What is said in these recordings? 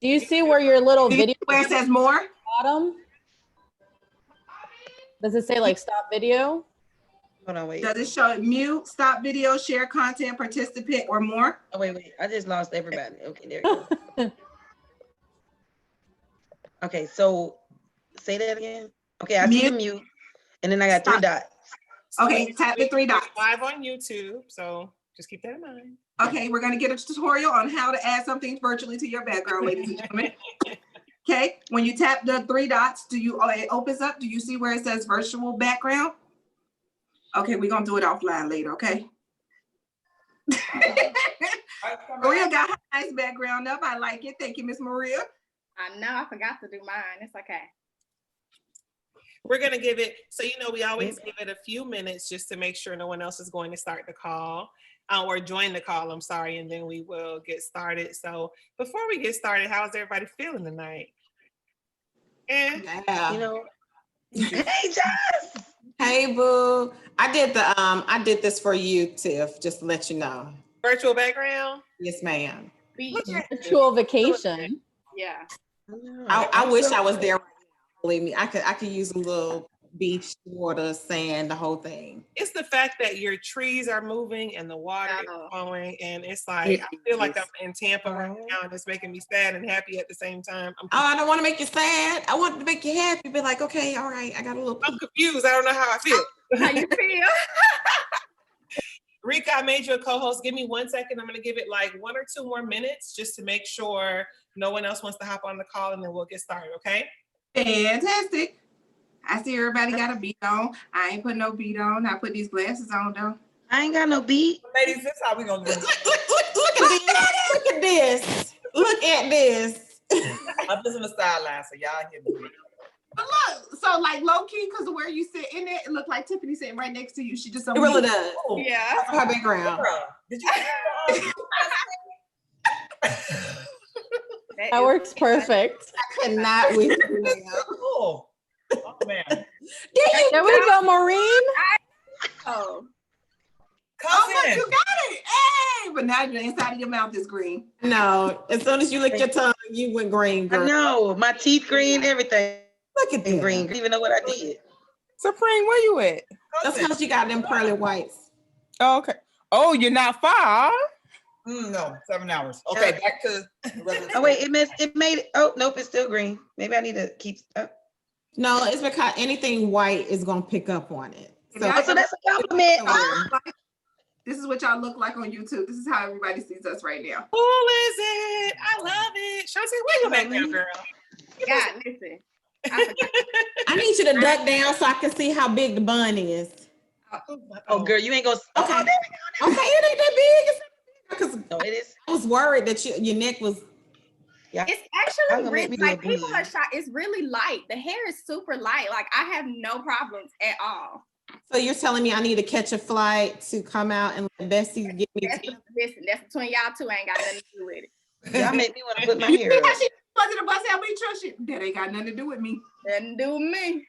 Do you see where your little video where it says more? Bottom? Does it say like stop video? Hold on, wait. Does it show mute, stop video, share content, participant, or more? Oh, wait. I just lost everybody. Okay, there you go. Okay, so say that again. Okay, I see the mute, and then I got 3 dots. Okay, tap the 3 dots. Live on YouTube, so just keep that in mind. Okay, we're going to get a tutorial on how to add something virtually to your background, ladies and gentlemen. Okay, when you tap the 3 dots, it opens up. Do you see where it says virtual background? Okay, we're going to do it offline later, okay? Maria got her nice background up. I like it. Thank you, Miss Maria. I know, I forgot to do mine. It's okay. We're going to give it, so we always give it a few minutes just to make sure no one else is going to start the call or join the call, I'm sorry, and then we will get started. So before we get started, how's everybody feeling tonight? Yeah. Hey, Jess! Hey, boo. I did this for you, Tiff, just to let you know. Virtual background? Yes, ma'am. Virtual vacation. Yeah. I wish I was there. Believe me, I could use a little beach, water, sand, the whole thing. It's the fact that your trees are moving and the water is flowing, and it's like I feel like I'm in Tampa right now, and it's making me sad and happy at the same time. I don't want to make you sad. I want to make you happy. Be like, okay, all right, I got a little. I'm confused. I don't know how I feel. How you feel? Rika, I made you a co-host. Give me 1 second. I'm going to give it like 1 or 2 more minutes just to make sure no one else wants to hop on the call, and then we'll get started, okay? Fantastic. I see everybody got a beat on. I ain't put no beat on. I put these glasses on though. I ain't got no beat. Ladies, this is how we going to do it. Look at this. Look at this. I'm just on the sideline, so y'all hear me. But look, so like low key, because of where you sit in it, it looked like Tiffany sitting right next to you. She just It really does. Yeah. That's her background. Did you? That works perfect. I cannot with you now. Oh man. There we go, Maureen. Oh. But you got it. Hey, but now the inside of your mouth is green. No, as soon as you lick your tongue, you went green, girl. I know, my teeth green, everything. Look at that. Green. I didn't even know what I did. Supreme, where you at? That's because you got them pearly whites. Oh, okay. Oh, you're not far. No, 7 hours. Okay, back to. Oh wait, it made it. Oh nope, it's still green. Maybe I need to keep. No, it's because anything white is gonna pick up on it. So that's a compliment. This is what y'all look like on YouTube. This is how everybody sees us right now. Who is it? I love it. Shanta, where you back now, girl? God, listen. I need you to duck down so I can see how big the bun is. Oh, girl, you ain't gonna. Okay. Okay, it ain't that big. Because no, it is. I was worried that your neck was. Yeah. It's actually really, like people are shocked. It's really light. The hair is super light. Like I have no problems at all. So you're telling me I need to catch a flight to come out and let Bessie get me. Listen, that's between y'all two. I ain't got nothing to do with it. Y'all make me want to put my hair up. The bus out, we trust you. That ain't got nothing to do with me. Nothing to do with me.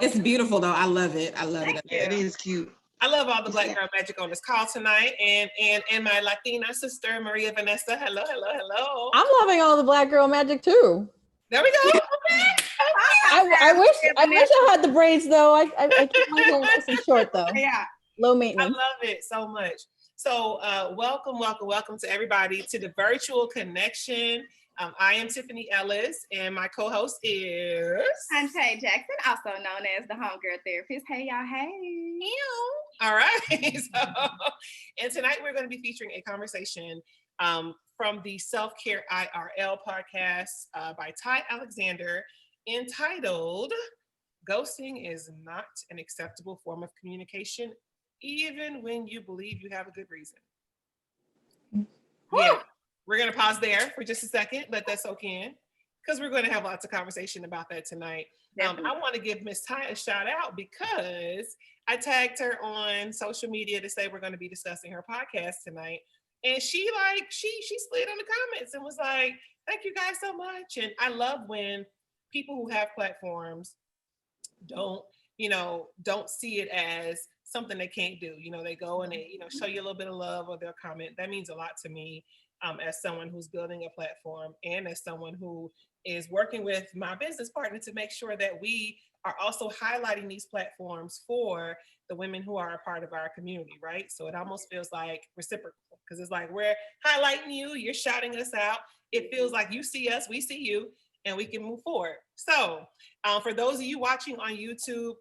It's beautiful though. I love it. I love it. Yeah, it is cute. I love all the Black Girl Magic on this call tonight, and my Latina sister Maria Vanessa. Hello, hello, hello. I'm loving all the Black Girl Magic too. There we go. Okay. I wish I had the braids though. I keep my hair nice and short though. Yeah. Low maintenance. I love it so much. So welcome to everybody to the virtual connection. I am Tiffany Ellis, and my co-host is Shanta Jackson, also known as the Homegirl Therapist. Hey, y'all. Hey. All right. And tonight we're going to be featuring a conversation from the Self Care IRL podcast by Ty Alexander, entitled "Ghosting is Not an Acceptable Form of Communication, Even When You Believe You Have a Good Reason." Yeah. We're going to pause there for just a second, let that soak in, because we're going to have lots of conversation about that tonight. I want to give Miss Ty a shout out because I tagged her on social media to say we're going to be discussing her podcast tonight. And she slid in the comments and was like, thank you guys so much. And I love when people who have platforms don't see it as something they can't do. They go and they, show you a little bit of love or they'll comment. That means a lot to me. as someone who's building a platform and as someone who is working with my business partner to make sure that we are also highlighting these platforms for the women who are a part of our community, right? So it almost feels like reciprocal, because it's like we're highlighting you, you're shouting us out. It feels like you see us, we see you, and we can move forward. So for those of you watching on YouTube,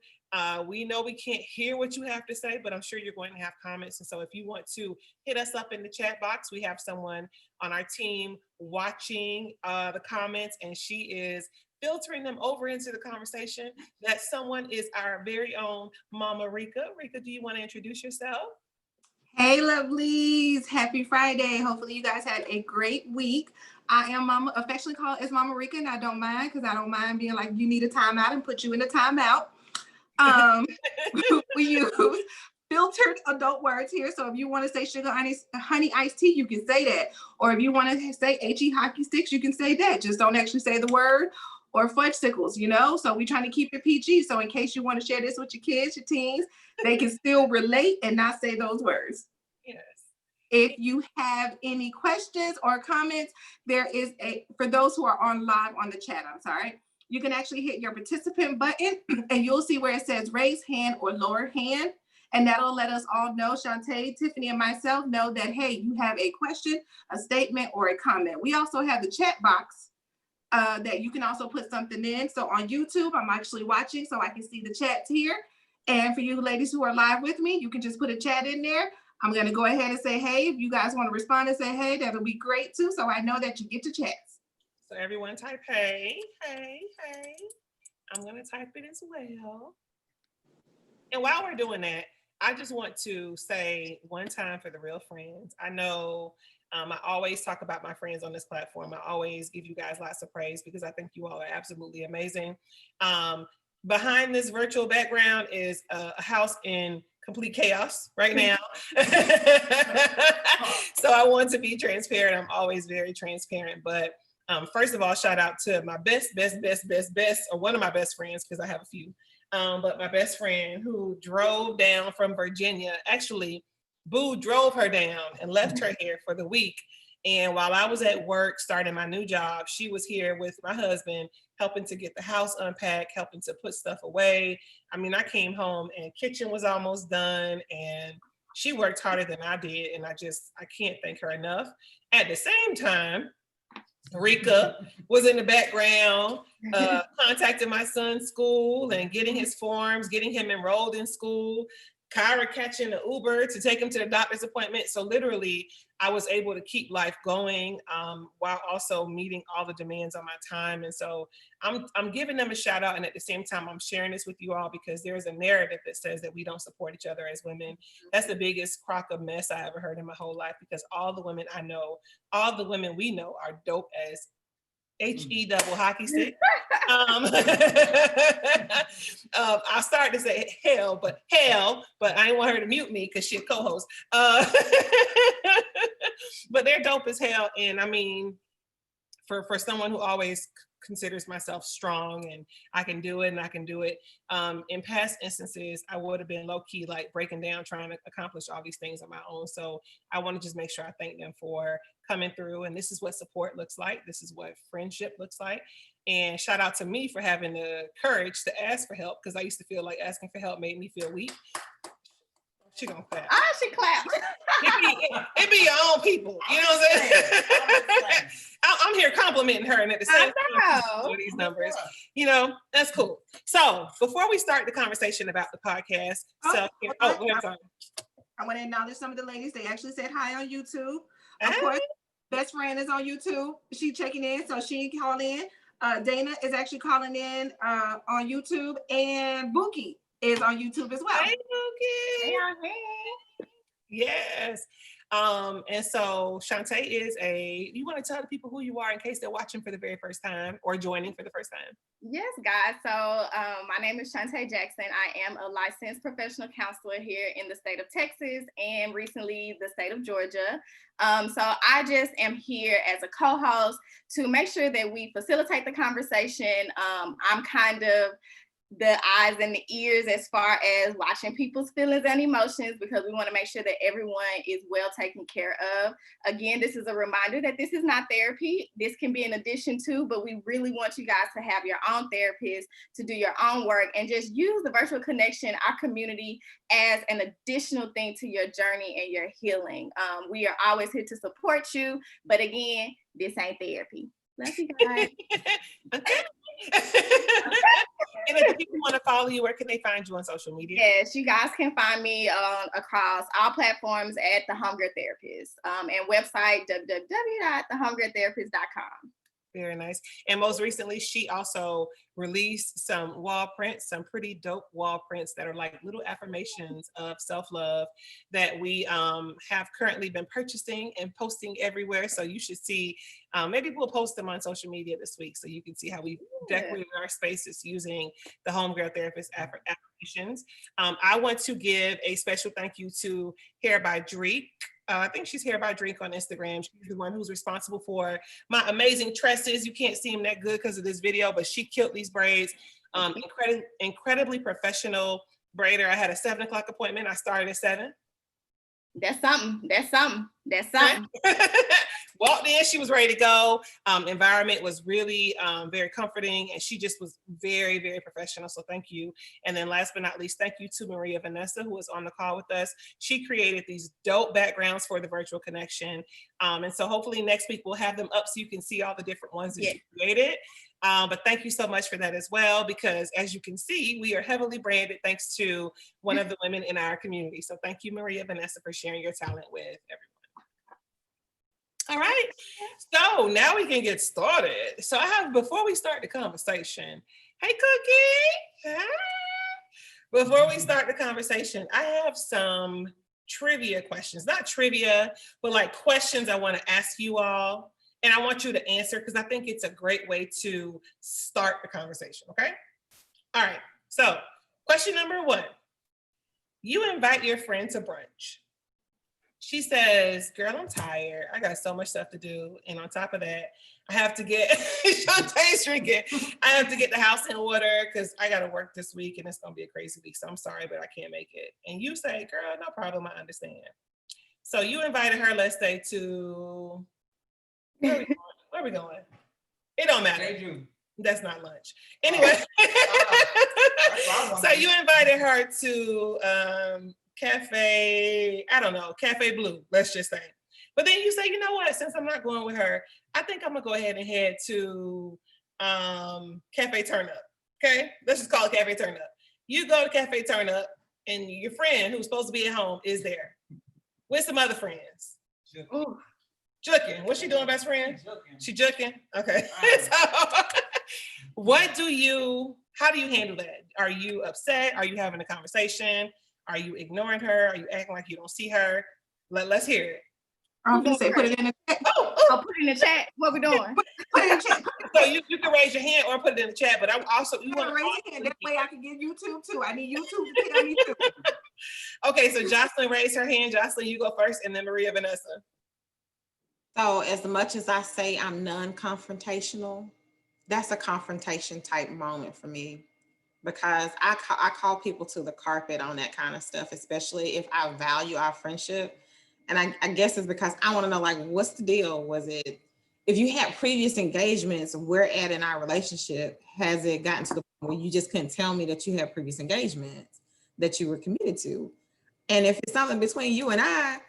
we know we can't hear what you have to say, but I'm sure you're going to have comments. And so if you want to hit us up in the chat box, we have someone on our team watching the comments, and she is filtering them over into the conversation. That someone is our very own Mama Rika. Rika, do you want to introduce yourself? Hey, lovelies. Happy Friday. Hopefully you guys had a great week. I am affectionately called as Mama Rika, and I don't mind, because I don't mind being like, you need a timeout, and put you in a timeout. We use filtered adult words here. So if you want to say sugar honey iced tea, you can say that. Or if you want to say HE hockey sticks, you can say that. Just don't actually say the word. Or fudgesicles, you know? So we're trying to keep it PG. So in case you want to share this with your kids, your teens, they can still relate and not say those words. Yes. If you have any questions or comments, there is for those who are on live on the chat, I'm sorry, you can actually hit your participant button and you'll see where it says raise hand or lower hand. And that'll let us all know, Shanta, Tiffany, and myself know that, hey, you have a question, a statement, or a comment. We also have the chat box that you can also put something in. So on YouTube, I'm actually watching so I can see the chats here. And for you ladies who are live with me, you can just put a chat in there. I'm going to go ahead and say, hey, if you guys want to respond and say, hey, that'll be great too. So I know that you get to chats. So everyone type, hey, hey, hey. I'm going to type it as well. And while we're doing that, I just want to say one time for the real friends. I know I always talk about my friends on this platform. I always give you guys lots of praise because I think you all are absolutely amazing. Behind this virtual background is a house in complete chaos right now. So I want to be transparent. I'm always very transparent. But first of all, shout out to my best, or one of my best friends, because I have a few. But my best friend who drove down from Virginia, actually, Boo drove her down and left her here for the week. And while I was at work starting my new job, she was here with my husband, helping to get the house unpacked, helping to put stuff away. I mean, I came home and kitchen was almost done, and she worked harder than I did. And I can't thank her enough. At the same time, Rika was in the background, contacting my son's school and getting his forms, getting him enrolled in school, Kyra catching the Uber to take him to the doctor's appointment. So literally, I was able to keep life going while also meeting all the demands on my time. And so I'm giving them a shout out. And at the same time, I'm sharing this with you all because there's a narrative that says that we don't support each other as women. That's the biggest crock of mess I ever heard in my whole life, because all the women I know, all the women we know are dope as HE double hockey stick. I started to say hell, but I didn't want her to mute me because she's a co-host. But they're dope as hell. And I mean, for someone who always considers myself strong and I can do it, in past instances, I would have been low-key like breaking down, trying to accomplish all these things on my own. So I want to just make sure I thank them for coming through. And this is what support looks like. This is what friendship looks like. And shout out to me for having the courage to ask for help, because I used to feel like asking for help made me feel weak. She gonna clap. She clap. It be your own people. You know what I'm saying? I'm here complimenting her, and at the same time, these numbers. You know, that's cool. So before we start the conversation about the podcast, self-care. I'm sorry. I want to acknowledge some of the ladies. They actually said hi on YouTube. Of course, best friend is on YouTube. She checking in, so she called in. Dana is actually calling in on YouTube, and Buki is on YouTube as well. Hey, Buki. Hey. Yes. And so Shanta is you want to tell the people who you are in case they're watching for the very first time or joining for the first time? Yes, guys. So my name is Shanta Jackson. I am a licensed professional counselor here in the state of Texas and recently the state of Georgia. So I just am here as a co-host to make sure that we facilitate the conversation. I'm kind of the eyes and the ears as far as watching people's feelings and emotions, because we want to make sure that everyone is well taken care of. Again, this is a reminder that this is not therapy. This can be an addition to, but we really want you guys to have your own therapist, to do your own work, and just use the virtual connection, our community, as an additional thing to your journey and your healing. We are always here to support you, but again, this ain't therapy. Love you guys. And if people want to follow you, where can they find you on social media? Yes, you guys can find me across all platforms at The Homegirl Therapist, and website www.thehomegirltherapist.com. Very nice. And most recently, she also released some wall prints, some pretty dope wall prints that are like little affirmations of self-love that we have currently been purchasing and posting everywhere. So you should see, maybe we'll post them on social media this week so you can see how we decorated our spaces using the Homegirl Therapist affirmations. I want to give a special thank you to Hair by Drake. I think she's Hair by Drink on Instagram. She's the one who's responsible for my amazing tresses. You can't see them that good because of this video, but she killed these braids. Incredibly professional braider. I had a 7 o'clock appointment. I started at 7. That's something. Walked in, she was ready to go. Environment was really very comforting, and she just was very, very professional. So thank you. And then last but not least, thank you to Maria Vanessa, who was on the call with us. She created these dope backgrounds for the virtual connection. And so hopefully next week we'll have them up so you can see all the different ones that she created. But thank you so much for that as well, because as you can see, we are heavily branded thanks to one of the women in our community. So thank you, Maria Vanessa, for sharing your talent with everyone. All right, so now we can get started. So before we start the conversation, hey Cookie, before we start the conversation, I have some trivia questions, not trivia, but like questions I want to ask you all. And I want you to answer because I think it's a great way to start the conversation, okay? All right, so question number 1. You invite your friend to brunch. She says, girl, I'm tired. I got so much stuff to do. And on top of that, I have to get, Shantae's drinking. I have to get the house in order because I got to work this week and it's going to be a crazy week. So I'm sorry, but I can't make it. And you say, girl, no problem. I understand. So you invited her, let's say, to, where are we going? It don't matter. That's not lunch. Anyway, so you invited her to Cafe Blue, let's just say. But then you say, you know what, since I'm not going with her, I think I'm gonna go ahead and head to Cafe Turn Up. Okay, let's just call it Cafe Turn Up. You go to Cafe Turn Up and your friend who's supposed to be at home is there with some other friends. Juking. What's she doing, best friend? She juking? Okay. So how do you handle that? Are you upset? Are you having a conversation? Are you ignoring her? Are you acting like you don't see her? Let's hear it. I'm gonna say put it in the chat. I'll put it in the chat. What we doing? Put it in the chat. So you can raise your hand or put it in the chat, but I'm also you want to raise your hand. That way I can get YouTube too. I need YouTube to tell me too. Okay, so Jocelyn raised her hand. Jocelyn, you go first, and then Maria Vanessa. So as much as I say I'm non-confrontational, that's a confrontation type moment for me, because I call people to the carpet on that kind of stuff, especially if I value our friendship. And I guess it's because I want to know, like, what's the deal? Was it, if you had previous engagements, where at in our relationship has it gotten to the point where you just couldn't tell me that you had previous engagements that you were committed to? And if it's something between you and I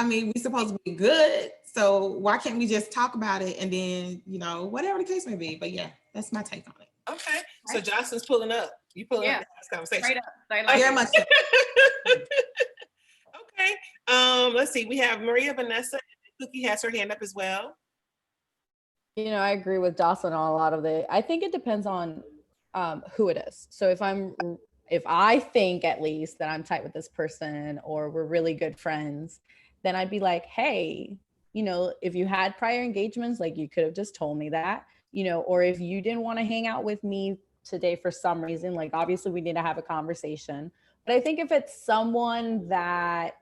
mean, we're supposed to be good. So why can't we just talk about it and then, whatever the case may be. But yeah, that's my take on it. Okay. So Johnson's pulling up. You pulling up this conversation. Straight up. Very much. Okay. Let's see. We have Maria Vanessa. Cookie has her hand up as well. I agree with Jocelyn on a lot of it. I think it depends on who it is. So if I think at least that I'm tight with this person or we're really good friends, then I'd be like, hey, if you had prior engagements, like you could have just told me that, or if you didn't want to hang out with me today for some reason, like obviously we need to have a conversation. But I think if it's someone that,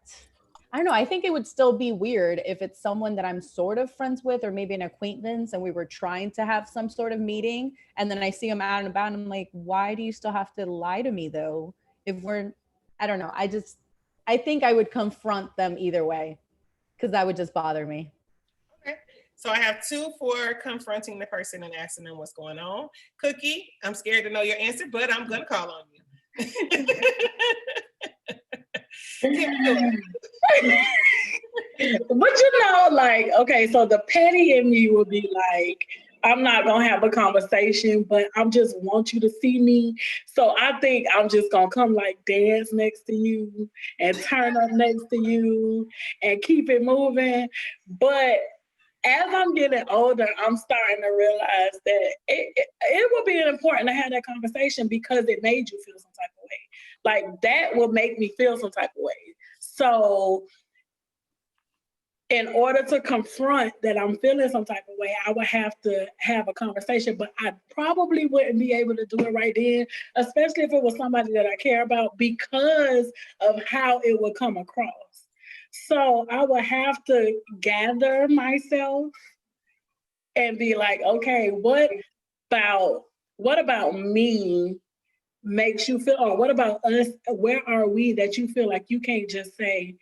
I don't know. I think it would still be weird if it's someone that I'm sort of friends with, or maybe an acquaintance, and we were trying to have some sort of meeting, and then I see them out and about, and I'm like, why do you still have to lie to me though? If we're, I don't know. I think I would confront them either way, because that would just bother me. Okay. So I have 2 for confronting the person and asking them what's going on. Cookie, I'm scared to know your answer, but I'm gonna call on you. But you know, like, okay, so the petty in me would be like, I'm not gonna have a conversation, but I just want you to see me. So I think I'm just gonna come like dance next to you and turn up next to you and keep it moving. But as I'm getting older, I'm starting to realize that it would be important to have that conversation because it made you feel some type of way. Like that would make me feel some type of way. So in order to confront that I'm feeling some type of way, I would have to have a conversation, but I probably wouldn't be able to do it right then, especially if it was somebody that I care about because of how it would come across. So I would have to gather myself and be like, okay, what about me makes you feel, or what about us? Where are we that you feel like you can't just say,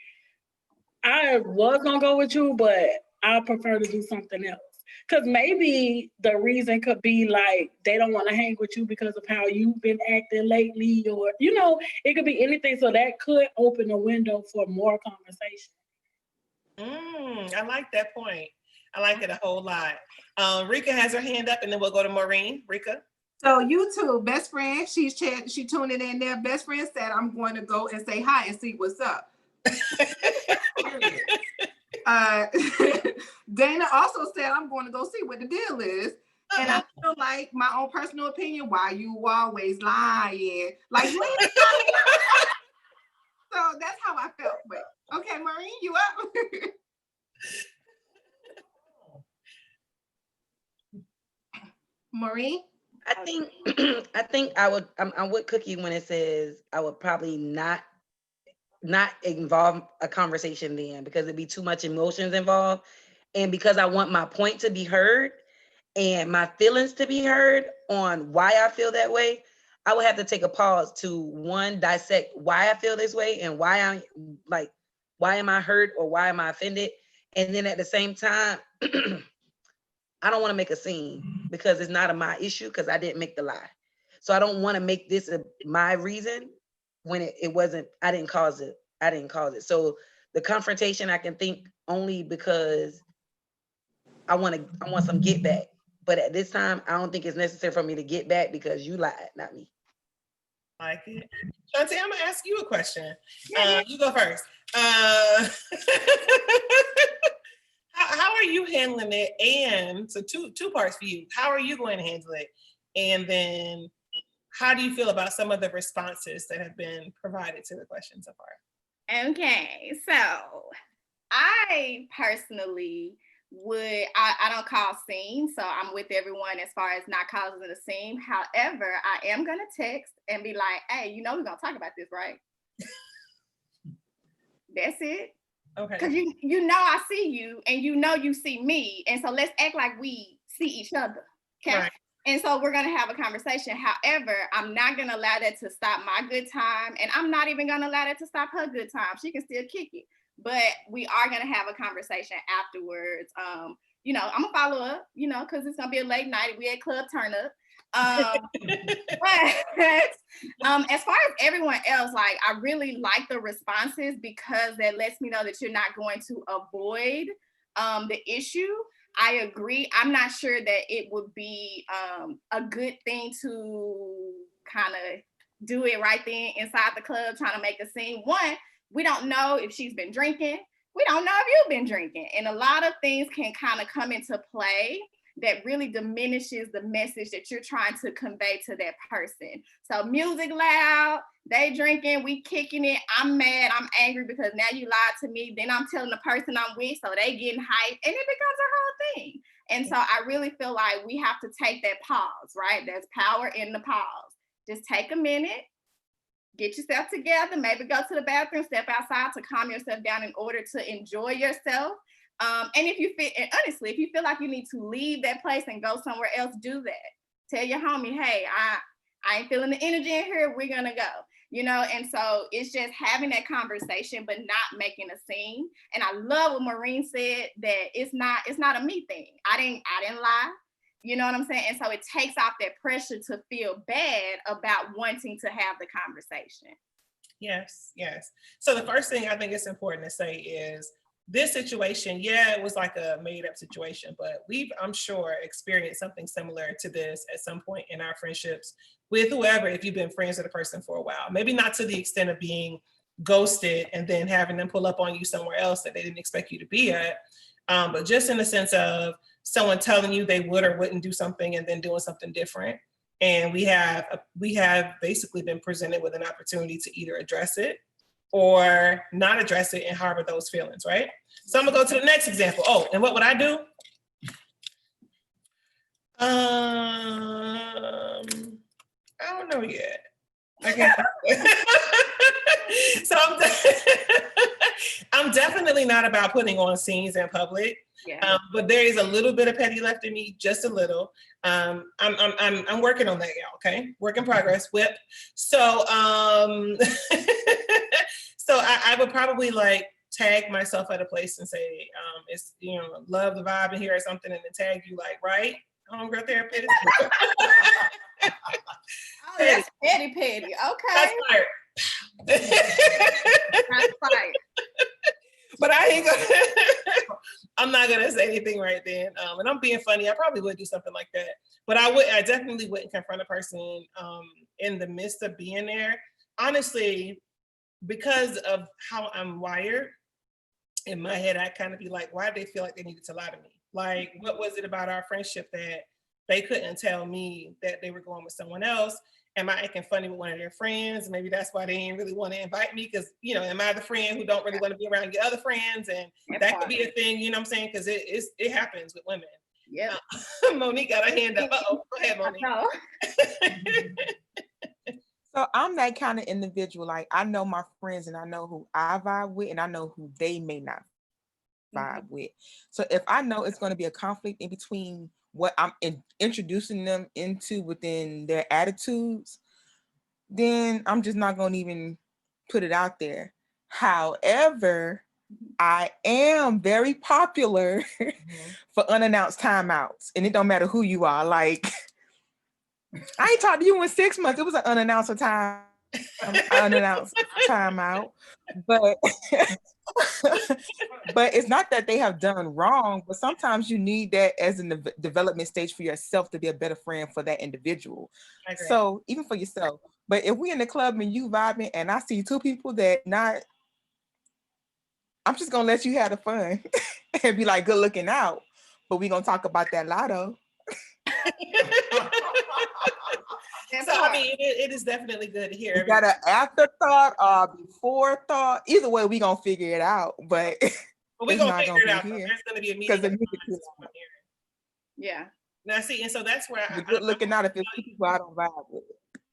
I was gonna go with you, but I prefer to do something else. Because maybe the reason could be like they don't want to hang with you because of how you've been acting lately, or it could be anything. So that could open a window for more conversation. I like that point. I like it a whole lot. Rika has her hand up, and then we'll go to Maureen. Rika. So you two, best friend, she tuning in there. Best friend said, I'm going to go and say hi and see what's up. Dana also said, I'm going to go see what the deal is. And I feel like my own personal opinion, why you always lying? Like, you ain't So that's how I felt. But okay, Maureen, you up? Maureen? I think I'm with Cookie when it says I would probably not involve a conversation then because it'd be too much emotions involved. And because I want my point to be heard and my feelings to be heard on why I feel that way, I would have to take a pause to one, dissect why I feel this way and why am I hurt or why am I offended? And then at the same time, I don't want to make a scene because it's not my issue because I didn't make the lie. So I don't want to make this my reason when it wasn't, I didn't cause it. So the confrontation I can think only because I want some get back. But at this time, I don't think it's necessary for me to get back because you lied, not me. I like it. Shanta, I'm gonna ask you a question. You go first. How are you handling it? And so two parts for you. How are you going to handle it? And then how do you feel about some of the responses that have been provided to the question so far? Okay, so I personally I don't cause scenes, so I'm with everyone as far as not causing a scene. However, I am gonna text and be like, hey, we're gonna talk about this, right? That's it. Okay. Because I see you and you see me. And so let's act like we see each other. Okay. Right. And so we're going to have a conversation. However, I'm not going to allow that to stop my good time. And I'm not even going to allow that to stop her good time. She can still kick it. But we are going to have a conversation afterwards. I'm going to follow up, because it's going to be a late night. We at Club Turn Up. But as far as everyone else, like, I really like the responses because that lets me know that you're not going to avoid the issue. I agree. I'm not sure that it would be a good thing to kind of do it right then inside the club, trying to make a scene. One, we don't know if she's been drinking. We don't know if you've been drinking. And a lot of things can kind of come into play that really diminishes the message that you're trying to convey to that person. So music loud, they drinking, we kicking it, I'm mad, I'm angry because now you lied to me, then I'm telling the person I'm with, so they getting hyped, and it becomes a whole thing. And so I really feel like we have to take that pause, right? There's power in the pause. Just take a minute, get yourself together, maybe go to the bathroom, step outside to calm yourself down in order to enjoy yourself. And if you feel, and honestly, if you feel like you need to leave that place and go somewhere else, do that. Tell your homie, hey, I ain't feeling the energy in here, we're gonna go. You know, and so it's just having that conversation, but not making a scene. And I love what Maureen said, that it's not a me thing. I didn't lie. You know what I'm saying? And so it takes off that pressure to feel bad about wanting to have the conversation. Yes, yes. So the first thing I think it's important to say is this situation, yeah, it was like a made up situation, but we've, I'm sure, experienced something similar to this at some point in our friendships with whoever, if you've been friends with a person for a while. Maybe not to the extent of being ghosted and then having them pull up on you somewhere else that they didn't expect you to be at, but just in the sense of someone telling you they would or wouldn't do something and then doing something different. And we have basically been presented with an opportunity to either address it or not address it and harbor those feelings, right? So I'm gonna go to the next example. Oh, and what would I do? I don't know yet. I can't. So I'm definitely not about putting on scenes in public. Yeah. But there is a little bit of petty left in me, just a little. I'm working on that, y'all. Okay, work in progress. Whip. So so I would probably like tag myself at a place and say, it's, you know, love the vibe in here or something, and then tag you like, right, Homegirl Therapist. Oh, that's petty. Okay. That's fire. That's fire. But I ain't gonna, I'm not gonna say anything right then. And I'm being funny. I probably would do something like that. But I definitely wouldn't confront a person in the midst of being there. Honestly, because of how I'm wired, in my head, I kind of be like, why did they feel like they needed to lie to me? Like, what was it about our friendship that they couldn't tell me that they were going with someone else? Am I acting funny with one of their friends? Maybe that's why they didn't really want to invite me, because, you know, am I the friend who don't really want to be around your other friends? And that could be a thing, you know what I'm saying? Because it happens with women. Yeah. Monique got her hand up. Uh-oh, go ahead, Monique. So I'm that kind of individual. Like, I know my friends and I know who I vibe with and I know who they may not vibe with. So if I know it's going to be a conflict in between what I'm introducing them into within their attitudes, then I'm just not going to even put it out there. However, I am very popular for unannounced timeouts, and it don't matter who you are. Like, I ain't talked to you in 6 months. It was an unannounced timeout, but but it's not that they have done wrong, but sometimes you need that as a development stage for yourself to be a better friend for that individual. So even for yourself. But if we in the club and you vibing and I see two people that not, I'm just gonna let you have the fun and be like, good looking out. But we gonna talk about that lotto. So I mean, it is definitely good to hear. You got an afterthought or before thought. Either way, we gonna figure it out. But we're gonna figure it out. There's gonna be a meeting. Yeah. Now see, and so that's where I'm good looking out if it's people I don't vibe with.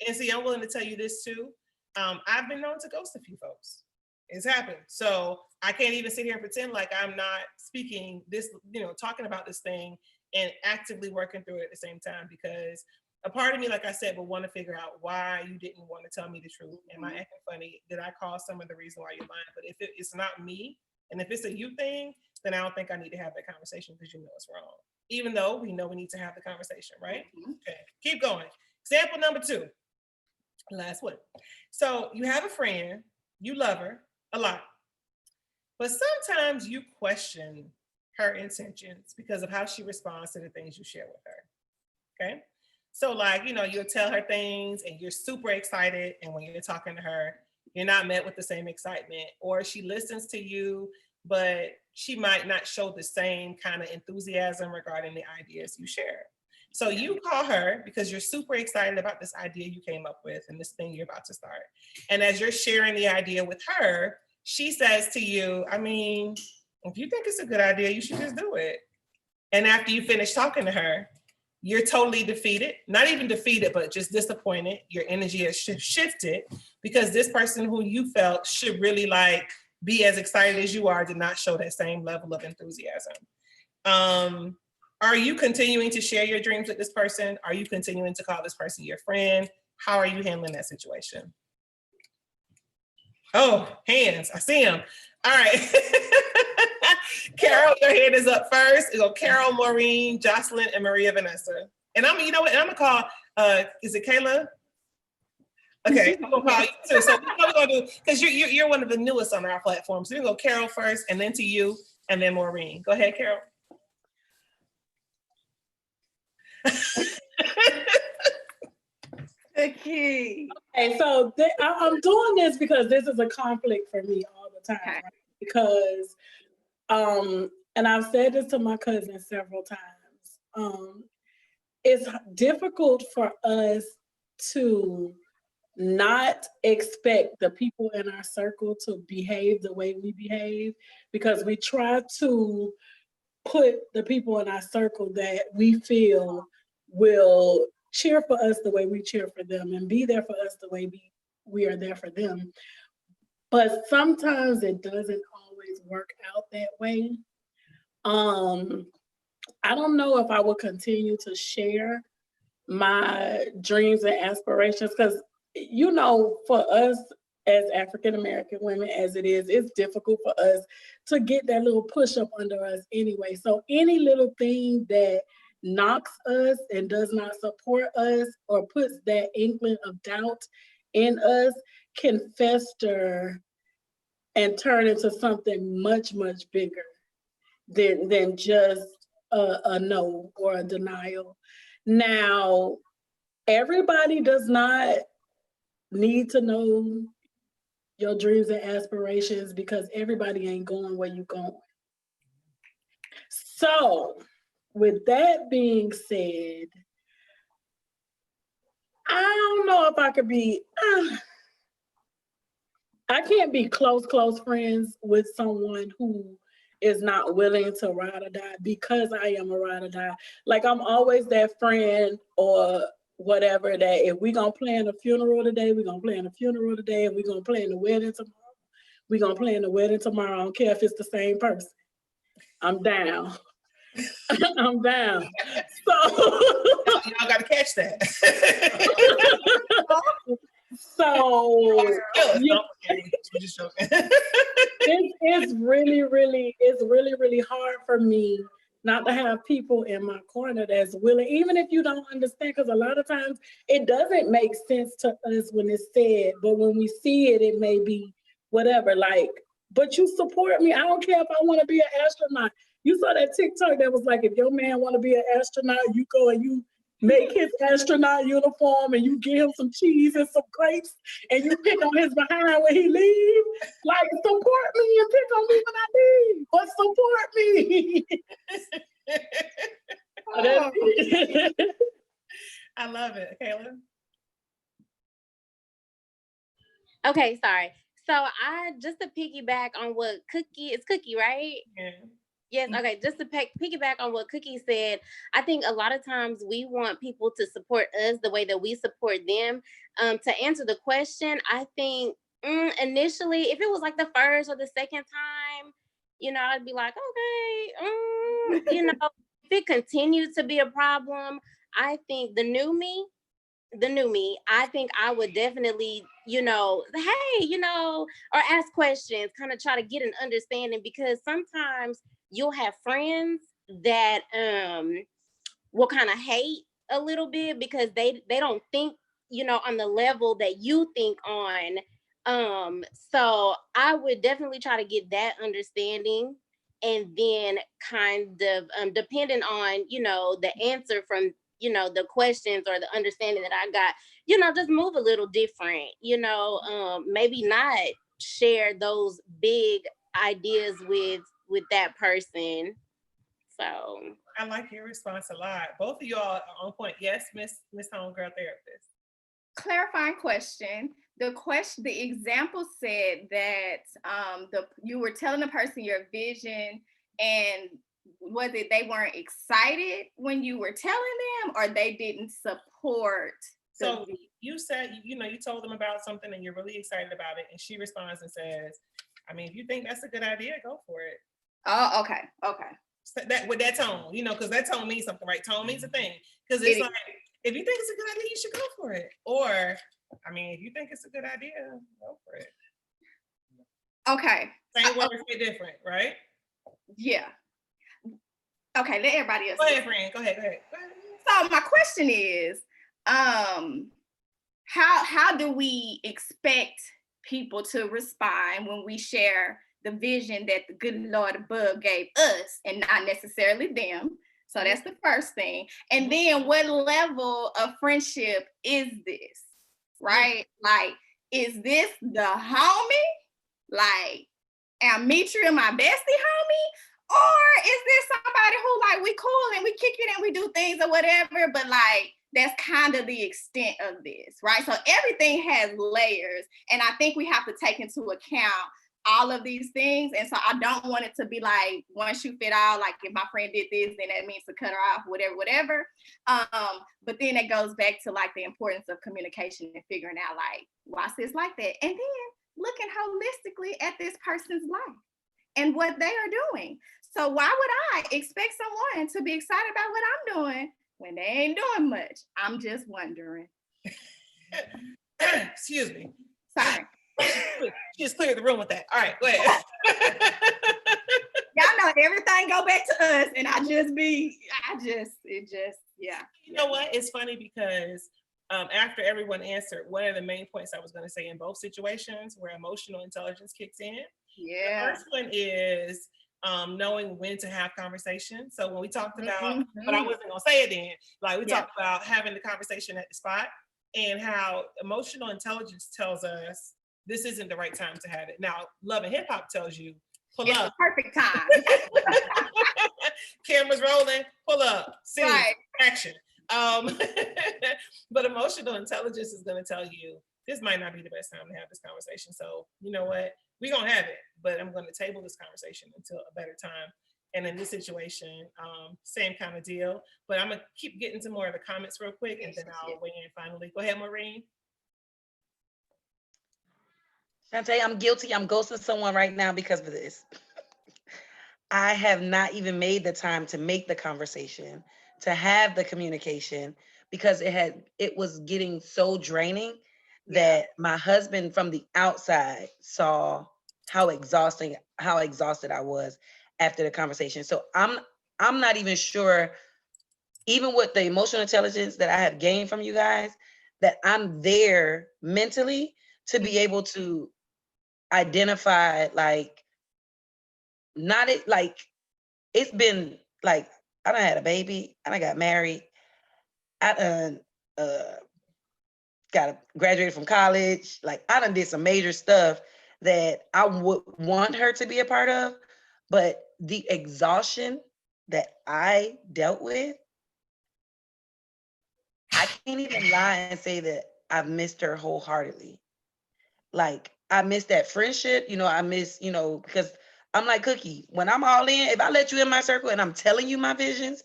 And see, I'm willing to tell you this too. I've been known to ghost a few folks. It's happened. So I can't even sit here and pretend like I'm not speaking this, you know, talking about this thing and actively working through it at the same time, because a part of me, like I said, will want to figure out why you didn't want to tell me the truth. Am I acting funny? Did I cause some of the reason why you're lying? But if it's not me, and if it's a you thing, then I don't think I need to have that conversation, because you know it's wrong. Even though we know we need to have the conversation, right? Okay, keep going. Example number 2, last one. So you have a friend, you love her a lot, but sometimes you question her intentions because of how she responds to the things you share with her, okay? So like, you know, you'll tell her things and you're super excited, and when you're talking to her, you're not met with the same excitement, or she listens to you, but she might not show the same kind of enthusiasm regarding the ideas you share. So you call her because you're super excited about this idea you came up with and this thing you're about to start. And as you're sharing the idea with her, she says to you, I mean, if you think it's a good idea, you should just do it. And after you finish talking to her, you're totally defeated, not even defeated, but just disappointed. Your energy has shifted because this person who you felt should really like be as excited as you are did not show that same level of enthusiasm. Are you continuing to share your dreams with this person? Are you continuing to call this person your friend? How are you handling that situation? Oh, hands, I see them. All right. Carol, your hand is up first. It's go Carol, Maureen, Jocelyn, and Maria Vanessa. And you know what? And I'm gonna call, is it Kayla? Okay, I'm gonna call you too. So what we're gonna do, because you're one of the newest on our platform. So we're gonna go Carol first, and then to you, and then Maureen. Go ahead, Carol. The key. Okay, so I'm doing this because this is a conflict for me all the time. Okay. Right? Because, and I've said this to my cousin several times. It's difficult for us to not expect the people in our circle to behave the way we behave, because we try to put the people in our circle that we feel will cheer for us the way we cheer for them and be there for us the way we are there for them. But sometimes it doesn't always work out that way. I don't know if I will continue to share my dreams and aspirations, because, you know, for us as African American women, as it is, it's difficult for us to get that little push up under us anyway. So any little thing that knocks us and does not support us or puts that inkling of doubt in us can fester and turn into something much, much bigger than just a no or a denial. Now, everybody does not need to know your dreams and aspirations, because everybody ain't going where you're going. So, with that being said, I don't know if I could be, I can't be close friends with someone who is not willing to ride or die, because I am a ride or die. Like, I'm always that friend or whatever that if we gonna plan a funeral today, we're gonna plan a funeral today. If we're gonna plan the wedding tomorrow, we're gonna plan the wedding tomorrow. I don't care if it's the same person. I'm down. I'm down. So y'all gotta catch that. So just joking. it's really hard for me not to have people in my corner that's willing, even if you don't understand, because a lot of times it doesn't make sense to us when it's said, but when we see it, it may be whatever, like, but you support me. I don't care if I want to be an astronaut. You saw that TikTok that was like, if your man want to be an astronaut, you go and you make his astronaut uniform and you give him some cheese and some grapes and you pick on his behind when he leaves. Like, support me and pick on me when I leave, but support me. I love it. Kayla? Okay, sorry. So I just to piggyback on what it's Cookie, right? Yeah. Yes, okay, just to piggyback on what Cookie said, I think a lot of times we want people to support us the way that we support them. To answer the question, I think initially, if it was like the first or the second time, you know, I'd be like, okay, you know, if it continued to be a problem, I think the new me, I think I would definitely, you know, hey, you know, or ask questions, kind of try to get an understanding, because sometimes you'll have friends that will kind of hate a little bit because they don't think, you know, on the level that you think on. So I would definitely try to get that understanding, and then kind of depending on, you know, the answer from, you know, the questions or the understanding that I got, you know, just move a little different, you know, maybe not share those big ideas with that person. So I like your response a lot. Both of y'all are on point. Yes, Miss Homegirl Therapist. Clarifying question. The example said that you were telling the person your vision and was it they weren't excited when you were telling them, or they didn't support? So you said, you told them about something and you're really excited about it. And she responds and says, I mean, if you think that's a good idea, go for it. Oh, okay. Okay. So that with that tone, because that tone means something, right? Tone means a thing. Because it's like, if you think it's a good idea, you should go for it. Or, I mean, if you think it's a good idea, go for it. Okay. Same words, say different, right? Yeah. Okay, let everybody else. Go ahead, friend. Go ahead. So my question is, how do we expect people to respond when we share the vision that the good Lord above gave us and not necessarily them? So that's the first thing. And then what level of friendship is this, right? Like, is this the homie? Like, Amitria, my bestie homie? Or is this somebody who, like, we cool and we kick it and we do things or whatever, but like, that's kind of the extent of this, right? So everything has layers, and I think we have to take into account all of these things. And so I don't want it to be like one shoe fit all, like if my friend did this, then that means to cut her off, whatever. But then it goes back to like the importance of communication and figuring out like, why sis like that? And then looking holistically at this person's life and what they are doing. So why would I expect someone to be excited about what I'm doing when they ain't doing much? I'm just wondering. Excuse me. Sorry. Just clear the room with that. All right, go ahead. Y'all know everything go back to us, and yeah. You know what? It's funny because after everyone answered, one of the main points I was going to say in both situations where emotional intelligence kicks in. Yeah. The first one is knowing when to have conversation. So when we talked about, but I wasn't going to say it then, like we talked about having the conversation at the spot and how emotional intelligence tells us this isn't the right time to have it. Now, Love and Hip Hop tells you, pull it's up. The perfect time. Cameras rolling, pull up, scene, right. action. But emotional intelligence is going to tell you this might not be the best time to have this conversation. So you know what? We're going to have it, but I'm going to table this conversation until a better time. And in this situation, same kind of deal. But I'm going to keep getting to more of the comments real quick, and then I'll weigh in finally. Go ahead, Maureen. Shanta, I'm guilty. I'm ghosting someone right now because of this. I have not even made the time to make the conversation, to have the communication, because it was getting so draining that my husband from the outside saw how exhausted I was after the conversation. So I'm not even sure, even with the emotional intelligence that I have gained from you guys, that I'm there mentally to be able to identify, like, not it, like, it's been like, I done had a baby, and I got married, I done graduated from college, like I done did some major stuff that I would want her to be a part of, but the exhaustion that I dealt with, I can't even lie and say that I've missed her wholeheartedly. Like, I miss that friendship, I miss, because I'm like Cookie, when I'm all in, if I let you in my circle and I'm telling you my visions,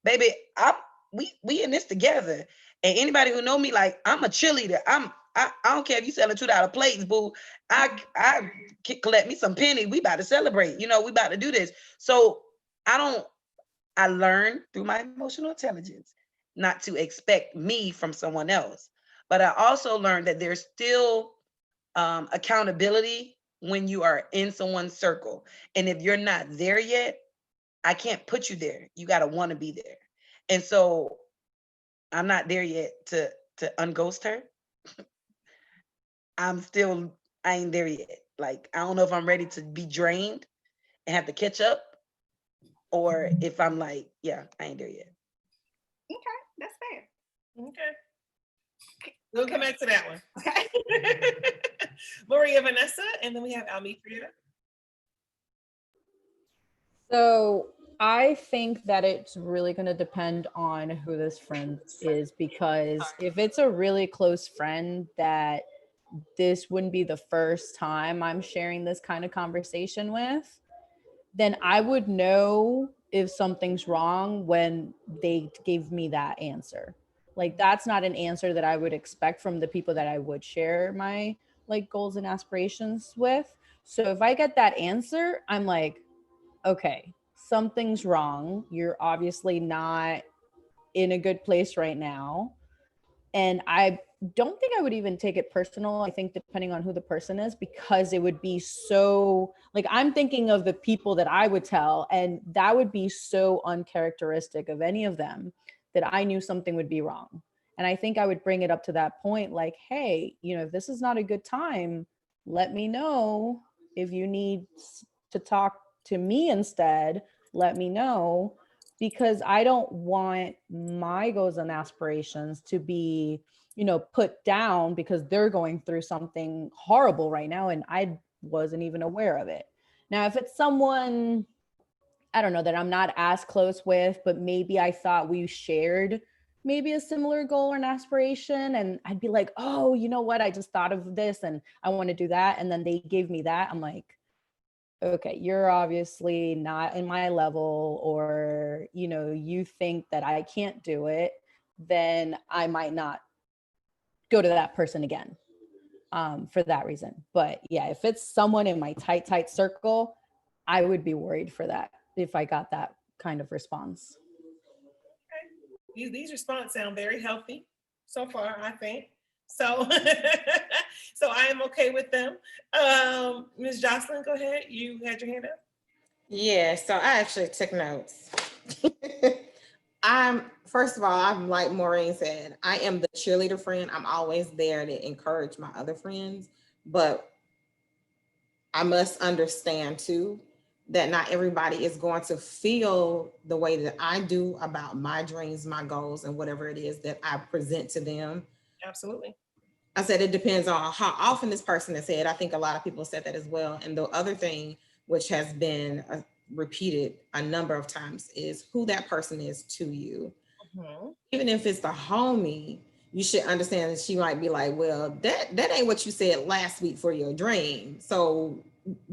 baby, we in this together. And anybody who know me, like, I'm a cheerleader. I don't care if you selling $2 plates, boo. I collect me some pennies. We about to celebrate. We about to do this. So I learned through my emotional intelligence not to expect me from someone else. But I also learned that there's still accountability when you are in someone's circle. And if you're not there yet, I can't put you there. You got to want to be there. And so I'm not there yet to unghost her. I ain't there yet. Like, I don't know if I'm ready to be drained and have to catch up, or if I'm like, yeah, I ain't there yet. Okay, that's fair. Okay. We'll come back to that one. Okay. Maria, Vanessa, and then we have Almithria. So I think that it's really going to depend on who this friend is, because if it's a really close friend that this wouldn't be the first time I'm sharing this kind of conversation with, then I would know if something's wrong when they gave me that answer. Like, that's not an answer that I would expect from the people that I would share my like goals and aspirations with. So if I get that answer, I'm like, okay, something's wrong. You're obviously not in a good place right now. And I don't think I would even take it personal. I think depending on who the person is, because it would be so, like, I'm thinking of the people that I would tell, and that would be so uncharacteristic of any of them that I knew something would be wrong. And I think I would bring it up to that point, like, hey, you know, if this is not a good time, let me know. If you need to talk to me instead, let me know, because I don't want my goals and aspirations to be, you know, put down because they're going through something horrible right now and I wasn't even aware of it. Now, if it's someone, I don't know, that I'm not as close with, but maybe I thought we shared maybe a similar goal or an aspiration, and I'd be like, oh, you know what? I just thought of this and I want to do that. And then they gave me that. I'm like, okay, you're obviously not in my level, or, you know, you think that I can't do it, then I might not go to that person again for that reason. But yeah, if it's someone in my tight circle, I would be worried for that if I got that kind of response. Okay. These responses sound very healthy so far, I think. So, so I am okay with them. Ms. Jocelyn, go ahead. You had your hand up. Yeah, so I actually took notes. First of all, I'm like Maureen said, I am the cheerleader friend. I'm always there to encourage my other friends, but I must understand too that not everybody is going to feel the way that I do about my dreams, my goals, and whatever it is that I present to them. Absolutely. I said it depends on how often this person has said. I think a lot of people said that as well. And the other thing, which has been repeated a number of times, is who that person is to you. Mm-hmm. Even if it's the homie, you should understand that she might be like, well, that ain't what you said last week for your dream. So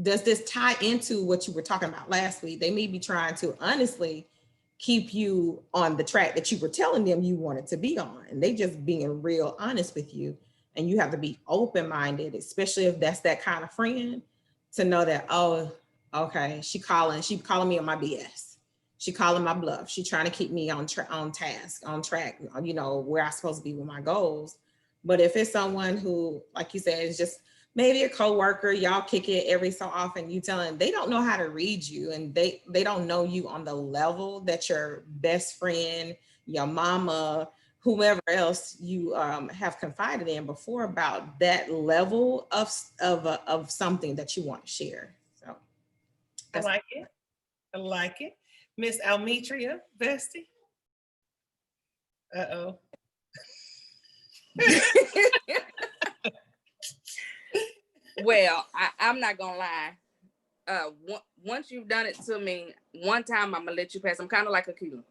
does this tie into what you were talking about last week? They may be trying to honestly keep you on the track that you were telling them you wanted to be on. And they just being real honest with you. And you have to be open-minded, especially if that's that kind of friend, to know that, oh, okay, she calling me on my BS. She calling my bluff. She trying to keep me on task, on track, you know, where I'm supposed to be with my goals. But if it's someone who, like you said, is just maybe a coworker, y'all kick it every so often, you tell them they don't know how to read you, and they don't know you on the level that your best friend, your mama, whomever else you have confided in before about that level of something that you want to share. So I like it. I like it. Miss Almetria, bestie. Uh-oh. Well, I'm not gonna lie. Once you've done it to me one time, I'm gonna let you pass. I'm kind of like a killer.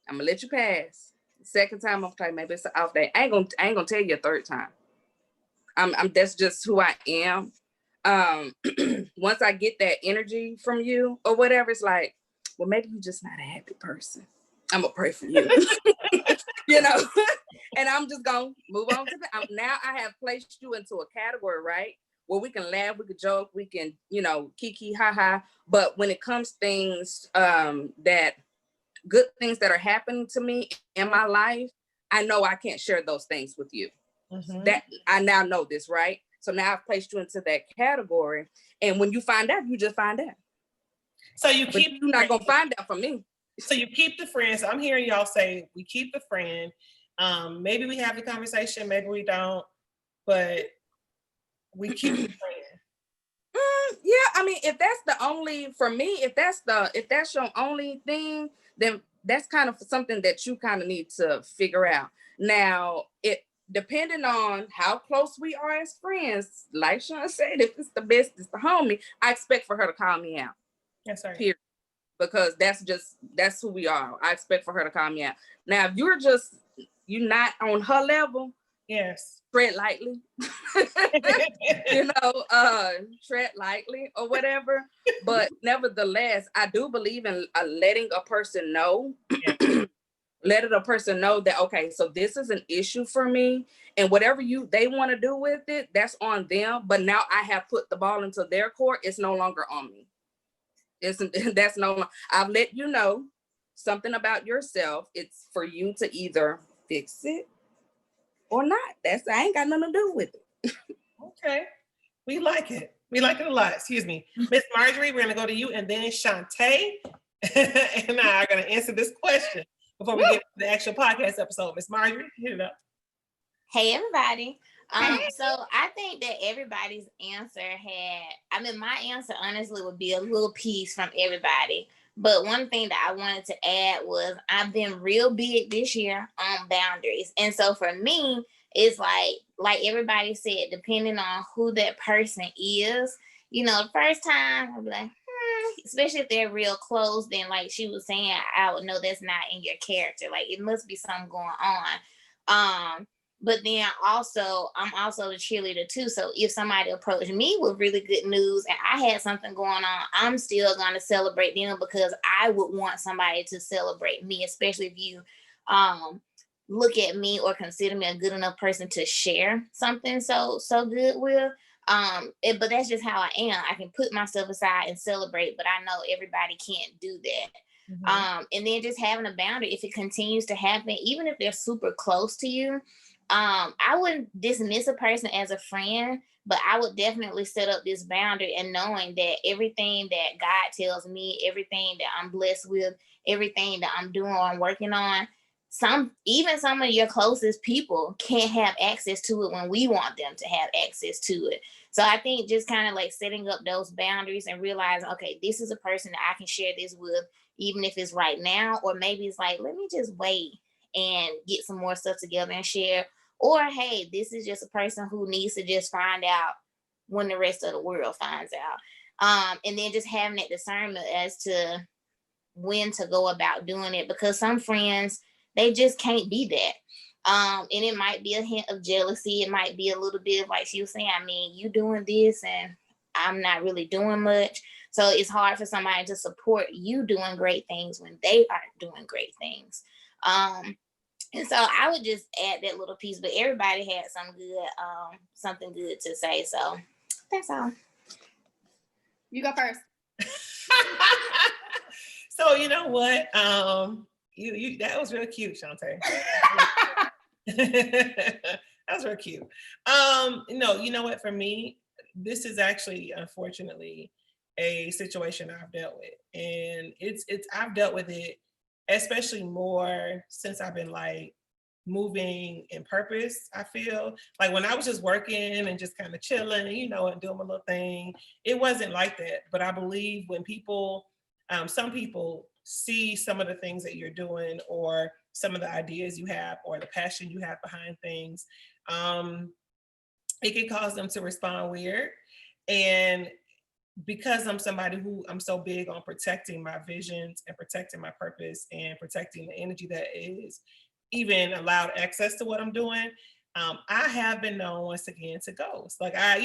I'm gonna let you pass. Second time, I'm like, maybe it's an off day. I ain't gonna tell you a third time. I'm that's just who I am. Once I get that energy from you or whatever, it's like, well, maybe you're just not a happy person. I'm gonna pray for you. You know, and I'm just gonna move on to now I have placed you into a category, right? Where we can laugh, we can joke, we can, you know, kiki, ha. But when it comes things that good things that are happening to me in my life, I know I can't share those things with you. Mm-hmm. That I now know this, right? So now I've placed you into that category. And when you find out, you just find out. So you're not gonna find out from me. So you keep the friend. So I'm hearing y'all say we keep the friend. Maybe we have the conversation, maybe we don't, but we keep the friend. Yeah, I mean, if that's the only, for me, if that's your only thing, then that's kind of something that you kind of need to figure out. Now, it depending on how close we are as friends, like Sean said, if it's the best, it's the homie, I expect for her to call me out. Yes, sir. Period. Because that's who we are. I expect for her to call me out. Now, if you're not on her level, yes, tread lightly. you know, tread lightly or whatever. But nevertheless, I do believe in letting a person know, letting a person know that, okay, so this is an issue for me, and whatever they want to do with it, that's on them. But now I have put the ball into their court. It's no longer on me. That's no longer, I've let you know something about yourself. It's for you to either fix it or not. I ain't got nothing to do with it. Okay. We like it. We like it a lot. Excuse me. Miss Marjorie, we're gonna go to you, and then Shantae and I are gonna answer this question before we get to the actual podcast episode. Miss Marjorie, hit it up. Hey everybody. So I think that everybody's answer my answer honestly would be a little piece from everybody. But one thing that I wanted to add was I've been real big this year on boundaries. And so for me, it's like everybody said, depending on who that person is, you know, the first time I'll be like, especially if they're real close, then like she was saying, I would know that's not in your character. Like it must be something going on. But then also, I'm also the cheerleader too. So if somebody approached me with really good news and I had something going on, I'm still going to celebrate them because I would want somebody to celebrate me, especially if you look at me or consider me a good enough person to share something so good with. But that's just how I am. I can put myself aside and celebrate, but I know everybody can't do that. Mm-hmm. And then just having a boundary, if it continues to happen, even if they're super close to you, I wouldn't dismiss a person as a friend, but I would definitely set up this boundary and knowing that everything that God tells me, everything that I'm blessed with, everything that I'm doing or I'm working on, even some of your closest people can't have access to it when we want them to have access to it. So I think just kind of like setting up those boundaries and realizing, okay, this is a person that I can share this with, even if it's right now, or maybe it's like, let me just wait and get some more stuff together and share. Or, hey, this is just a person who needs to just find out when the rest of the world finds out. And then just having that discernment as to when to go about doing it, because some friends, they just can't be that. And it might be a hint of jealousy. It might be a little bit of like she was saying, I mean, you doing this and I'm not really doing much. So it's hard for somebody to support you doing great things when they aren't doing great things. And so I would just add that little piece, but everybody had something good to say. So that's all. You go first. So you know what? You that was real cute, Shantae. That was real cute. No, you know what? For me, this is actually unfortunately a situation I've dealt with, and I've dealt with it especially more since I've been like moving in purpose. I feel like when I was just working and just kind of chilling, you know, and doing my little thing, it wasn't like that. But I believe when people, some people see some of the things that you're doing or some of the ideas you have or the passion you have behind things, it can cause them to respond weird. And because I'm somebody who I'm so big on protecting my visions and protecting my purpose and protecting the energy that is even allowed access to what I'm doing, I have been known once again to ghost. Like I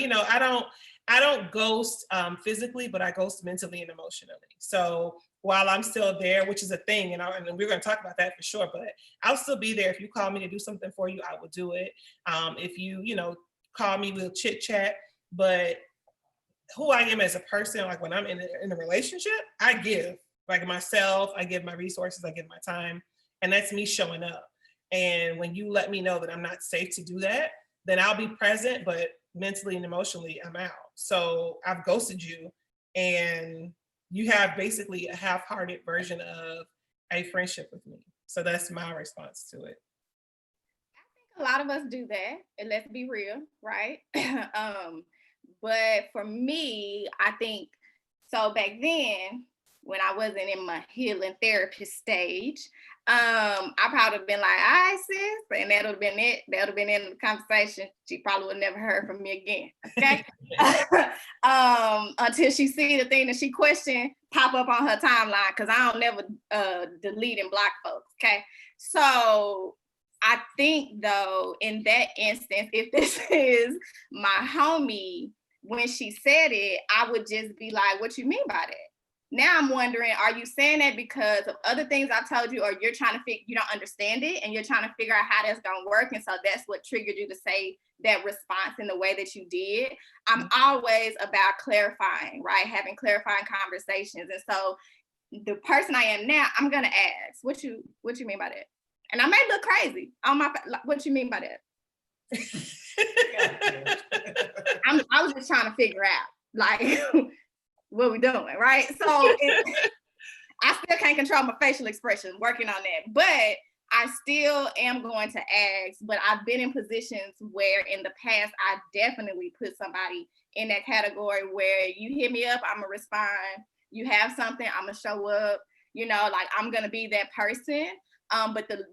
don't ghost physically, but I ghost mentally and emotionally. So while I'm still there, which is a thing, and we're going to talk about that for sure, but I'll still be there. If you call me to do something for you, I will do it. If you call me, we'll chit chat. But who I am as a person, like when I'm in a relationship, I give like myself, I give my resources, I give my time, and that's me showing up. And when you let me know that I'm not safe to do that, then I'll be present, but mentally and emotionally, I'm out. So I've ghosted you, and you have basically a half-hearted version of a friendship with me. So that's my response to it. I think a lot of us do that, and let's be real, right? But for me, I think, so back then, when I wasn't in my healing therapist stage, I probably been like, all right, sis, and that'll have been it. That'll have been in the conversation. She probably would never heard from me again, okay? Until she see the thing that she questioned pop up on her timeline, because I don't never delete and block folks, okay? So I think though, in that instance, if this is my homie, when she said it, I would just be like, what you mean by that? Now I'm wondering, are you saying that because of other things I told you, or you're trying to you don't understand it and you're trying to figure out how that's gonna work? And so that's what triggered you to say that response in the way that you did. I'm always about clarifying, right? Having clarifying conversations. And so the person I am now, I'm gonna ask, what you mean by that? And I may look crazy on my, what you mean by that? I was just trying to figure out, like, what we doing, right? So I still can't control my facial expression, working on that, but I still am going to ask. But I've been in positions where in the past, I definitely put somebody in that category where you hit me up, I'm gonna respond. You have something, I'm gonna show up, you know, like I'm gonna be that person. But the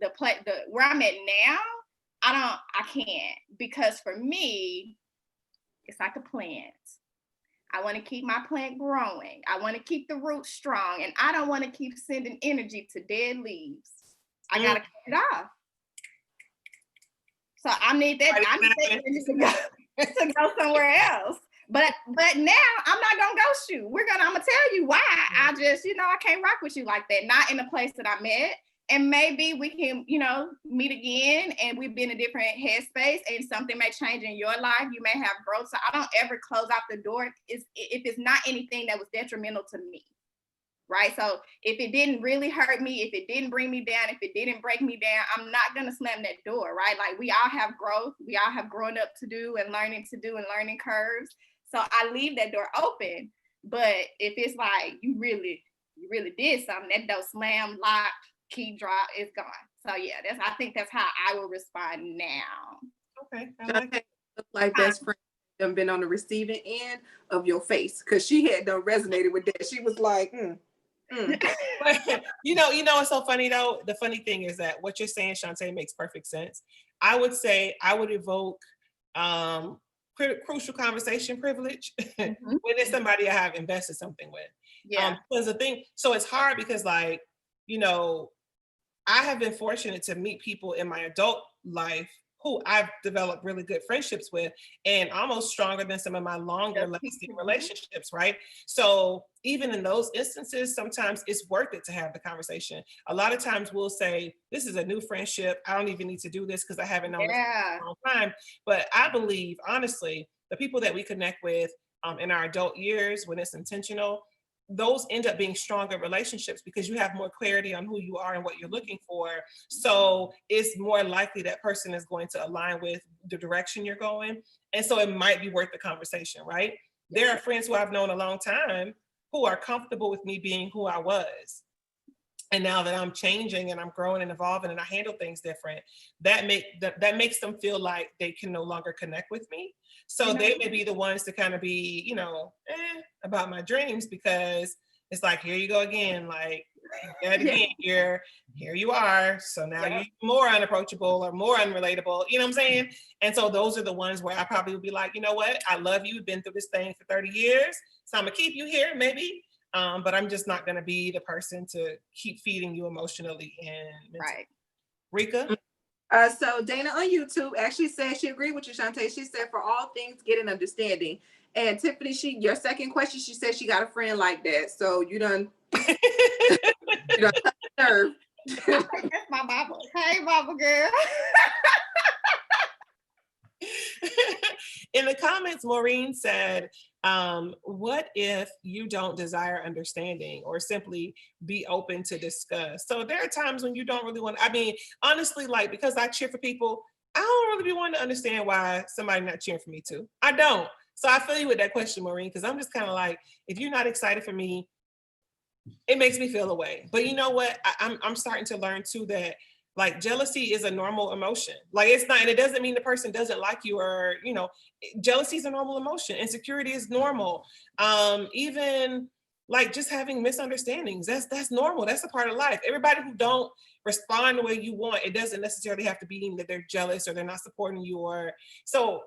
where I'm at now, I can't, because for me, it's like a plant. I want to keep my plant growing. I want to keep the roots strong, and I don't want to keep sending energy to dead leaves. I gotta cut it off. So I need that energy to go somewhere else. But now I'm not gonna ghost you. I'm gonna tell you why. I just, I can't rock with you like that. Not in the place that I met. And maybe we can, meet again, and we've been in a different headspace, and something may change in your life. You may have growth. So I don't ever close out the door if it's not anything that was detrimental to me, right? So if it didn't really hurt me, if it didn't bring me down, if it didn't break me down, I'm not going to slam that door, right? Like, we all have growth. We all have growing up to do and learning curves. So I leave that door open. But if it's like, you really did something, that door slam, locked, key drop, is gone. So yeah, I think that's how I will respond now. Okay, I like it. Look like best friend done been on the receiving end of your face, because she had done resonated with that. She was like, you know, it's so funny though. The funny thing is that what you're saying, Shanta, makes perfect sense. I would say I would evoke crucial conversation privilege when it's somebody I have invested something with. Yeah. Because the thing, so it's hard because, like, I have been fortunate to meet people in my adult life who I've developed really good friendships with, and almost stronger than some of my longer lasting relationships, right? So even in those instances, sometimes it's worth it to have the conversation. A lot of times we'll say, this is a new friendship. I don't even need to do this because I haven't known this for a long time. But I believe, honestly, the people that we connect with in our adult years, when it's intentional, those end up being stronger relationships because you have more clarity on who you are and what you're looking for. So it's more likely that person is going to align with the direction you're going. And so it might be worth the conversation, right? There are friends who I've known a long time who are comfortable with me being who I was. And now that I'm changing and I'm growing and evolving and I handle things different, that makes them feel like they can no longer connect with me. So they may be the ones to kind of be, about my dreams, because it's like, here you go again, like, again, here you are. So now you're more unapproachable or more unrelatable, you know what I'm saying? And so those are the ones where I probably would be like, you know what? I love you. We've been through this thing for 30 years. So I'm gonna keep you here, maybe. But I'm just not going to be the person to keep feeding you emotionally and mentally. Right. Rika? So Dana on YouTube actually said she agreed with you, Shantae. She said, for all things, get an understanding. And Tiffany, your second question, she said she got a friend like that. So you done touch the nerve. That's my Bible. Hey, Bible girl. In the comments, Maureen said, what if you don't desire understanding or simply be open to discuss? So there are times when you don't really want, honestly, like, because I cheer for people, I don't really be wanting to understand why somebody not cheering for me too. I don't. So I feel you with that question, Maureen, because I'm just kind of like, if you're not excited for me, it makes me feel away. But you know what? I'm starting to learn too that, like, jealousy is a normal emotion. Like, it's not, and it doesn't mean the person doesn't like you, or, jealousy is a normal emotion. Insecurity is normal. Even like just having misunderstandings, that's normal. That's a part of life. Everybody who don't respond the way you want, it doesn't necessarily have to be that they're jealous or they're not supporting you, or so.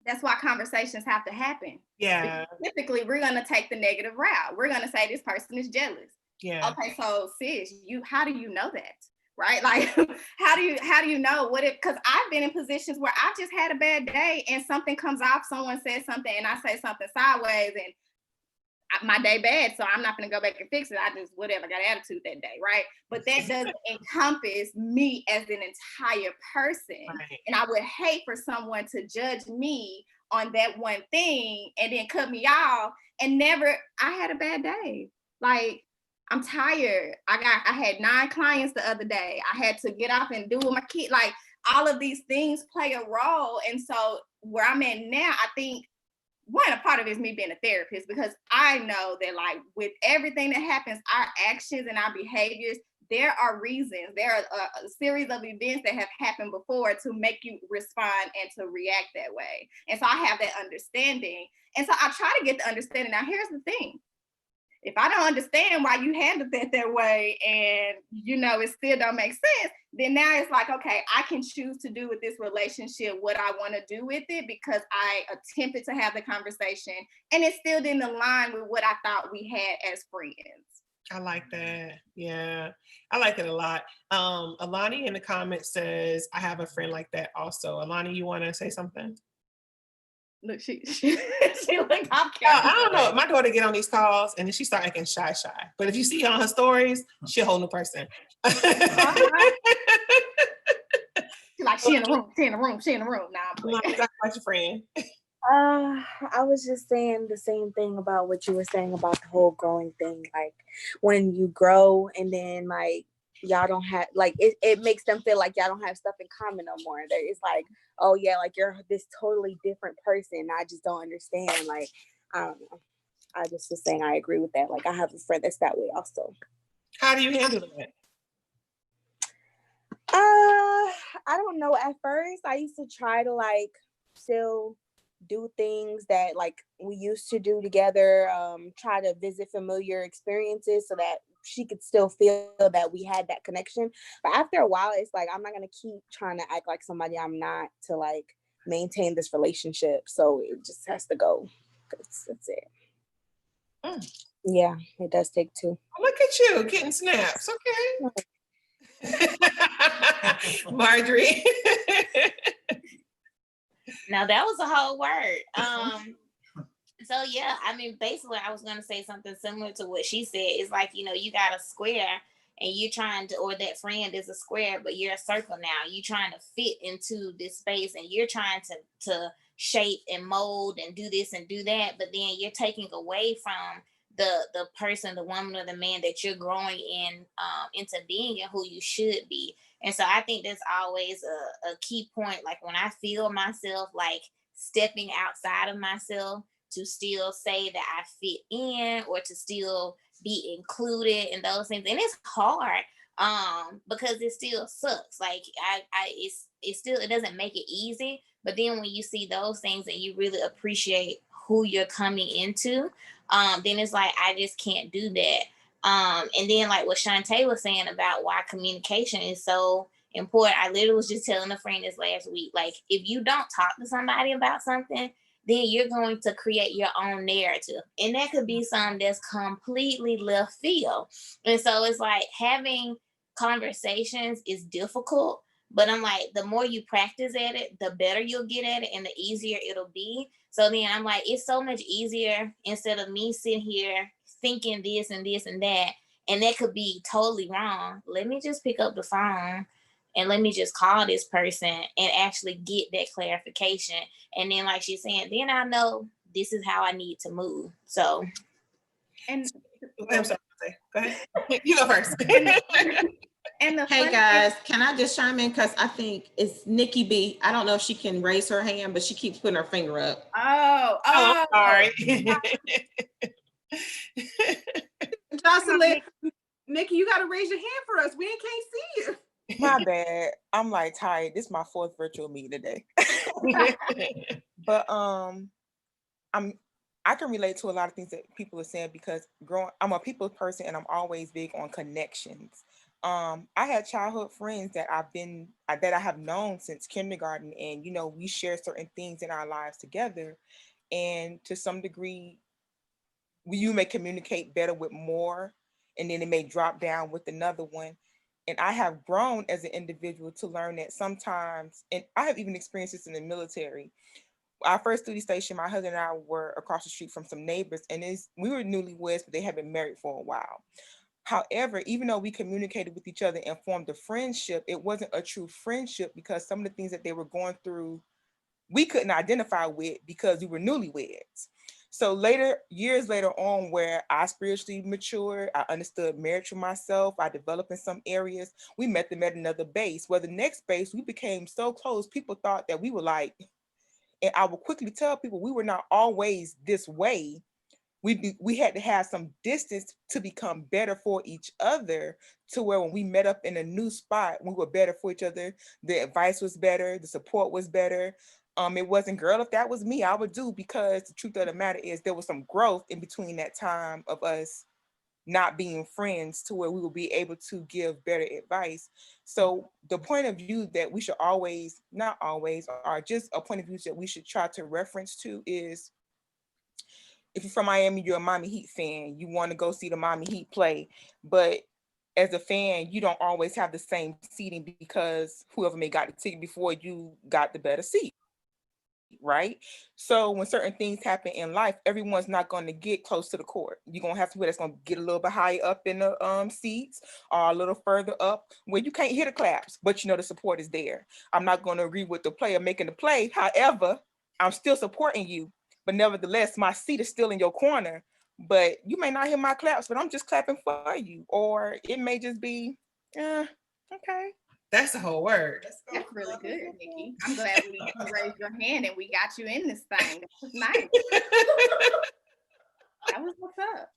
That's why conversations have to happen. Yeah. Because typically, we're going to take the negative route. We're going to say this person is jealous. Yeah. Okay, so sis, how do you know that? right? Like, how do you know what it, because I've been in positions where I've just had a bad day and something comes off, someone says something and I say something sideways and my day bad, so I'm not gonna go back and fix it. I just whatever, got attitude that day, right? But that doesn't encompass me as an entire person. Right. And I would hate for someone to judge me on that one thing and then cut me off and never, I had a bad day. Like, I'm tired. I had 9 clients the other day. I had to get off and do with my kid. Like, all of these things play a role. And so where I'm at now, I think a part of it is me being a therapist, because I know that, like, with everything that happens, our actions and our behaviors, there are reasons, there are a series of events that have happened before to make you respond and to react that way. And so I have that understanding. And so I try to get the understanding. Now, here's the thing. If I don't understand why you handled that way and, it still don't make sense, then now it's like, okay, I can choose to do with this relationship what I want to do with it, because I attempted to have the conversation and it still didn't align with what I thought we had as friends. I like that. Yeah, I like it a lot. Alani in the comments says, I have a friend like that also. Alani, you want to say something? Look, she like, I'm I don't know. My daughter get on these calls and then she start acting shy. But if you see her on her stories, she a whole new person. Like, she in the room. Nah, I'm playing. Talk about your friend. I was just saying the same thing about what you were saying about the whole growing thing. Like, when you grow and then, like, y'all don't have, like, it makes them feel like y'all don't have stuff in common no more. It's like, oh yeah, like, you're this totally different person. I just don't understand. Like, I don't know. I just was saying I agree with that. Like, I have a friend that's that way also. How do you handle that? I don't know. At first, I used to try to, like, still do things that, like, we used to do together, try to visit familiar experiences so that she could still feel that we had that connection. But after a while, it's like, I'm not going to keep trying to act like somebody I'm not to, like, maintain this relationship. So it just has to go. That's it. Yeah, it does take 2. Look at you getting snaps. Okay. Marjorie. Now that was a whole word. So yeah, I mean, basically I was gonna say something similar to what she said. It's like, you got a square and you're trying to, or that friend is a square, but you're a circle now. You're trying to fit into this space and you're trying to shape and mold and do this and do that, but then you're taking away from the person, the woman or the man that you're growing into being and who you should be. And so I think that's always a key point. Like, when I feel myself like stepping outside of myself to still say that I fit in or to still be included in those things. And it's hard because it still sucks. Like, it doesn't make it easy. But then when you see those things and you really appreciate who you're coming into, then it's like, I just can't do that. And then, like what Shantae was saying about why communication is so important. I literally was just telling a friend this last week, like, if you don't talk to somebody about something, then you're going to create your own narrative. And that could be something that's completely left field. And so it's like, having conversations is difficult, but I'm like, the more you practice at it, the better you'll get at it and the easier it'll be. So then I'm like, it's so much easier, instead of me sitting here thinking this and this and that, and that could be totally wrong. Let me just pick up the phone and let me just call this person and actually get that clarification. And then, like she's saying, then I know this is how I need to move. So, and I'm sorry. Go ahead. You go first. And hey guys, can I just chime in? Because I think it's Nikki B. I don't know if she can raise her hand, but she keeps putting her finger up. Oh, sorry. Jocelyn, Nikki, you got to raise your hand for us. We can't see you. My bad. I'm like tired. This is my 4th virtual meeting today. But I can relate to a lot of things that people are saying, because I'm a people person and I'm always big on connections. I had childhood friends that I have known since kindergarten, and we share certain things in our lives together, and to some degree you may communicate better with more, and then it may drop down with another one. And I have grown as an individual to learn that sometimes, and I have even experienced this in the military. Our first duty station, my husband and I were across the street from some neighbors, and we were newlyweds, but they had been married for a while. However, even though we communicated with each other and formed a friendship, it wasn't a true friendship because some of the things that they were going through, we couldn't identify with because we were newlyweds. So years later on, where I spiritually matured, I understood marriage for myself, I developed in some areas, we met them at another base. Where the next base, we became so close, people thought that we were like, and I will quickly tell people we were not always this way. We had to have some distance to become better for each other, to where when we met up in a new spot, we were better for each other. The advice was better, the support was better. It wasn't, girl, if that was me, I would do, because the truth of the matter is there was some growth in between that time of us not being friends, to where we will be able to give better advice. So the point of view that we should always, not always, or just a point of view that we should try to reference to is, if you're from Miami, you're a Miami Heat fan, you want to go see the Miami Heat play, but as a fan, you don't always have the same seating because whoever may got the ticket before you got the better seat. Right? So when certain things happen in life, everyone's not going to get close to the court. You're going to have people that's going to get a little bit higher up in the seats, or a little further up where you can't hear the claps, but you know the support is there. I'm not going to agree with the player making the play. However, I'm still supporting you, but nevertheless, my seat is still in your corner, but you may not hear my claps, but I'm just clapping for you. Or it may just be, okay. That's the whole word. That's really good, Nikki. I'm glad you raised your hand and we got you in this thing. That was nice. That was what's up.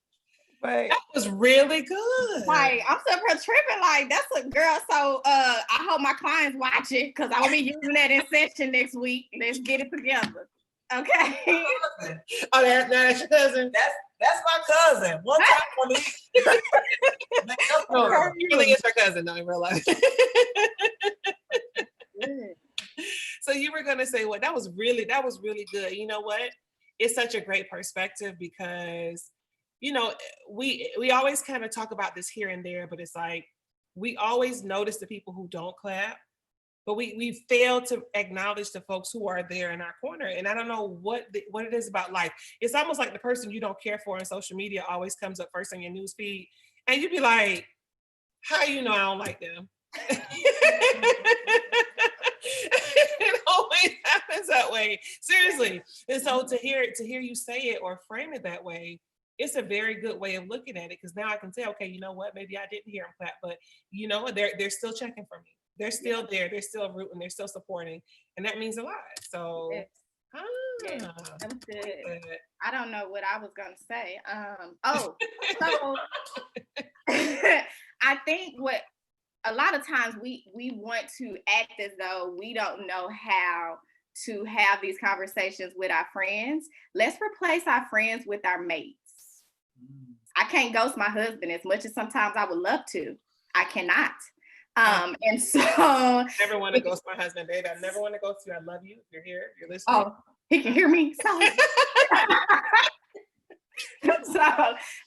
But that was really good. Like, I'm super tripping. Like, that's a girl. So I hope my clients watch it, because I'll be using that in session next week. Let's get it together. Okay. Oh, that's your cousin. That's my cousin. One time on the really is her cousin, though, in real life. So you were gonna say what? That was really good. You know what? It's such a great perspective, because you know, we always kind of talk about this here and there, but it's like we always notice the people who don't clap, but we fail to acknowledge the folks who are there in our corner. And I don't know what it is about life. It's almost like the person you don't care for on social media always comes up first on your news feed, and you'd be like, how you know I don't like them? It always happens that way, seriously. And so to hear you say it or frame it that way, it's a very good way of looking at it, because now I can say, okay, you know what, maybe I didn't hear them clap, but you know what, they're still checking for me. They're still there. They're still rooting. They're still supporting, and that means a lot. So, that was good. I don't know what I was gonna say. So I think what a lot of times we want to act as though we don't know how to have these conversations with our friends. Let's replace our friends with our mates. I can't ghost my husband as much as sometimes I would love to. I cannot. And so never want to ghost my husband, babe. I never want to ghost you. I love you. If you're here, if you're listening. Oh, he can hear me. So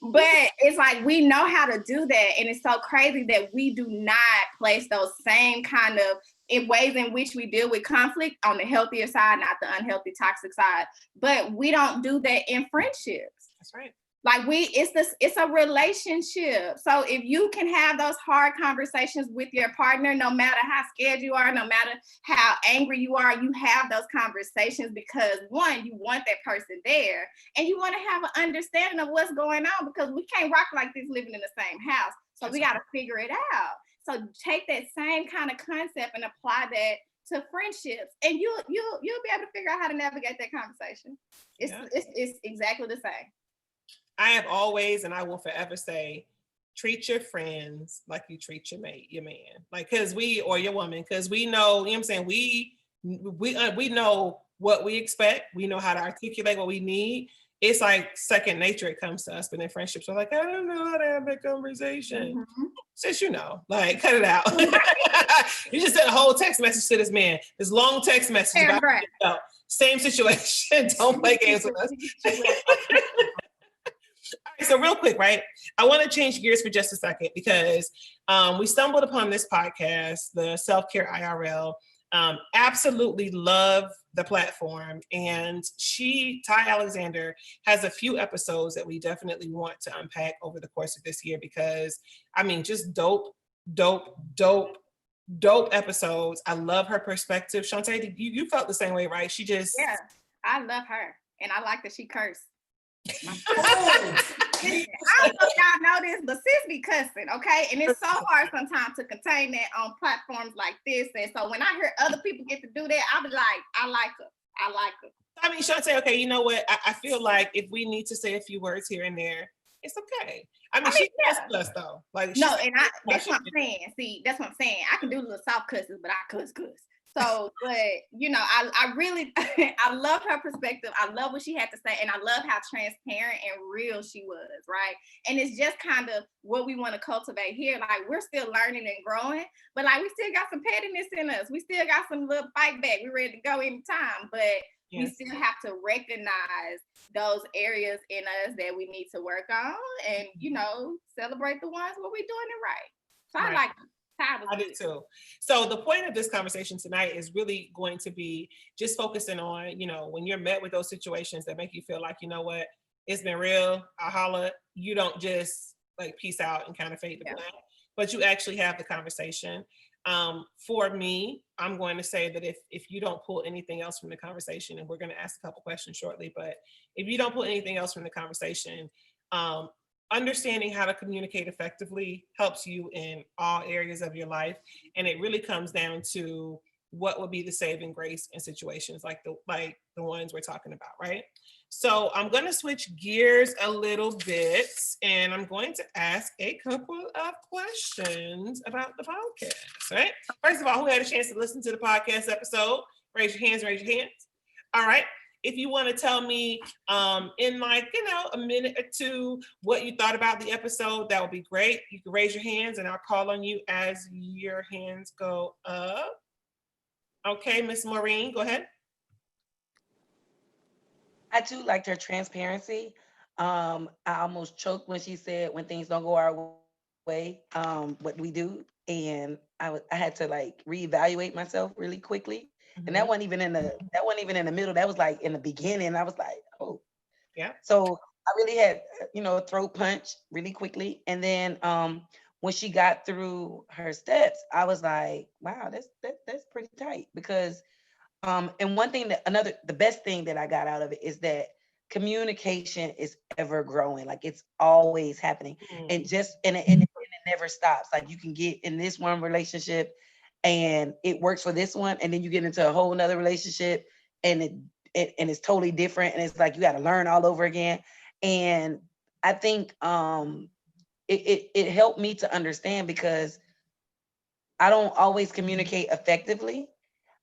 but it's like we know how to do that, and it's so crazy that we do not place those same kind of in ways in which we deal with conflict on the healthier side, not the unhealthy, toxic side. But we don't do that in friendships. That's right. Like it's a relationship. So if you can have those hard conversations with your partner, no matter how scared you are, no matter how angry you are, you have those conversations because one, you want that person there, and you want to have an understanding of what's going on, because we can't rock like this living in the same house. So we got to figure it out. So take that same kind of concept and apply that to friendships, and you'll be able to figure out how to navigate that conversation. It's exactly the same. I have always, and I will forever say, treat your friends like you treat your mate, your man, like, or your woman, because we know, you know what I'm saying? We know what we expect. We know how to articulate what we need. It's like second nature. It comes to us, but in friendships, we're like, I don't know how to have that conversation. Mm-hmm. Since like, cut it out. You just sent a whole text message to this man, this long text message. About same situation. Don't play games with us. All right, so real quick, right? I want to change gears for just a second, because We stumbled upon this podcast, the Self Care IRL. Absolutely love the platform. And Ty Alexander, has a few episodes that we definitely want to unpack over the course of this year because, I mean, just dope episodes. I love her perspective. Shanta, you felt the same way, right? Yeah, I love her. And I like that she cursed. I don't know if y'all know this, but sis be cussing, okay? And it's so hard sometimes to contain that on platforms like this. And so when I hear other people get to do that, I'll be like, I like her. I mean, Shanta, okay, you know what? I feel like if we need to say a few words here and there, it's okay. I mean she cussed us though. Like no, and that's what I'm saying. See, that's what I'm saying. I can do little soft cusses, but I cuss. So, but you know, I really I love her perspective. I love what she had to say, and I love how transparent and real she was, right? And it's just kind of what we want to cultivate here. Like we're still learning and growing, but like we still got some pettiness in us. We still got some little fight back. We're ready to go anytime, but we still have to recognize those areas in us that we need to work on, and you know, celebrate the ones where we're doing it right. So I like it. I do too. So the point of this conversation tonight is really going to be just focusing on, you know, when you're met with those situations that make you feel like, you know what, it's been real, I holla, you don't just like peace out and kind of fade to black, but you actually have the conversation. For me, I'm going to say that if you don't pull anything else from the conversation, and we're going to ask a couple questions shortly, but if you don't pull anything else from the conversation, understanding how to communicate effectively helps you in all areas of your life. And it really comes down to what would be the saving grace in situations like the ones we're talking about, right? So I'm going to switch gears a little bit, and I'm going to ask a couple of questions about the podcast, right? First of all, who had a chance to listen to the podcast episode? Raise your hands. All right. If you want to tell me in like, you know, a minute or two what you thought about the episode, that would be great. You can raise your hands and I'll call on you as your hands go up. Okay, Miss Maureen, go ahead. I too liked her transparency. I almost choked when she said when things don't go our way, what we do. And I had to like reevaluate myself really quickly. And that wasn't even in the middle. That was like in the beginning. I was like, oh. Yeah. So I really had, you know, a throat punch really quickly. And then when she got through her steps, I was like, wow, that's pretty tight. Because and one thing the best thing that I got out of it is that communication is ever growing. Like it's always happening. And it never stops. Like you can get in this one relationship and it works for this one, and then you get into a whole nother relationship and it's totally different, and it's like you got to learn all over again. And I think it helped me to understand, because I don't always communicate effectively.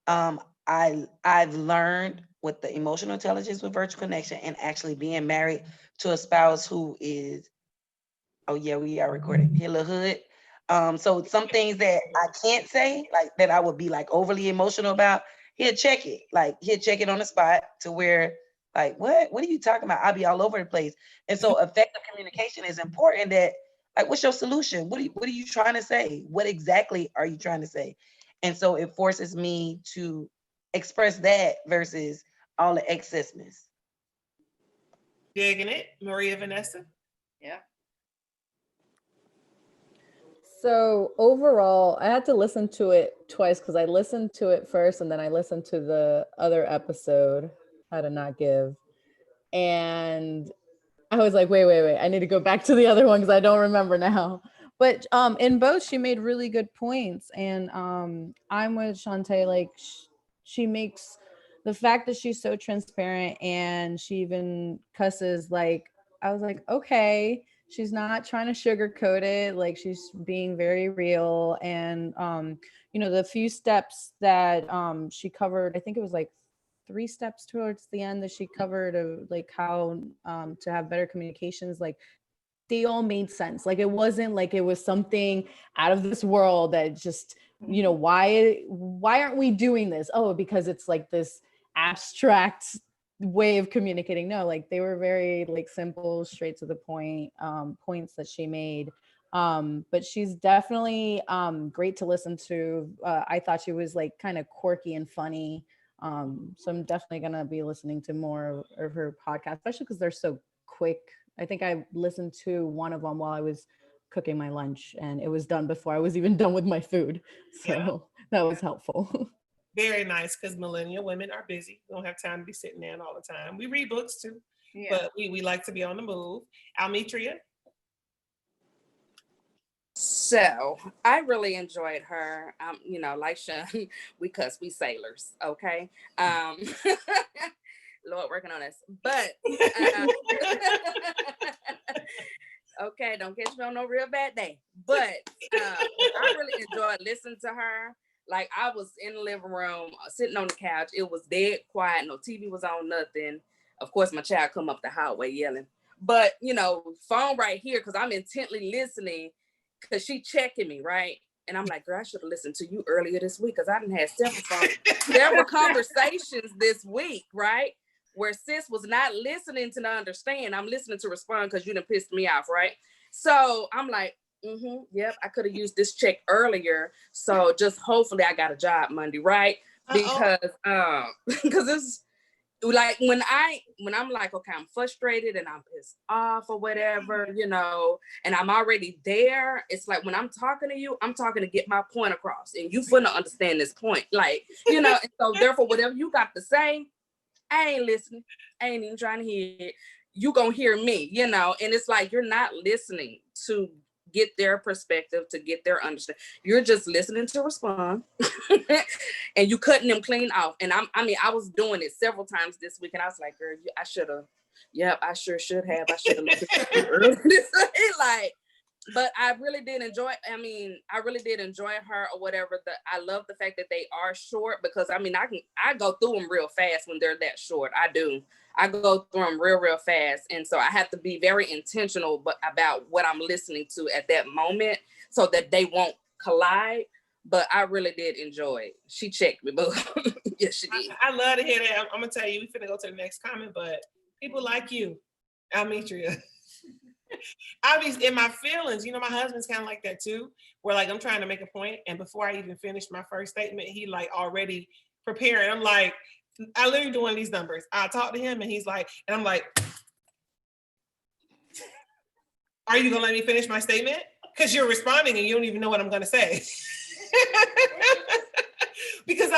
I've learned with the emotional intelligence with virtual connection and actually being married to a spouse who is, oh yeah, we are recording, Hilla Hood. So some things that I can't say, like that I would be like overly emotional about, he'll check it on the spot to where like, what are you talking about? I'll be all over the place. And so effective communication is important. That like, what's your solution? What are you trying to say? What exactly are you trying to say? And so it forces me to express that versus all the excessness. Digging it. Maria Vanessa? Yeah. So overall, I had to listen to it twice because I listened to it first and then I listened to the other episode, How to Not Give. And I was like, wait, I need to go back to the other one because I don't remember now. But in both, she made really good points. And I'm with Shanta, like she makes the fact that she's so transparent and she even cusses, like, I was like, okay, she's not trying to sugarcoat it. Like she's being very real. And, you know, the few steps that she covered, I think it was like 3 steps towards the end that she covered of like how to have better communications, like they all made sense. Like it wasn't like it was something out of this world that just, you know, why aren't we doing this? Oh, because it's like this abstract way of communicating. No, like they were very like simple, straight to the point points that she made. But she's definitely great to listen to. I thought she was like kind of quirky and funny. So I'm definitely gonna be listening to more of her podcast, especially because they're so quick. I think I listened to one of them while I was cooking my lunch, and it was done before I was even done with my food. So that was helpful. Very nice, because millennial women are busy. We don't have time to be sitting down all the time. We read books too, but we like to be on the move. Almetria? So I really enjoyed her. You know, like Sean, we sailors, okay? Lord working on us. But okay, don't catch me on no real bad day. But I really enjoyed listening to her. Like, I was in the living room, sitting on the couch. It was dead quiet. No TV was on, nothing. Of course, my child come up the hallway yelling. But, you know, phone right here, because I'm intently listening, because she checking me, right? And I'm like, girl, I should have listened to you earlier this week, because I didn't have several conversations this week, right? Where sis was not listening to understand. I'm listening to respond because you done pissed me off, right? So I'm like, yep, I could have used this check earlier. So just hopefully I got a job Monday, right? Because it's like when I'm like, okay, I'm frustrated and I'm pissed off or whatever, you know, and I'm already there. It's like when I'm talking to you, I'm talking to get my point across, and you finna understand this point, like, you know. And so therefore, whatever you got to say, I ain't listening. I ain't even trying to hear it. You gonna hear me, you know. And it's like you're not listening to get their perspective, to get their understanding. You're just listening to respond, and you cutting them clean off. And I was doing it several times this week, and I was like, girl, I should have. Yep, I sure should have. I should have listened earlier. Like, but I really did enjoy. I really did enjoy her or whatever. I love the fact that they are short, because I go through them real fast when they're that short. I do. I go through them real fast, and so I have to be very intentional about what I'm listening to at that moment, so that they won't collide. But I really did enjoy it. She checked me, but yes, she did. I love to hear that. I'm gonna tell you, we finna go to the next comment, but people like you, Almetria. I be in my feelings, you know. My husband's kind of like that too, where like I'm trying to make a point, and before I even finish my first statement, he like already preparing. I'm like, I literally do one of these numbers. I talk to him, and he's like, and I'm like, are you gonna let me finish my statement? Because you're responding and you don't even know what I'm gonna say. Because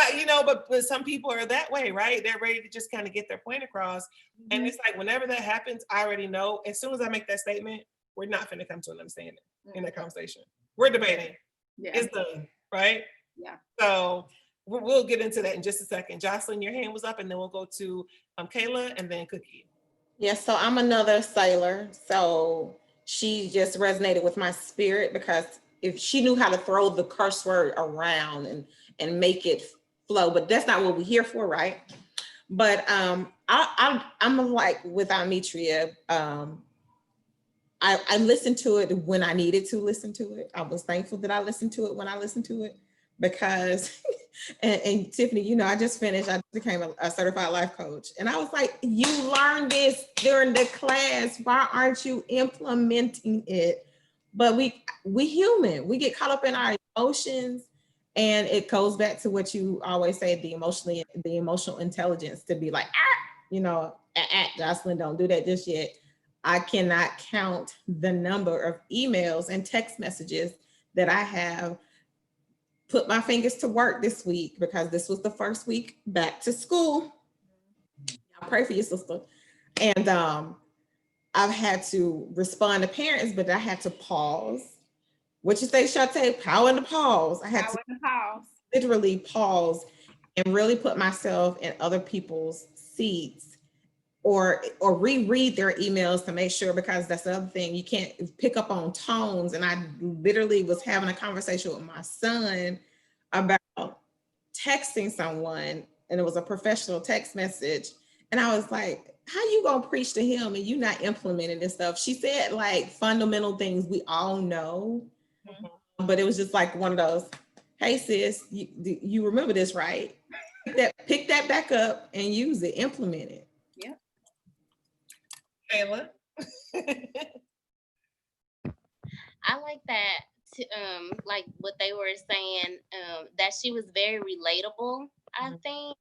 but some people are that way, right? They're ready to just kind of get their point across. And it's like, whenever that happens, I already know, as soon as I make that statement, we're not going to come to an understanding in that conversation. We're debating. Yeah. It's done, right? Yeah. So we'll get into that in just a second. Jocelyn, your hand was up, and then we'll go to Kayla and then Cookie. Yeah, so I'm another sailor. So she just resonated with my spirit, because if she knew how to throw the curse word around and make it flow, but that's not what we're here for, right? But I'm like with Almetria. I listened to it when I needed to listen to it. I was thankful that I listened to it when I listened to it, because and Tiffany, you know, I became a certified life coach, and I was like, you learned this during the class, why aren't you implementing it? But we human, we get caught up in our emotions, and it goes back to what you always say, the emotional intelligence, to be like, Jocelyn, don't do that just yet. I cannot count the number of emails and text messages that I have put my fingers to work this week, because this was the first week back to school. I pray for you, sister. And I've had to respond to parents, but I had to pause. What you say, Shanta? Power in the pause. I had to literally pause and really put myself in other people's seats, or reread their emails to make sure, because that's the other thing, you can't pick up on tones. And I literally was having a conversation with my son about texting someone, and it was a professional text message, and I was like, how you gonna preach to him and you not implementing this stuff? She said like fundamental things we all know, but it was just like one of those, hey sis, you remember this, right? Pick that back up and use it, implement it. Yeah. Kayla. I like that. Like what they were saying, that she was very relatable, I think.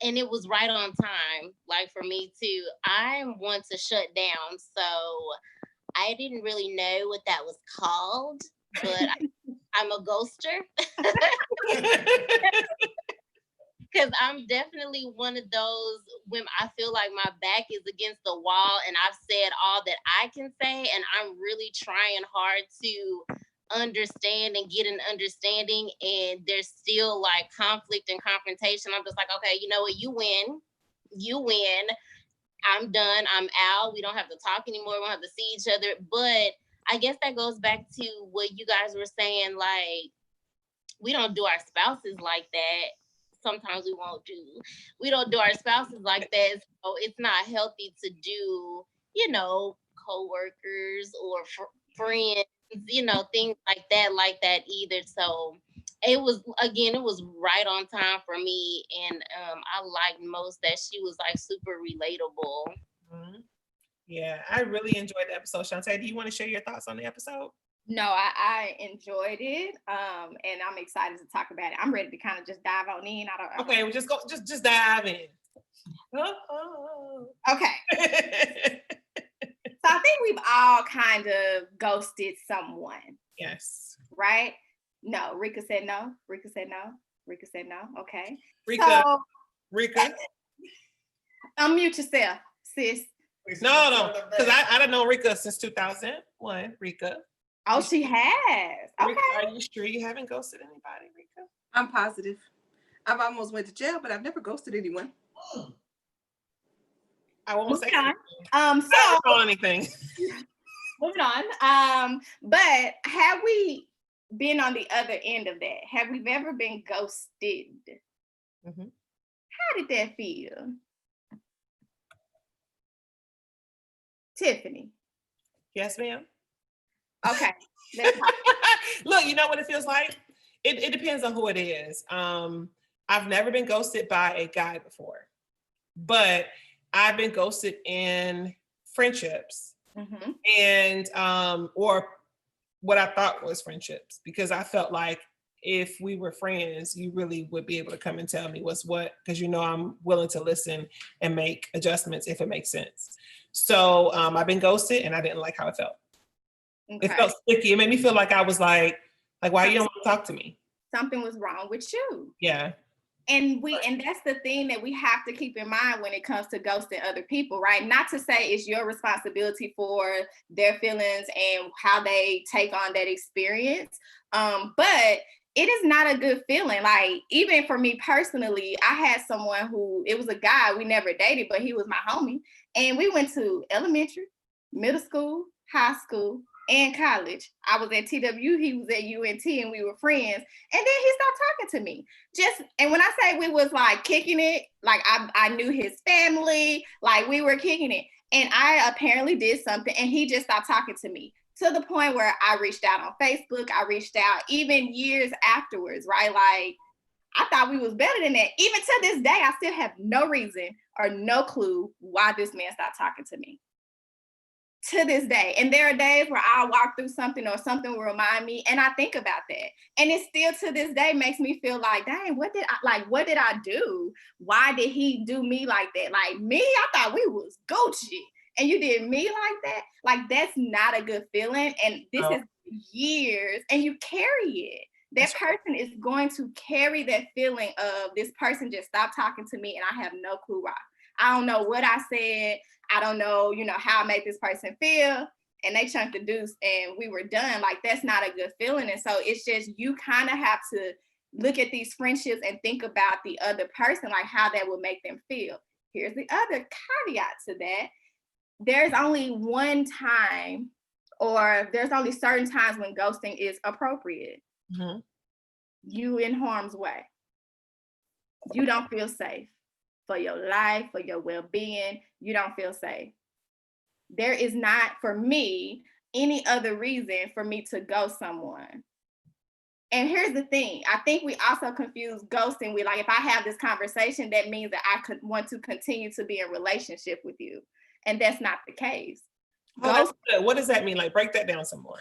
And it was right on time, like for me too. I want to shut down, so I didn't really know what that was called, but I'm a ghoster. Because I'm definitely one of those when I feel like my back is against the wall and I've said all that I can say, and I'm really trying hard to understand and get an understanding, and there's still like conflict and confrontation. I'm just like, okay, you know what, you win, I'm done, I'm out, we don't have to talk anymore, we don't have to see each other. But I guess that goes back to what you guys were saying, like, we don't do our spouses like that. Sometimes we don't do our spouses like that. So it's not healthy to do, co-workers or friends, things like that either. So it was right on time for me. And I liked most that she was like super relatable. Mm-hmm. Yeah, I really enjoyed the episode. Shanta, do you want to share your thoughts on the episode? No, I enjoyed it, and I'm excited to talk about it. I'm ready to kind of just dive on in. Okay, well, just dive in. Okay. So I think we've all kind of ghosted someone. Yes. Right? No, Rika said no. Rika said no. Rika said no. Okay. Rika. Unmute yourself, sis. No, because I don't know Rika since 2001. Rika. Oh, she has. Okay. Rika, are you sure you haven't ghosted anybody, Rika? I'm positive. I've almost went to jail, but I've never ghosted anyone. I won't say anything. I don't recall anything. Moving on. But have we been on the other end of that? Have we ever been ghosted? Mm-hmm. How did that feel? Tiffany. Yes, ma'am. Okay. Look, you know what it feels like? It depends on who it is. I've never been ghosted by a guy before, but I've been ghosted in friendships, mm-hmm. and or what I thought was friendships, because I felt like if we were friends, you really would be able to come and tell me what's what, because I'm willing to listen and make adjustments if it makes sense. So I've been ghosted and I didn't like how it felt. Okay. It felt sticky. It made me feel like I was like why you don't want to talk to me? Something was wrong with you. Yeah. And that's the thing that we have to keep in mind when it comes to ghosting other people, right? Not to say it's your responsibility for their feelings and how they take on that experience, but it is not a good feeling. Like, even for me personally, I had someone who, it was a guy, we never dated, but he was my homie. And we went to elementary, middle school, high school, and college. I was at TW, he was at UNT, and we were friends. And then he stopped talking to me. And when I say we was like kicking it, like I knew his family, like we were kicking it. And I apparently did something and he just stopped talking to me, to the point where I reached out on Facebook. I reached out even years afterwards, right? Like, I thought we was better than that. Even to this day, I still have no reason or no clue why this man stopped talking to me. To this day. And there are days where I'll walk through something or something will remind me, and I think about that. And it still to this day makes me feel like, dang, what did I do? Why did he do me like that? Like, me, I thought we was Gucci, and you did me like that? Like, that's not a good feeling. And this is years, and you carry it. That person is going to carry that feeling of, this person just stopped talking to me and I have no clue why. I don't know what I said. I don't know, how I made this person feel. And they chunked the deuce and we were done. Like, that's not a good feeling. And so it's just, you kind of have to look at these friendships and think about the other person, like how that would make them feel. Here's the other caveat to that. There's only one time, or there's only certain times when ghosting is appropriate. Mm-hmm. You in harm's way. You don't feel safe. For your life, for your well-being, you don't feel safe. There is not, for me, any other reason for me to ghost someone. And here's the thing. I think we also confuse ghosting with, like, if I have this conversation, that means that I could want to continue to be in a relationship with you. And that's not the case. Oh, that's good. What does that mean? Like, break that down some more.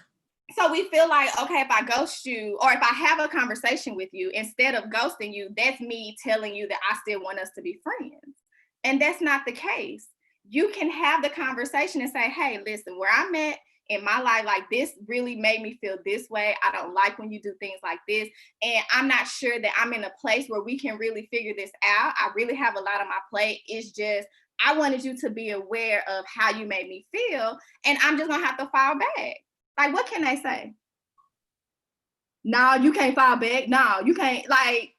So we feel like, okay, if I ghost you or if I have a conversation with you, instead of ghosting you, that's me telling you that I still want us to be friends. And that's not the case. You can have the conversation and say, hey, listen, where I'm at in my life, like this really made me feel this way. I don't like when you do things like this. And I'm not sure that I'm in a place where we can really figure this out. I really have a lot on my plate. It's just, I wanted you to be aware of how you made me feel. And I'm just gonna have to fall back. Like, what can they say? No, you can't fall back. No, you can't, like,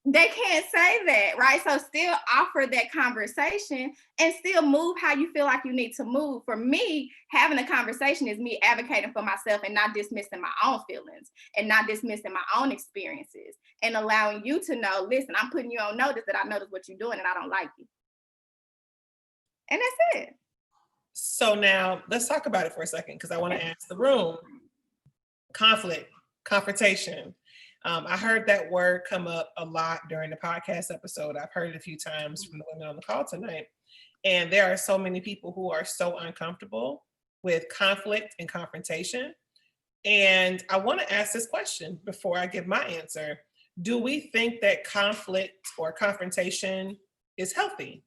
they can't say that, right? So still offer that conversation and still move how you feel like you need to move. For me, having a conversation is me advocating for myself and not dismissing my own feelings and not dismissing my own experiences and allowing you to know, listen, I'm putting you on notice that I notice what you're doing and I don't like you. And that's it. So now let's talk about it for a second, because I want to ask the room. Conflict, confrontation. I heard that word come up a lot during the podcast episode. I've heard it a few times from the women on the call tonight. And there are so many people who are so uncomfortable with conflict and confrontation. And I want to ask this question before I give my answer. Do we think that conflict or confrontation is healthy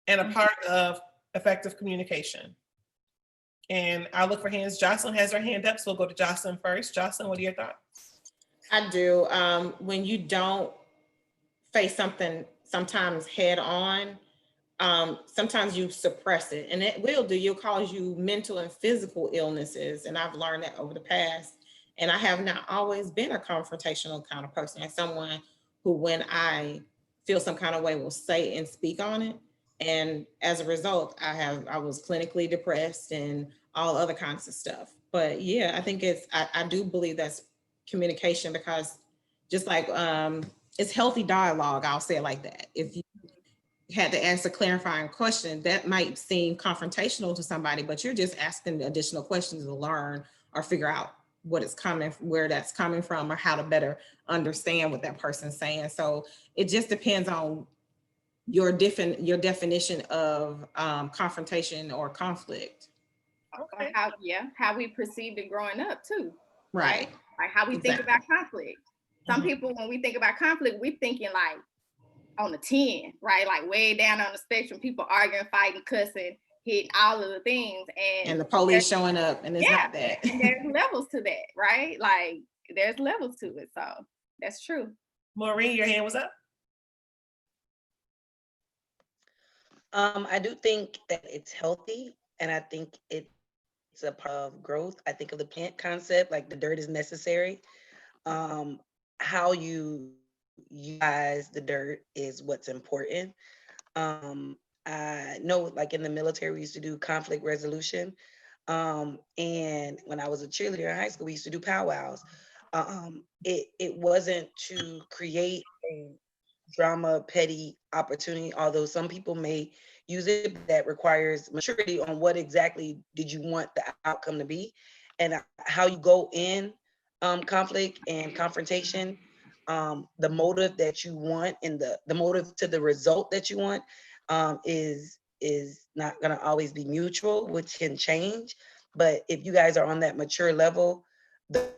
and a part of effective communication? And I'll look for hands. Jocelyn has her hand up, so we'll go to Jocelyn first. Jocelyn, what are your thoughts? I do. When you don't face something sometimes head on, sometimes you suppress it, and it will do. You'll cause you mental and physical illnesses. And I've learned that over the past. And I have not always been a confrontational kind of person. Like someone who, when I feel some kind of way, will say and speak on it. And as a result, I was clinically depressed and all other kinds of stuff. But yeah, I think I do believe that's communication, because just like it's healthy dialogue, I'll say it like that. If you had to ask a clarifying question, that might seem confrontational to somebody, but you're just asking additional questions to learn or figure out what is coming, where that's coming from, or how to better understand what that person's saying. So it just depends on your definition of confrontation or conflict. Okay. How we perceived it growing up too. Right. Like how we think about conflict. Some people, when we think about conflict, we're thinking like on the 10, right? Like way down on the spectrum, people arguing, fighting, cussing, hitting, all of the things. And the police showing up, and it's not that. And there's levels to that, right? Like there's levels to it. So that's true. Maureen, your hand was up. I do think that it's healthy, and I think it's a part of growth. I think of the plant concept, like the dirt is necessary. How you utilize the dirt is what's important. I know, like in the military, we used to do conflict resolution. And when I was a cheerleader in high school, we used to do powwows. It wasn't to create a drama, petty opportunity, although some people may use it. That requires maturity on what exactly did you want the outcome to be, and how you go in conflict and confrontation, the motive that you want and the motive to the result that you want is not going to always be mutual, which can change. But if you guys are on that mature level, the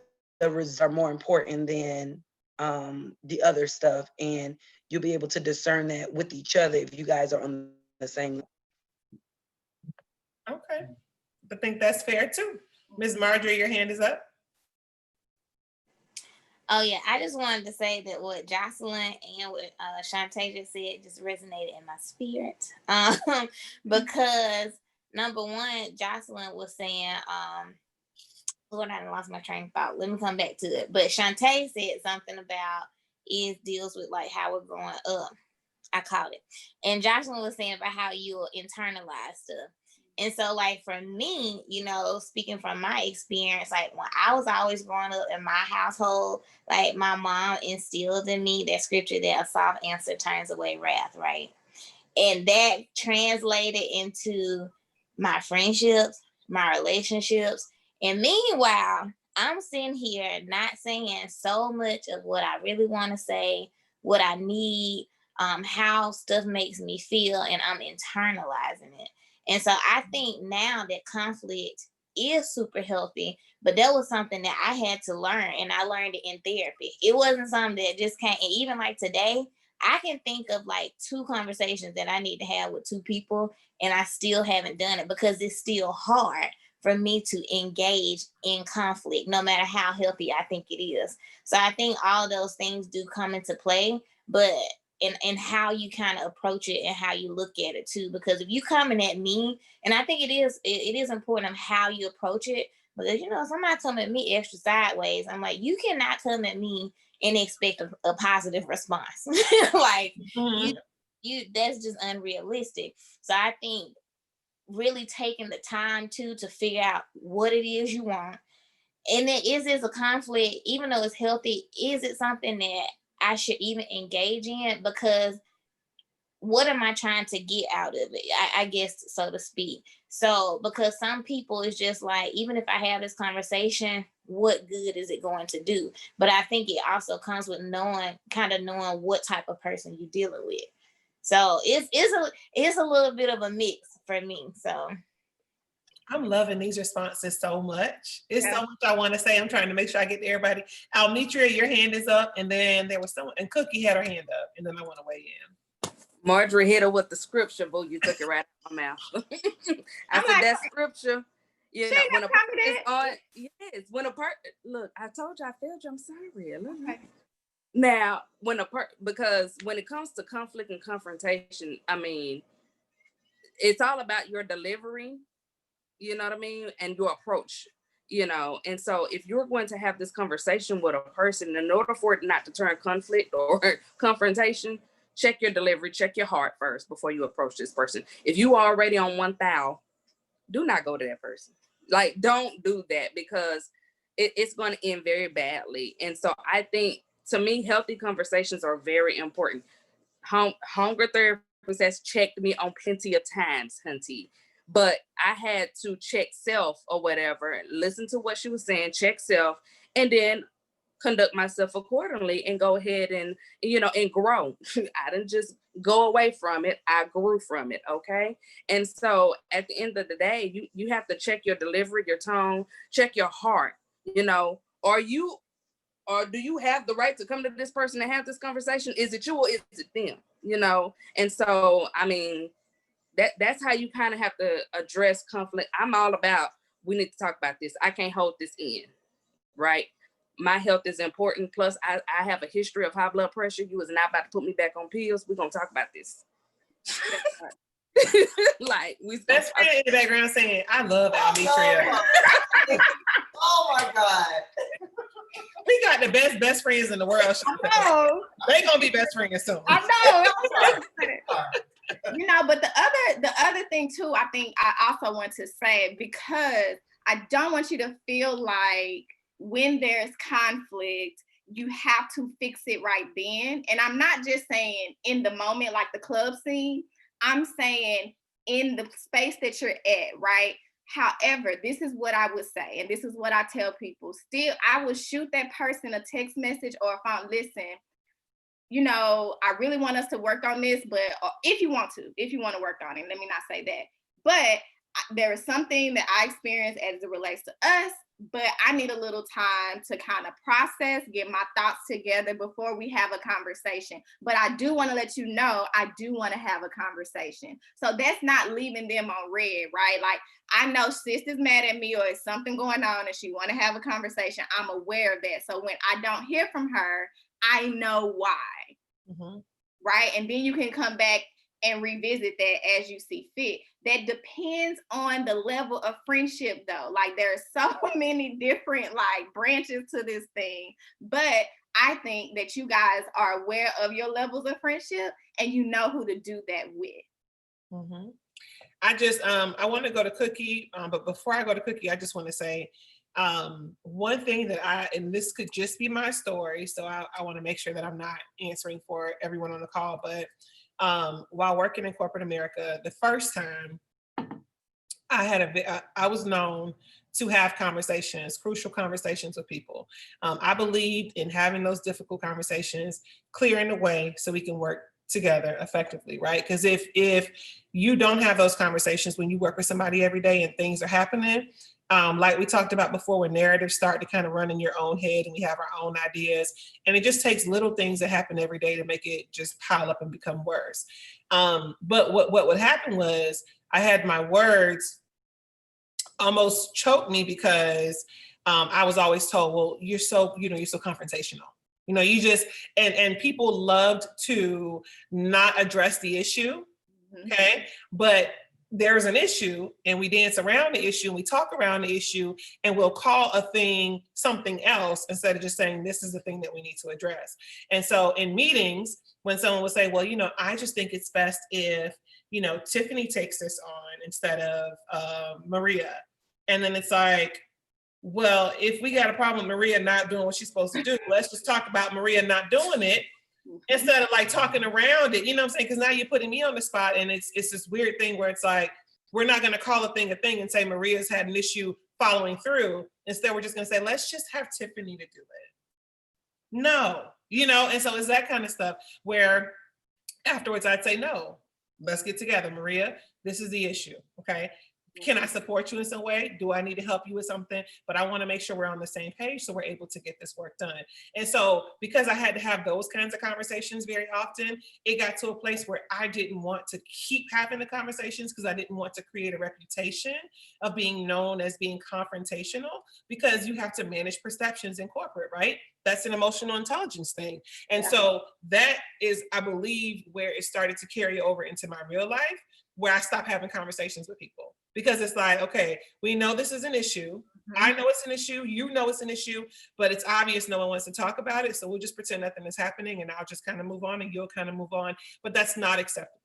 results are more important than the other stuff, and you'll be able to discern that with each other if you guys are on the same level. Okay, I think that's fair too. Ms. Marjorie, your hand is up. Oh yeah, I just wanted to say that what Jocelyn and what Shanta just said just resonated in my spirit. Because number one, Jocelyn was saying, Lord, I lost my train of thought. Let me come back to it. But Shanta said something about it deals with like how we're growing up. I caught it. And Jocelyn was saying about how you'll internalize stuff. And so like for me, you know, speaking from my experience, like when I was always growing up in my household, like my mom instilled in me that scripture that a soft answer turns away wrath, right? And that translated into my friendships, my relationships. And meanwhile, I'm sitting here not saying so much of what I really want to say, what I need, how stuff makes me feel, and I'm internalizing it. And so I think now that conflict is super healthy, but that was something that I had to learn, and I learned it in therapy. It wasn't something that just came, and even like today, I can think of like 2 conversations that I need to have with 2 people, and I still haven't done it because it's still hard for me to engage in conflict, no matter how healthy I think it is. So I think all those things do come into play, but in how you kind of approach it and how you look at it too. Because if you coming at me, and I think it is important of how you approach it, because you know, somebody coming at me extra sideways, I'm like, you cannot come at me and expect a positive response. Like you that's just unrealistic. So I think really taking the time to figure out what it is you want. And then is this a conflict, even though it's healthy, is it something that I should even engage in? Because what am I trying to get out of it? I guess, so to speak. So, because some people it's just like, even if I have this conversation, what good is it going to do? But I think it also comes with knowing what type of person you're dealing with. So it's a little bit of a mix for me. So I'm loving these responses so much. It's so much I want to say. I'm trying to make sure I get to everybody. Almitria, your hand is up, and then there was someone, and Cookie had her hand up, and then I want to weigh in. Marjorie hit her with the scripture, boo. You took it right out of my mouth. I said that scripture. You know, when a person is on, yes, when a part, look, I told you I failed you. I'm sorry. Okay. Now, because when it comes to conflict and confrontation, I mean, it's all about your delivery, you know what I mean, and your approach, you know. And so if you're going to have this conversation with a person, in order for it not to turn conflict or confrontation, check your delivery, check your heart first before you approach this person. If you are already on one thou, do not go to that person. Like, don't do that, because it's going to end very badly. And so I think, to me, healthy conversations are very important. Homegirl Therapist has checked me on plenty of times, hunty. But I had to check self or whatever, listen to what she was saying, check self, and then conduct myself accordingly and go ahead and, you know, and grow. I didn't just go away from it. I grew from it. Okay. And so at the end of the day, you have to check your delivery, your tone, check your heart, you know, or do you have the right to come to this person and have this conversation? Is it you or is it them? You know? And so, I mean, that's how you kind of have to address conflict. I'm all about, we need to talk about this. I can't hold this in, right? My health is important. Plus, I have a history of high blood pressure. You was not about to put me back on pills. We're going to talk about this. Like, best friend in the background saying, I love Almitria. Oh my God. We got the best friends in the world. They gonna be best friends soon. I know. You know, but the other thing too, I think I also want to say, because I don't want you to feel like when there's conflict, you have to fix it right then. And I'm not just saying in the moment, like the club scene. I'm saying in the space that you're at, right? However, this is what I would say, and this is what I tell people. Still, I would shoot that person a text message, or if I'm, listen, you know, I really want us to work on this, but if you want to work on it, let me not say that. But there is something that I experienced as it relates to us, but I need a little time to kind of process, get my thoughts together before we have a conversation. But I do want to let you know, I do want to have a conversation. So that's not leaving them on red, right? Like, I know sis is mad at me, or it's something going on and she want to have a conversation. I'm aware of that. So when I don't hear from her, I know why, right? And then you can come back and revisit that as you see fit. That depends on the level of friendship though. Like, there are so many different like branches to this thing, but I think that you guys are aware of your levels of friendship and you know who to do that with. I just, I want to go to Cookie, but before I go to Cookie, I just want to say, one thing that and this could just be my story, so I want to make sure that I'm not answering for everyone on the call, but while working in corporate America, the first time I was known to have conversations, crucial conversations with people. I believed in having those difficult conversations, clearing the way so we can work together effectively, right? Because if you don't have those conversations when you work with somebody every day and things are happening, like we talked about before, when narratives start to kind of run in your own head and we have our own ideas, and it just takes little things that happen every day to make it just pile up and become worse. But what would happen was I had my words almost choke me because I was always told, well, you're so confrontational. You just, and people loved to not address the issue. Okay. But there's an issue and we dance around the issue and we talk around the issue and we'll call a thing something else instead of just saying, this is the thing that we need to address. And so in meetings, when someone would say, well, I just think it's best if, Tiffany takes this on instead of Maria. And then it's like, well, if we got a problem with Maria not doing what she's supposed to do, let's just talk about Maria not doing it instead of like talking around it, you know what I'm saying? Because now you're putting me on the spot and it's this weird thing where it's like, we're not going to call a thing and say Maria's had an issue following through. Instead, we're just going to say, let's just have Tiffany to do it. No, and so it's that kind of stuff where afterwards I'd say, no, let's get together, Maria. This is the issue, okay? Can I support you in some way? Do I need to help you with something? But I want to make sure we're on the same page so we're able to get this work done. And so because I had to have those kinds of conversations very often, it got to a place where I didn't want to keep having the conversations because I didn't want to create a reputation of being known as being confrontational, because you have to manage perceptions in corporate, right? That's an emotional intelligence thing. And so that is, I believe, where it started to carry over into my real life, where I stopped having conversations with people. Because it's like, okay, we know this is an issue. I know it's an issue. You know it's an issue, but it's obvious no one wants to talk about it. So we'll just pretend nothing is happening and I'll just kind of move on and you'll kind of move on. But that's not acceptable.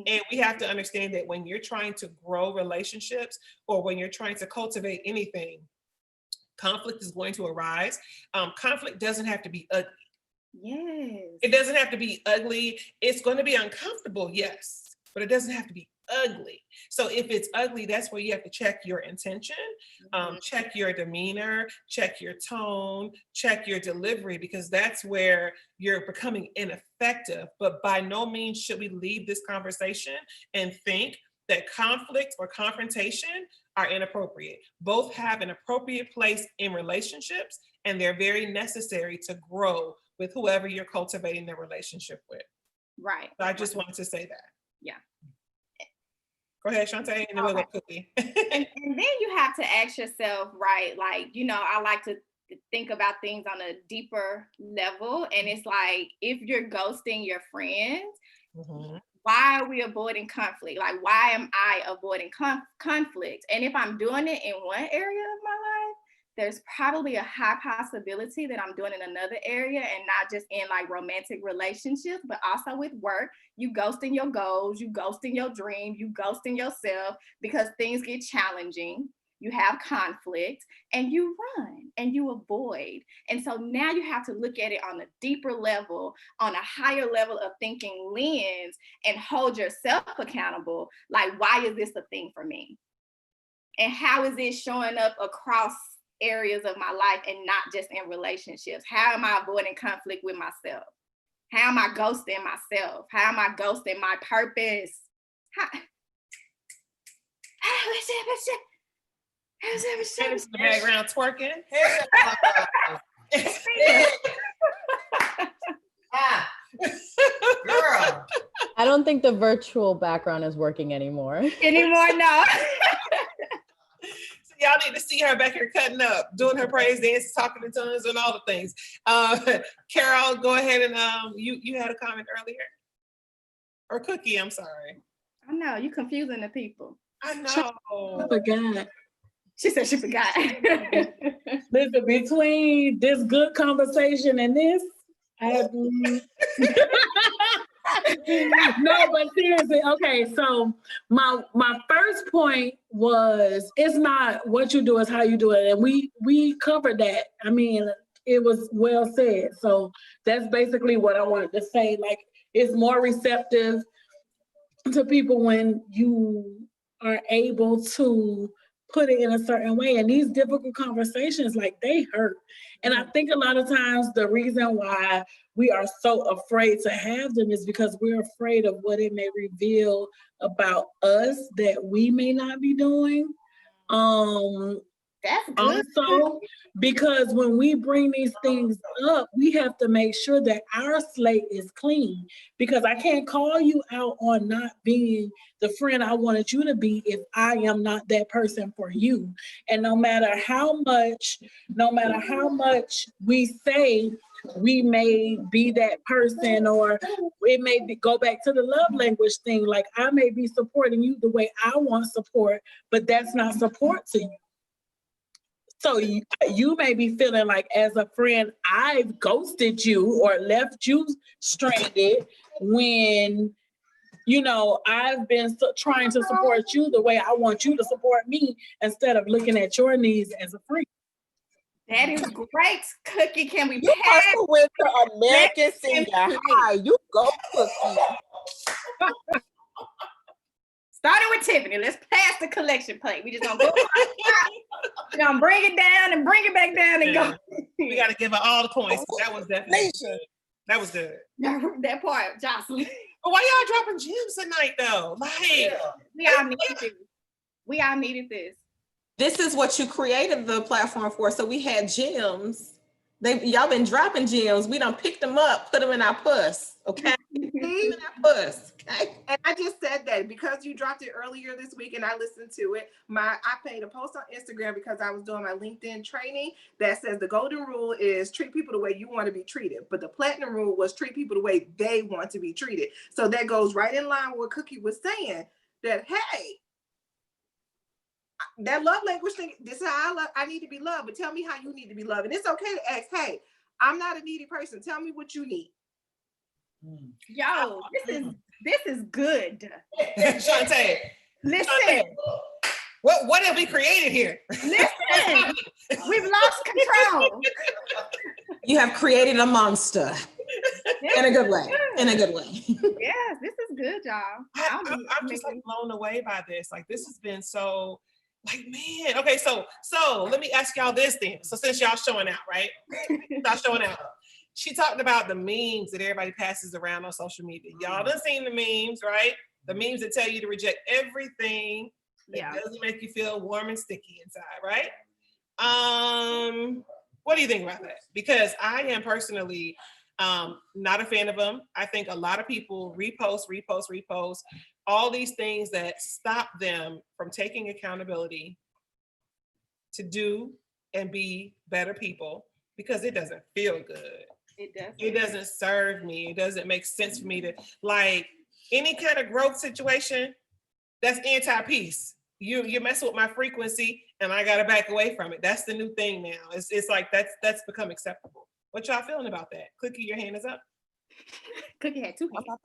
And we have to understand that when you're trying to grow relationships or when you're trying to cultivate anything, conflict is going to arise. Conflict doesn't have to be ugly. Yes. It doesn't have to be ugly. It's going to be uncomfortable, yes, but it doesn't have to be ugly. So if it's ugly, that's where you have to check your intention, check your demeanor, check your tone, check your delivery, because that's where you're becoming ineffective. But by no means should we leave this conversation and think that conflict or confrontation are inappropriate. Both have an appropriate place in relationships, and they're very necessary to grow with whoever you're cultivating the relationship with. Right. So I just wanted to say that. Yeah. Go ahead, Shanta, and then we'll go Cookie. and then you have to ask yourself, right? Like, I like to think about things on a deeper level. And it's like, if you're ghosting your friends, why are we avoiding conflict? Like, why am I avoiding conflict? And if I'm doing it in one area of my life, there's probably a high possibility that I'm doing in another area, and not just in like romantic relationships, but also with work. You ghosting your goals, you ghosting your dream, you ghosting yourself because things get challenging. You have conflict and you run and you avoid. And so now you have to look at it on a deeper level, on a higher level of thinking lens, and hold yourself accountable. Like, why is this a thing for me? And how is it showing up across areas of my life and not just in relationships? How am I avoiding conflict with myself? How am I ghosting myself? How am I ghosting my purpose? In the background twerking. Girl. I don't think the virtual background is working anymore. No. So y'all need to see her back here cutting up, doing her praise dance, talking in tongues, and all the things. Carol, go ahead and you had a comment earlier. Or Cookie, I'm sorry. I know, you confusing the people. I know. I forgot. She said she forgot. Listen, between this good conversation and this, no, but seriously, okay, so my first point was, it's not what you do, it's how you do it. And we covered that. I mean, it was well said. So that's basically what I wanted to say. Like, it's more receptive to people when you are able to put it in a certain way. And these difficult conversations, like, they hurt. And I think a lot of times the reason why we are so afraid to have them is because we're afraid of what it may reveal about us that we may not be doing. That's good. Also, because when we bring these things up, we have to make sure that our slate is clean. Because I can't call you out on not being the friend I wanted you to be if I am not that person for you. And no matter how much we say we may be that person, or it may go back to the love language thing. Like, I may be supporting you the way I want support, but that's not support to you. So you may be feeling like, as a friend, I've ghosted you or left you stranded when, you know, I've been trying to support you the way I want you to support me, instead of looking at your needs as a friend. That is great, Cookie. Can we You pass? also went to American Senior High. You go, Cookie. Starting with Tiffany, let's pass the collection plate. We just gonna go. We're gonna bring it down and bring it back down and go. We gotta give her all the points. That was definitely good. That was good. That part, Jocelyn. But why y'all dropping gems tonight though? Like, we all needed this. We all needed this. This is what you created the platform for. So we had gems. Y'all been dropping gems. We done picked them up, put them in our puss. Okay. In our puss. Okay. And I just said that because you dropped it earlier this week and I listened to it. I made a post on Instagram because I was doing my LinkedIn training that says the golden rule is treat people the way you want to be treated. But the platinum rule was treat people the way they want to be treated. So that goes right in line with what Cookie was saying, that, hey, that love language thing, this is how I need to be loved, but tell me how you need to be loved. And it's okay to ask, hey, I'm not a needy person. Tell me what you need. Yo, this is good. Shanta, Listen. What have we created here? Listen, we've lost control. You have created a monster. In a good way. In a good way. Yes, this is good, y'all. I'm just like blown away by this. Like, this has been so, like, man. Okay, so let me ask y'all this then. So since y'all showing out, right? Y'all showing out. She talked about the memes that everybody passes around on social media. Y'all done seen the memes, right? The memes that tell you to reject everything that doesn't make you feel warm and sticky inside, right? What do you think about that? Because I am personally not a fan of them. I think a lot of people repost all these things that stop them from taking accountability to do and be better people, because it doesn't feel good. It doesn't serve me. It doesn't make sense for me to, like, any kind of growth situation that's anti-peace. You mess with my frequency and I gotta back away from it. That's the new thing now. It's like that's become acceptable. What y'all feeling about that? Cookie, your hand is up. Cookie had two hands.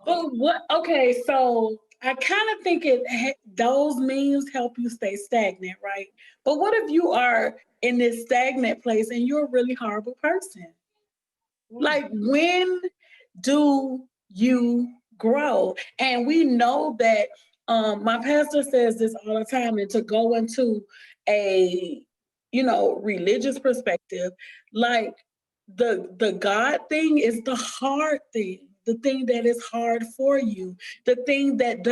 But what? Okay, so I kind of think those memes help you stay stagnant, right? But what if you are in this stagnant place and you're a really horrible person? Like, when do you grow? And we know that my pastor says this all the time, and to go into a religious perspective, like the God thing is the hard thing, the thing that is hard for you, the thing that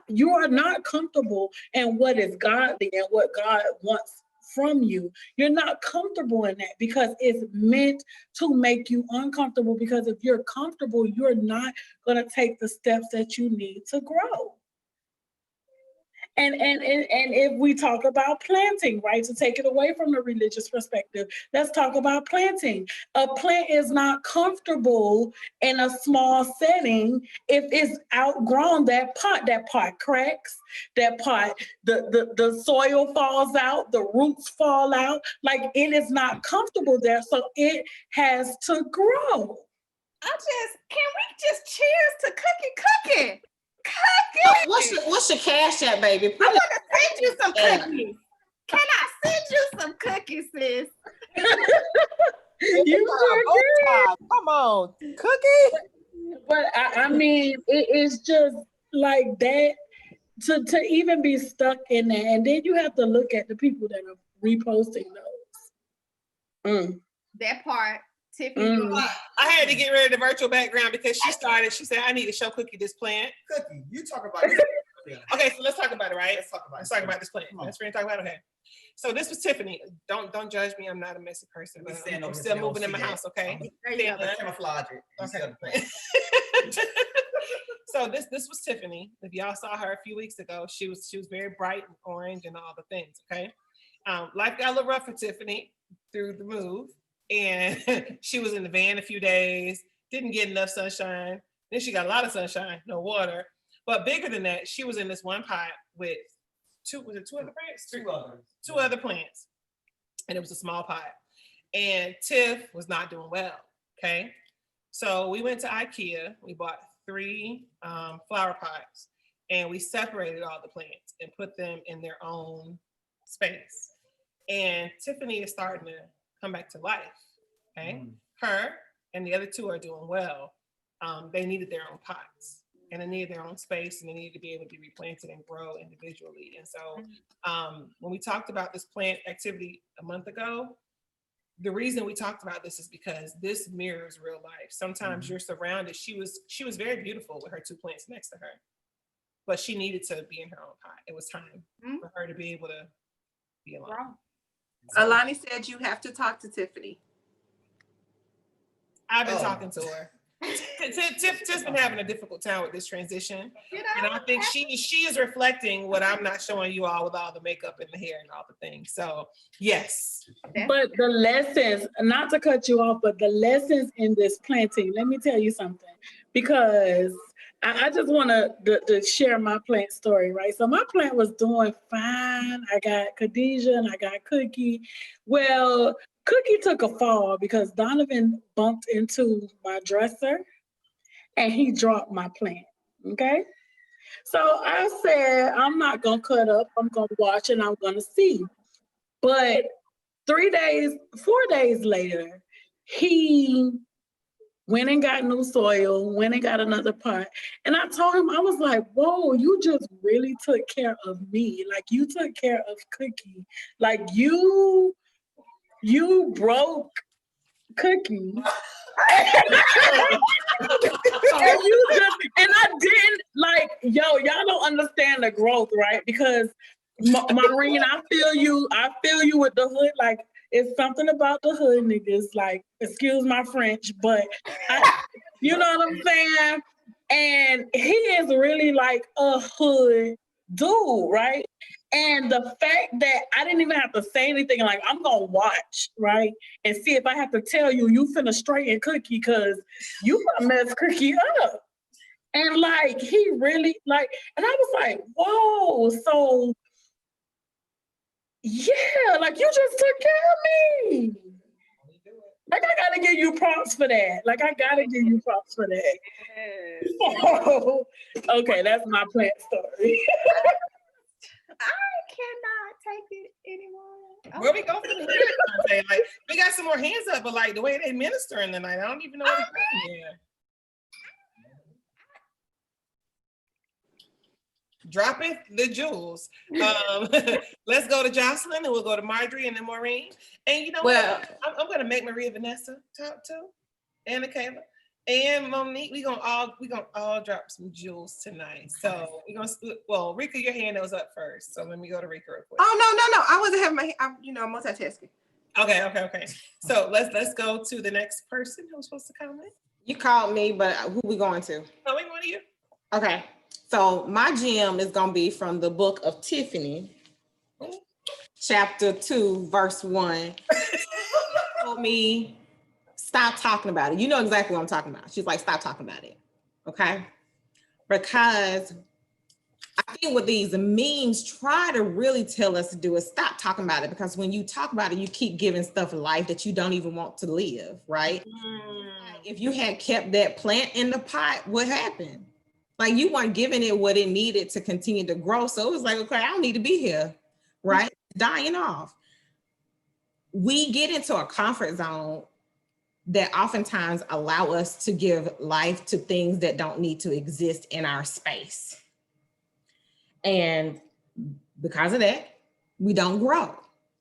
you are not comfortable in what is godly and what God wants from you. You're not comfortable in that because it's meant to make you uncomfortable, because if you're comfortable, you're not going to take the steps that you need to grow. And if we talk about planting, right, to take it away from the religious perspective, let's talk about planting. A plant is not comfortable in a small setting if it's outgrown that pot cracks, that pot, the soil falls out, the roots fall out, like it is not comfortable there, so it has to grow. Can we just cheers to Cookie? Cookie! What's your cash at, baby? I'm gonna send you some cookies. Can I send you some cookies, sis? Come on, Cookie. But I mean, it's just like that. to even be stuck in that. And then you have to look at the people that are reposting those. That part, Tiffany. I had to get rid of the virtual background because she said, I need to show Cookie this plant. Cookie, you talk about it. Okay, so let's talk about it, right? Let's talk about this plant. Let's talk about it. Okay. So this was Tiffany. Don't judge me. I'm not a messy person. But I'm still moving in my house, okay? Camouflage it. Okay. So this was Tiffany. If y'all saw her a few weeks ago, she was very bright and orange and all the things, okay? Life got a little rough for Tiffany through the move. And she was in the van a few days, didn't get enough sunshine. Then she got a lot of sunshine, no water. But bigger than that, she was in this one pot with two other plants? Two other plants. And it was a small pot. And Tiff was not doing well, okay? So we went to IKEA. We bought 3 flower pots and we separated all the plants and put them in their own space. And Tiffany is starting to come back to life, okay? Her and the other 2 are doing well. They needed their own pots and they needed their own space and they needed to be able to be replanted and grow individually. And so when we talked about this plant activity a month ago, the reason we talked about this is because this mirrors real life. Sometimes you're surrounded. She was very beautiful with her 2 plants next to her, but she needed to be in her own pot. It was time for her to be able to be alone. Alani said you have to talk to Tiffany. I've been talking to her. Tiff's been having a difficult time with this transition. And I think she is reflecting what I'm not showing you all with all the makeup and the hair and all the things. So yes. But the lessons, not to cut you off, but the lessons in this planting, let me tell you something, because I just want to share my plant story, right? So my plant was doing fine. I got Khadijah and I got Cookie. Well, Cookie took a fall because Donovan bumped into my dresser and he dropped my plant, okay? So I said, I'm not gonna cut up, I'm gonna watch and I'm gonna see. But 4 days later, he went and got new soil, went and got another pot. And I told him, I was like, whoa, you just really took care of me. Like you took care of Cookie. Like you broke Cookie. and I didn't like, y'all don't understand the growth, right? Because Maureen, I feel you with the hood. Like it's something about the hood niggas, like, excuse my French, but you know what I'm saying? And he is really like a hood dude, right? And the fact that I didn't even have to say anything, like I'm gonna watch, right? And see if I have to tell you, you finna straighten Cookie because you gonna mess Cookie up. And like, he really like, and I was like, whoa, so yeah, like you just took care of me. Like I gotta give you props for that. Like I gotta give you props for that. So, okay, that's my plant story. I cannot take it anymore. Where we go from here? Like we got some more hands up, but like the way they ministering tonight, I don't even know what to do. Dropping the jewels. Let's go to Jocelyn, and we'll go to Marjorie, and then Maureen. And you know what? I'm gonna make Maria Vanessa talk too, and Kayla, and Monique. We gonna all drop some jewels tonight. So we're gonna split. Well, Rika, your hand was up first, so let me go to Rika real quick. Oh no! I wasn't having I'm multitasking. Okay. So let's go to the next person who's supposed to comment. You called me, but who we going to? No, we going to you. Okay. So my gem is going to be from the book of Tiffany, chapter 2, verse 1. Told me, stop talking about it. You know exactly what I'm talking about. She's like, stop talking about it. Okay. Because I think what these memes try to really tell us to do is stop talking about it, because when you talk about it, you keep giving stuff life that you don't even want to live, right? If you had kept that plant in the pot, what happened? Like you weren't giving it what it needed to continue to grow. So it was like, okay, I don't need to be here, right? Dying off. We get into a comfort zone that oftentimes allow us to give life to things that don't need to exist in our space. And because of that, we don't grow.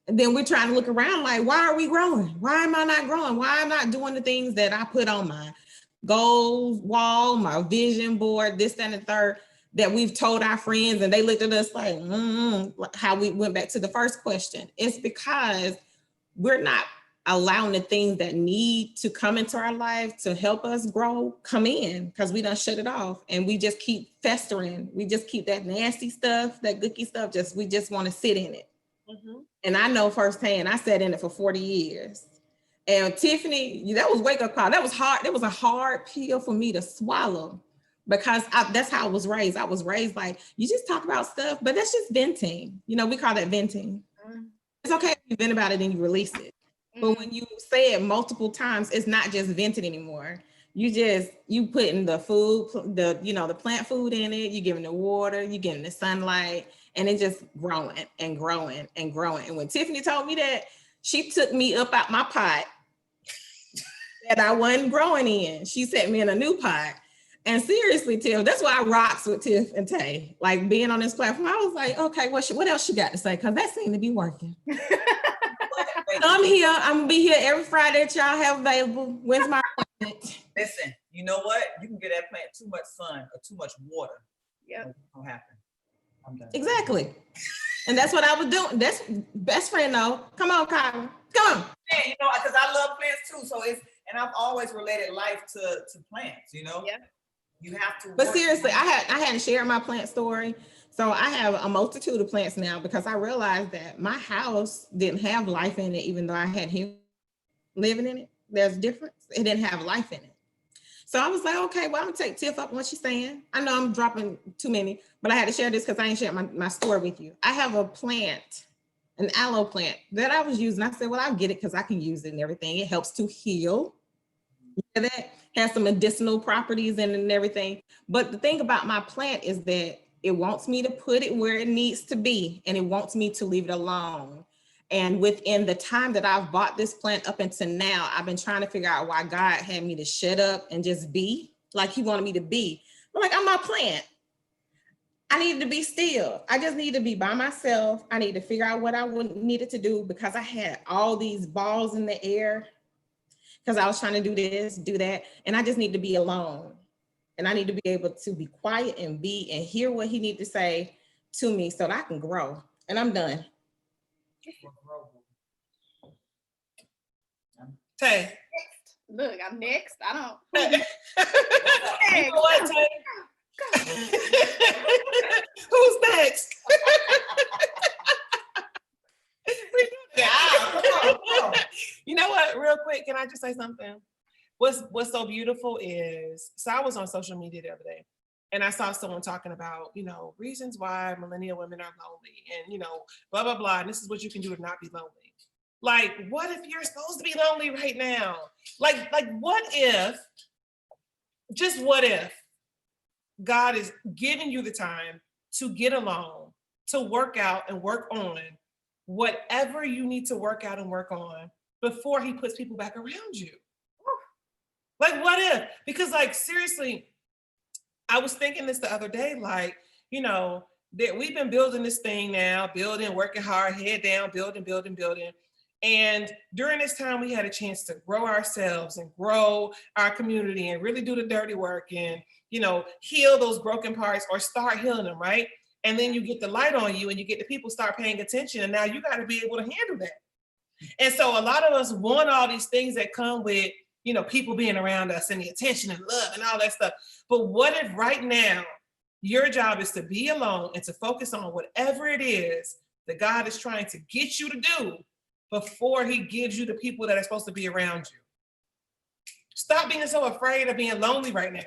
And then we're trying to look around like, why are we growing? Why am I not growing? Why am I not doing the things that I put on my goals wall, my vision board, this, that, and the third, that we've told our friends, and they looked at us like, how we went back to the first question. It's because we're not allowing the things that need to come into our life to help us grow, come in, because we done shut it off, and we just keep festering. We just keep that nasty stuff, that gooky stuff, we just want to sit in it. Mm-hmm. And I know firsthand, I sat in it for 40 years. And Tiffany, that was wake up call. That was hard. That was a hard pill for me to swallow, because that's how I was raised. I was raised like, you just talk about stuff, but that's just venting. You know, we call that venting. Mm-hmm. It's okay if you vent about it and you release it. Mm-hmm. But when you say it multiple times, it's not just venting anymore. You putting the food, the plant food in it, you giving the water, you giving the sunlight, and it just growing and growing and growing. And when Tiffany told me that, she took me up out my pot that I wasn't growing in. She set me in a new pot. And seriously, Tiff, that's why I rocks with Tiff and Tay. Like being on this platform, I was like, okay, what else you got to say? Because that seemed to be working. I'm here. I'm gonna be here every Friday that y'all have available. When's my appointment? Listen, you know what? You can get that plant too much sun or too much water. Yeah, won't happen. I'm done. Exactly. And that's what I was doing. That's best friend though. Come on, Kyra. Come on. Yeah, because I love plants too. So and I've always related life to plants, Yeah. You have to. But seriously, I hadn't shared my plant story. So I have a multitude of plants now, because I realized that my house didn't have life in it, even though I had him living in it. There's a difference. It didn't have life in it. So I was like, okay, well, I'm gonna take Tiff up on what she's saying. I know I'm dropping too many, but I had to share this because I ain't shared my story with you. I have a plant, an aloe plant that I was using. I said, well, I'll get it because I can use it and everything. It helps to heal. That has some medicinal properties in it and everything. But the thing about my plant is that it wants me to put it where it needs to be, and it wants me to leave it alone. And within the time that I've bought this plant up until now, I've been trying to figure out why God had me to shut up and just be like he wanted me to be. I'm like, I'm my plant. I needed to be still. I just need to be by myself. I need to figure out what I needed to do, because I had all these balls in the air because I was trying to do this, do that. And I just need to be alone. And I need to be able to be quiet and hear what he needs to say to me so that I can grow. And I'm done. Tay. Look, I'm next. I don't. You know what, Tay? Who's next? You know what? Real quick, can I just say something? What's so beautiful is, so I was on social media the other day, and I saw someone talking about, reasons why millennial women are lonely, and blah blah blah. And this is what you can do to not be lonely. Like, what if you're supposed to be lonely right now? Like what if? Just what if God is giving you the time to get alone, to work out and work on whatever you need to work out and work on before he puts people back around you? Like, what if? Because, seriously, I was thinking this the other day, that we've been building this thing now, working hard, head down, building. And during this time, we had a chance to grow ourselves and grow our community and really do the dirty work and, heal those broken parts or start healing them, right? And then you get the light on you and you get the people start paying attention. And now you got to be able to handle that. And so a lot of us want all these things that come with, people being around us and the attention and love and all that stuff. But what if right now your job is to be alone and to focus on whatever it is that God is trying to get you to do before he gives you the people that are supposed to be around you? Stop being so afraid of being lonely right now.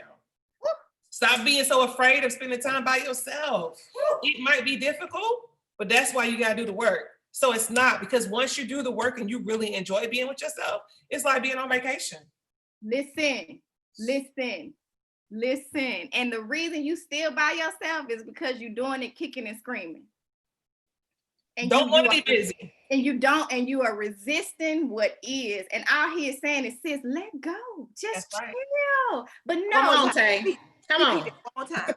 Stop being so afraid of spending time by yourself. It might be difficult, but that's why you got to do the work. So it's not, because once you do the work and you really enjoy being with yourself, it's like being on vacation. Listen. And the reason you still by yourself is because you're doing it kicking and screaming. And don't want to be busy. And you are resisting what is. And all he is saying is, sis, let go. Just chill. Right. But no. Come on, Tay. Come on.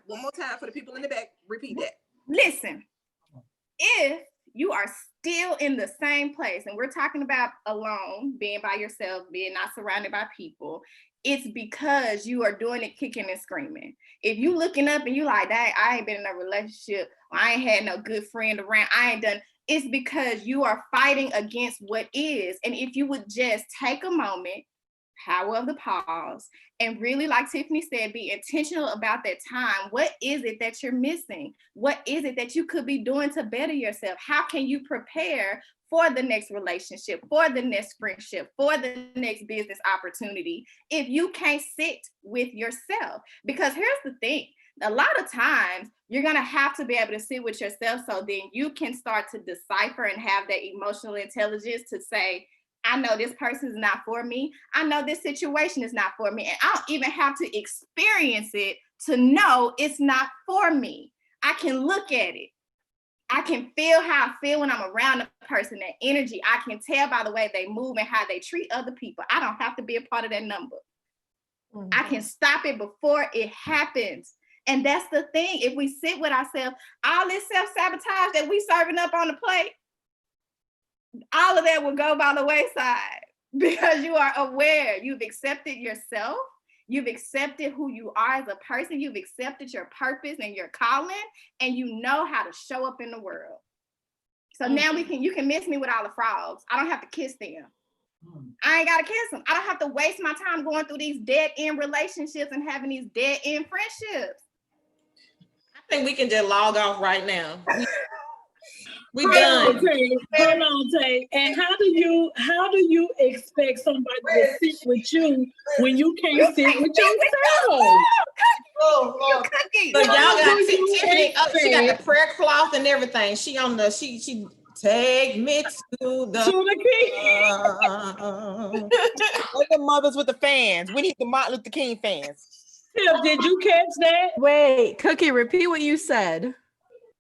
One more time for the people in the back. Repeat that. Listen, if you are still in the same place, and we're talking about alone, being by yourself, being not surrounded by people, it's because you are doing it kicking and screaming. If you looking up and you like, dang, I ain't been in a relationship, I ain't had no good friend around, I ain't done, it's because you are fighting against what is. And if you would just take a moment, power of the pause, and really, like Tiffany said, be intentional about that time. What is it that you're missing? What is it that you could be doing to better yourself? How can you prepare for the next relationship, for the next friendship, for the next business opportunity, if you can't sit with yourself? Because here's the thing, a lot of times you're going to have to be able to sit with yourself, so then you can start to decipher and have that emotional intelligence to say, I know this person is not for me. I know this situation is not for me. And I don't even have to experience it to know it's not for me. I can look at it. I can feel how I feel when I'm around a person, that energy. I can tell by the way they move and how they treat other people. I don't have to be a part of that number. Mm-hmm. I can stop it before it happens. And that's the thing. If we sit with ourselves, all this self-sabotage that we serving up on the plate, all of that will go by the wayside because you are aware. You've accepted yourself. You've accepted who you are as a person. You've accepted your purpose and your calling, and you know how to show up in the world. So now you can miss me with all the frogs. I don't have to kiss them. I ain't got to kiss them. I don't have to waste my time going through these dead end relationships and having these dead end friendships. I think we can just log off right now. We Hold done. Hold on, Tay. And how do you expect somebody to sit with you when you can't sit with yourself? So y'all got Tiffany. She got the prayer cloth and everything. She on the she take me to the king. The mothers with the fans. We need the Martin Luther King fans. Tiff, did you catch that? Wait, Cookie, repeat what you said.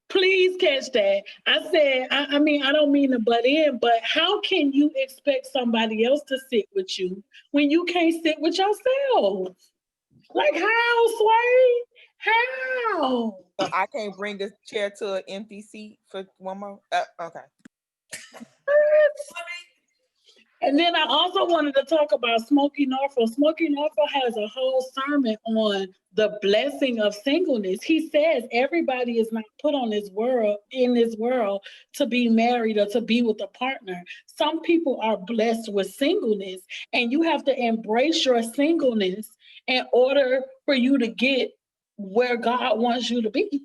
Please catch that. I said, I mean, I don't mean to butt in, but how can you expect somebody else to sit with you when you can't sit with yourself? Like how, Sway? How? So I can't bring this chair to an empty seat for one more? Okay. And then I also wanted to talk about Smokey Norfolk. Smokey Norfolk has a whole sermon on the blessing of singleness. He says everybody is not put on this world, in this world, to be married or to be with a partner. Some people are blessed with singleness, and you have to embrace your singleness in order for you to get where God wants you to be.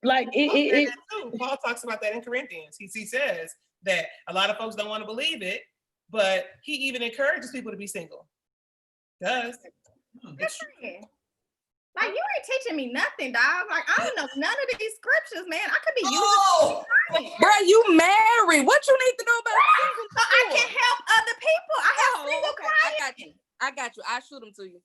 Like Paul talks about that in Corinthians. He says that a lot of folks don't want to believe it, but he even encourages people to be single. Does. Like, you ain't teaching me nothing, dog. Like, I don't know none of these scriptures, man. I could be using bro, you married. What you need to know about single? So I can help other people. I have single clients. I got you. I'll shoot them to you.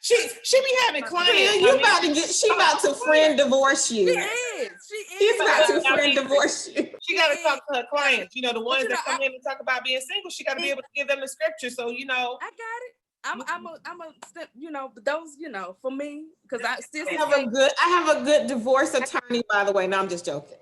She be having clients. She about to friend divorce you. She is. She's about to friend divorce you. She got to talk to her clients. You know, the ones that come in and talk about being single. She got to be able to give them the scripture. So, you know. I got it. I'm a you know, those, you know, for me, because I still have a good divorce attorney, by the way. No, I'm just joking.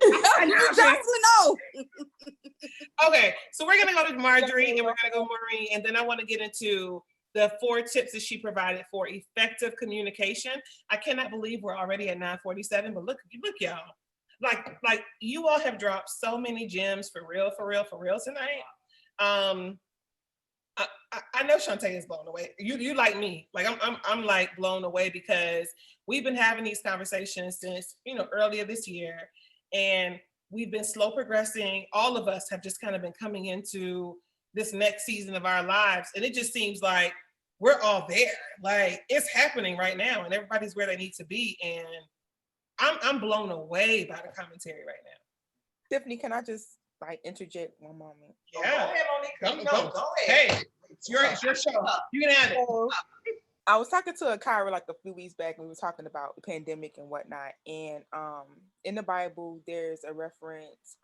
Okay, so we're gonna go to Marjorie and we're gonna go Maureen, and then I want to get into the 4 tips that she provided for effective communication. I cannot believe we're already at 9:47, but look, y'all. Like you all have dropped so many gems for real tonight. I know Shanta is blown away. You like me, like I'm like blown away because we've been having these conversations since, you know, earlier this year, and we've been slow progressing. All of us have just kind of been coming into this next season of our lives, and it just seems like we're all there. Like it's happening right now, and everybody's where they need to be. And I'm blown away by the commentary right now. Tiffany, can I just like interject one moment? Yeah. Go ahead. Hey, it's your show. You can have it. I was talking to a Kyra like a few weeks back, and we were talking about the pandemic and whatnot. And in the Bible, there's a reference,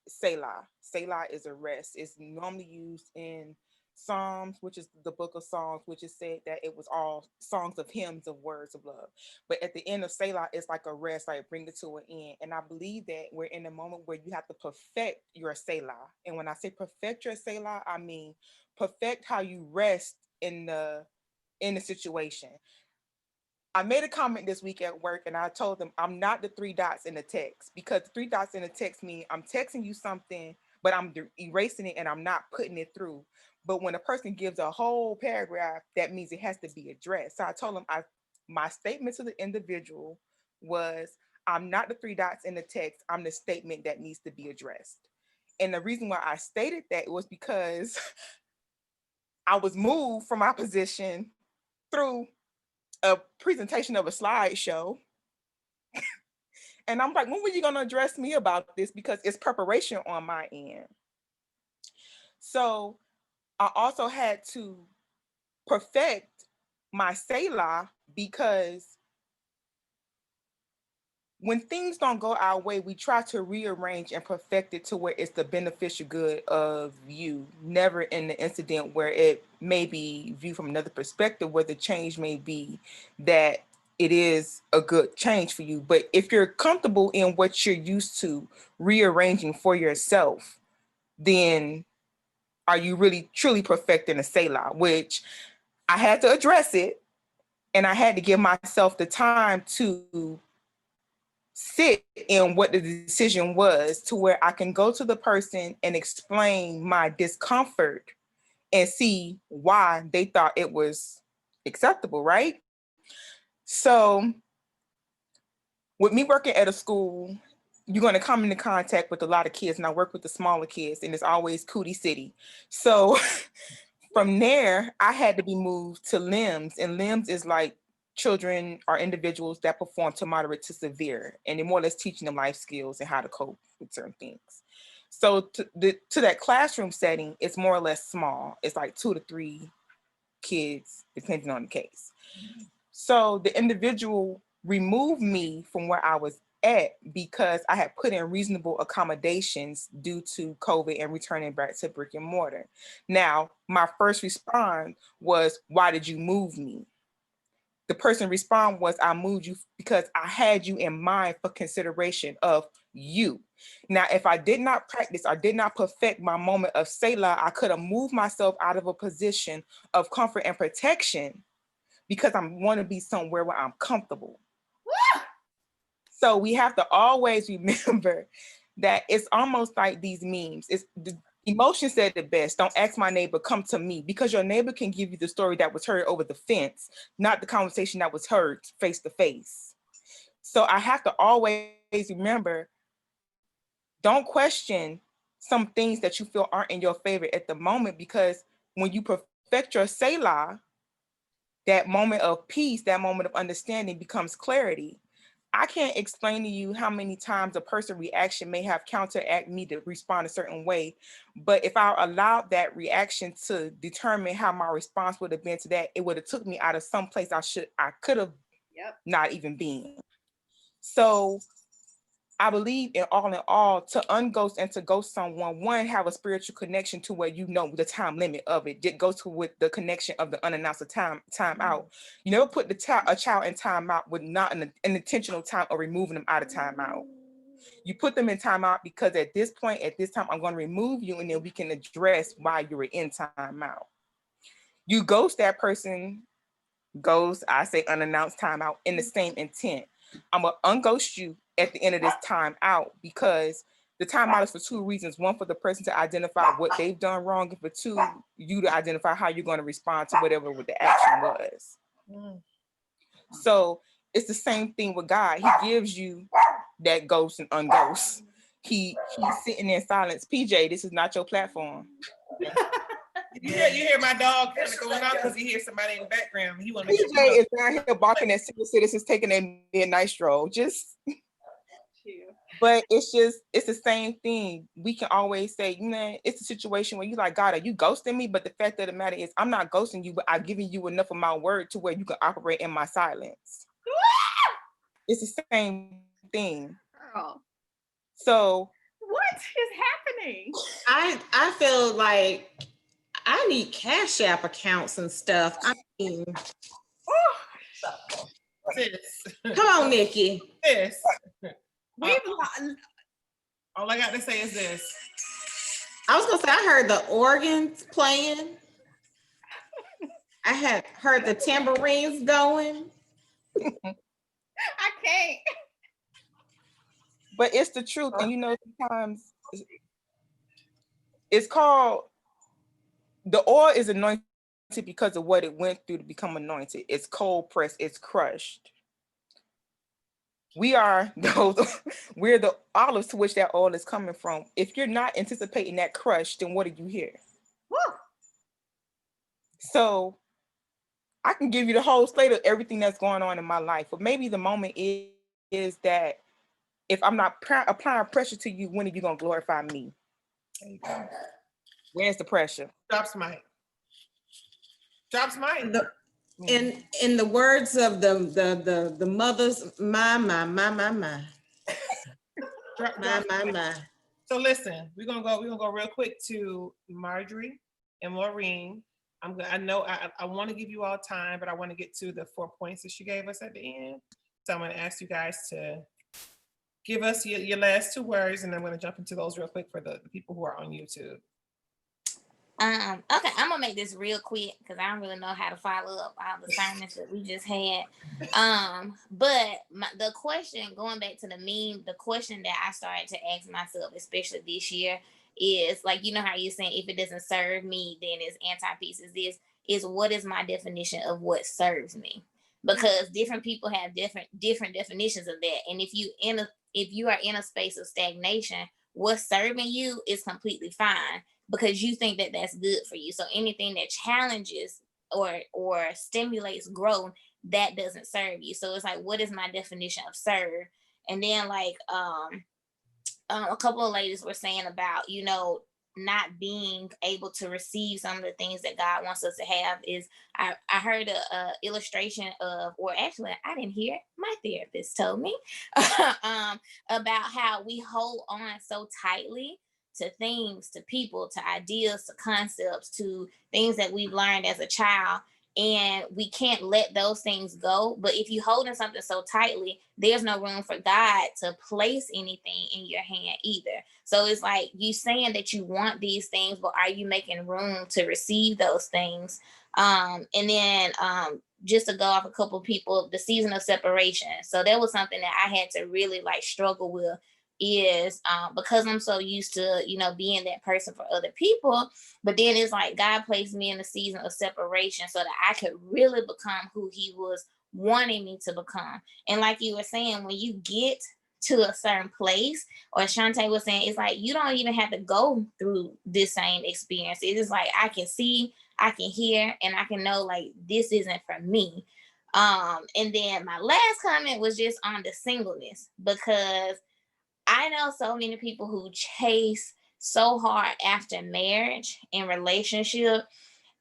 Selah. Selah is a rest. It's normally used in Psalms, which is the book of Psalms, which is said that it was all songs of hymns of words of love. But at the end of Selah, it's like a rest, like bring it to an end. And I believe that we're in a moment where you have to perfect your Selah. And when I say perfect your Selah, I mean perfect how you rest in the situation. I made a comment this week at work and I told them I'm not the 3 dots in the text, because the 3 dots in the text mean I'm texting you something, but I'm erasing it and I'm not putting it through. But when a person gives a whole paragraph, that means it has to be addressed. So I told them my statement to the individual was, I'm not the 3 dots in the text, I'm the statement that needs to be addressed. And the reason why I stated that was because I was moved from my position through a presentation of a slideshow. And I'm like, when were you going to address me about this? Because it's preparation on my end. So I also had to perfect my Selah, because when things don't go our way, we try to rearrange and perfect it to where it's the beneficial good of you, never in the incident where it may be viewed from another perspective, where the change may be that it is a good change for you. But if you're comfortable in what you're used to rearranging for yourself, then are you really truly perfecting a Selah? Which I had to address it, and I had to give myself the time to sit in what the decision was, to where I can go to the person and explain my discomfort and see why they thought it was acceptable, right? So with me working at a school, you're going to come into contact with a lot of kids, and I work with the smaller kids, and it's always Cootie City. So from there, I had to be moved to LIMS, and LIMS is like children or individuals that perform to moderate to severe, and they're more or less teaching them life skills and how to cope with certain things. So to that classroom setting, it's more or less small. It's like 2 to 3 kids, depending on the case. So the individual removed me from where I was at because I had put in reasonable accommodations due to COVID and returning back to brick and mortar. Now, my first response was, why did you move me? The person respond was, I moved you because I had you in mind for consideration of you. Now, if I did not practice, I did not perfect my moment of Selah, I could have moved myself out of a position of comfort and protection because I want to be somewhere where I'm comfortable. So we have to always remember that it's almost like these memes. It's the emotion said it best. Don't ask my neighbor, come to me, because your neighbor can give you the story that was heard over the fence, not the conversation that was heard face to face. So I have to always remember, don't question some things that you feel aren't in your favor at the moment, because when you perfect your Selah, that moment of peace, that moment of understanding becomes clarity. I can't explain to you how many times a person's reaction may have counteract me to respond a certain way. But if I allowed that reaction to determine how my response would have been to that, it would have took me out of some place I could have not even been. So I believe in all, to unghost and to ghost someone, one, have a spiritual connection to where you know the time limit of it. It goes to with the connection of the unannounced time out. You never put a child in time out with not an intentional time of removing them out of time out. You put them in time out because at this point, at this time, I'm going to remove you, and then we can address why you were in time out. You ghost that person, ghost, I say unannounced time out, in the same intent. I'm going to unghost you at the end of this time out, because the time out is for 2 reasons. One, for the person to identify what they've done wrong, and for 2, you to identify how you're going to respond to whatever the action was. So it's the same thing with God. He gives you that ghost and unghost. He's sitting in silence. PJ, this is not your platform. You hear my dog kind of going out because he hears somebody in the background. He want to PJ is down here barking at senior citizens taking a midnight stroll. But it's the same thing. We can always say, it's a situation where you like, God, are you ghosting me? But the fact of the matter is, I'm not ghosting you, but I've given you enough of my word to where you can operate in my silence. It's the same thing. Girl. So what is happening? I feel like I need Cash App accounts and stuff. I mean, Sis. come on, Nikki. Sis. All I got to say is this. I was gonna say I heard the organs playing. I had heard the tambourines going. I can't. But it's the truth. And you know, sometimes it's called, the oil is anointed because of what it went through to become anointed. It's cold pressed, it's crushed. We are those, we're the olives to which that oil is coming from. If you're not anticipating that crush, then what do you hear? Woo. So I can give you the whole slate of everything that's going on in my life, but maybe the moment is that if I'm not applying pressure to you, when are you gonna glorify me? There you go. Where's the pressure? Drops mic. Drops mic. In the words of the mothers, my. My. So listen, we're gonna go real quick to Marjorie and Maureen. I know I want to give you all time, but I want to get to the 4 points that she gave us at the end. So I'm gonna ask you guys to give us your last 2 words, and I'm gonna jump into those real quick for the people who are on YouTube. Okay, I'm gonna make this real quick because I don't really know how to follow up all the sermons that we just had. But the question, going back to the meme, the question that I started to ask myself, especially this year, is like, you know how you're saying if it doesn't serve me, then it's anti-peace. Is what is my definition of what serves me? Because different people have different definitions of that. And if you are in a space of stagnation, what's serving you is completely fine, because you think that that's good for you. So anything that challenges or stimulates growth, that doesn't serve you. So it's like, what is my definition of serve? And then like a couple of ladies were saying about, you know, not being able to receive some of the things that God wants us to have. Is I heard a illustration of, or actually I didn't hear it, my therapist told me about how we hold on so tightly to things, to people, to ideas, to concepts, to things that we've learned as a child. And we can't let those things go. But if you're holding something so tightly, there's no room for God to place anything in your hand either. So it's like you saying that you want these things, but are you making room to receive those things? And then just to go off a couple of people, the season of separation. So that was something that I had to really like struggle with, is because I'm so used to, you know, being that person for other people. But then it's like God placed me in a season of separation so that I could really become who he was wanting me to become. And like you were saying, when you get to a certain place, or Shanta was saying, it's like you don't even have to go through this same experience. It is like I can see, I can hear, and I can know like this isn't for me. And then my last comment was just on the singleness, because I know so many people who chase so hard after marriage and relationship.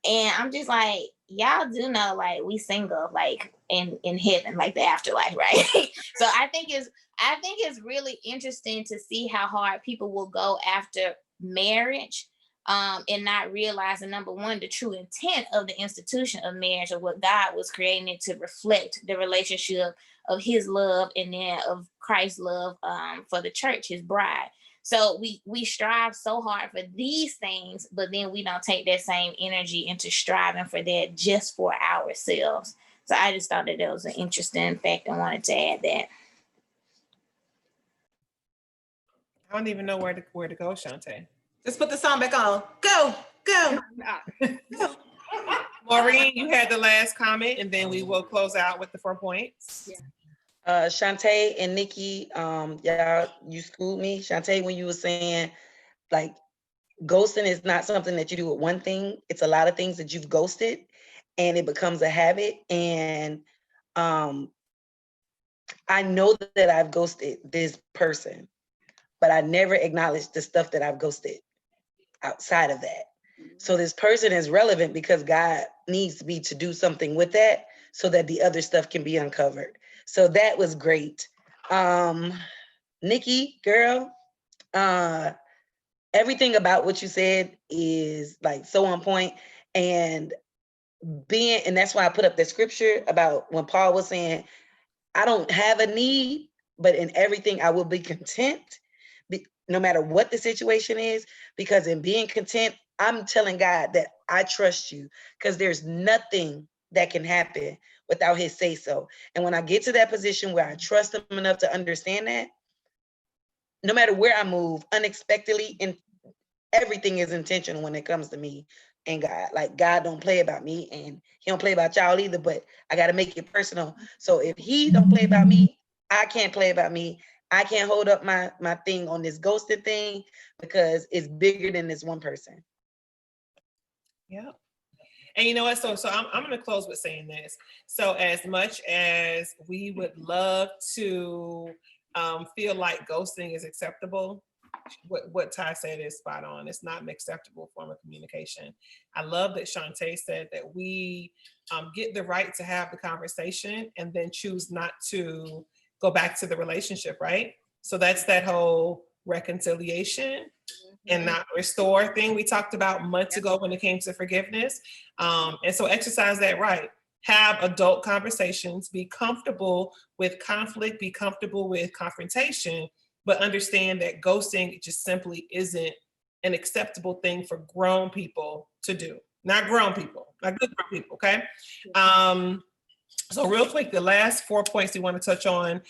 And I'm just like, y'all do know, like, we single, like in heaven, like the afterlife, right? So I think it's really interesting to see how hard people will go after marriage, and not realizing, number one, the true intent of the institution of marriage, or what God was creating it to reflect, the relationship of his love and then of Christ's love for the church, his bride. So we strive so hard for these things, but then we don't take that same energy into striving for that just for ourselves. So I just thought that was an interesting fact. I wanted to add that. I don't even know where to go, Shanta. Just put the song back on. Go. Maureen, you had the last comment, and then we will close out with the 4 points. Yeah. Shanta and Nikki, y'all, you schooled me. Shanta, when you were saying like ghosting is not something that you do with one thing. It's a lot of things that you've ghosted, and it becomes a habit. And I know that I've ghosted this person, but I never acknowledged the stuff that I've ghosted outside of that. So this person is relevant because God needs me to do something with that so that the other stuff can be uncovered. So that was great. Nikki, girl, everything about what you said is like so on point. And that's why I put up the scripture about when Paul was saying, I don't have a need, but in everything I will be content, no matter what the situation is, because in being content, I'm telling God that I trust you, because there's nothing that can happen without his say so. And when I get to that position where I trust him enough to understand that, no matter where I move, unexpectedly, and everything is intentional when it comes to me and God. Like, God don't play about me, and he don't play about y'all either, but I got to make it personal. So if he don't play about me, I can't play about me. I can't hold up my thing on this ghosted thing, because it's bigger than this one person. Yep. And you know what? So I'm going to close with saying this. So as much as we would love to feel like ghosting is acceptable, what Ty said is spot on. It's not an acceptable form of communication. I love that Shanta said that we get the right to have the conversation and then choose not to go back to the relationship, right? So that's that whole reconciliation and not restore thing we talked about months ago when it came to forgiveness. And so exercise that right. Have adult conversations, be comfortable with conflict, be comfortable with confrontation, but understand that ghosting just simply isn't an acceptable thing for grown people to do. Not grown people, not good grown people, okay? So real quick, the last 4 points we want to touch on,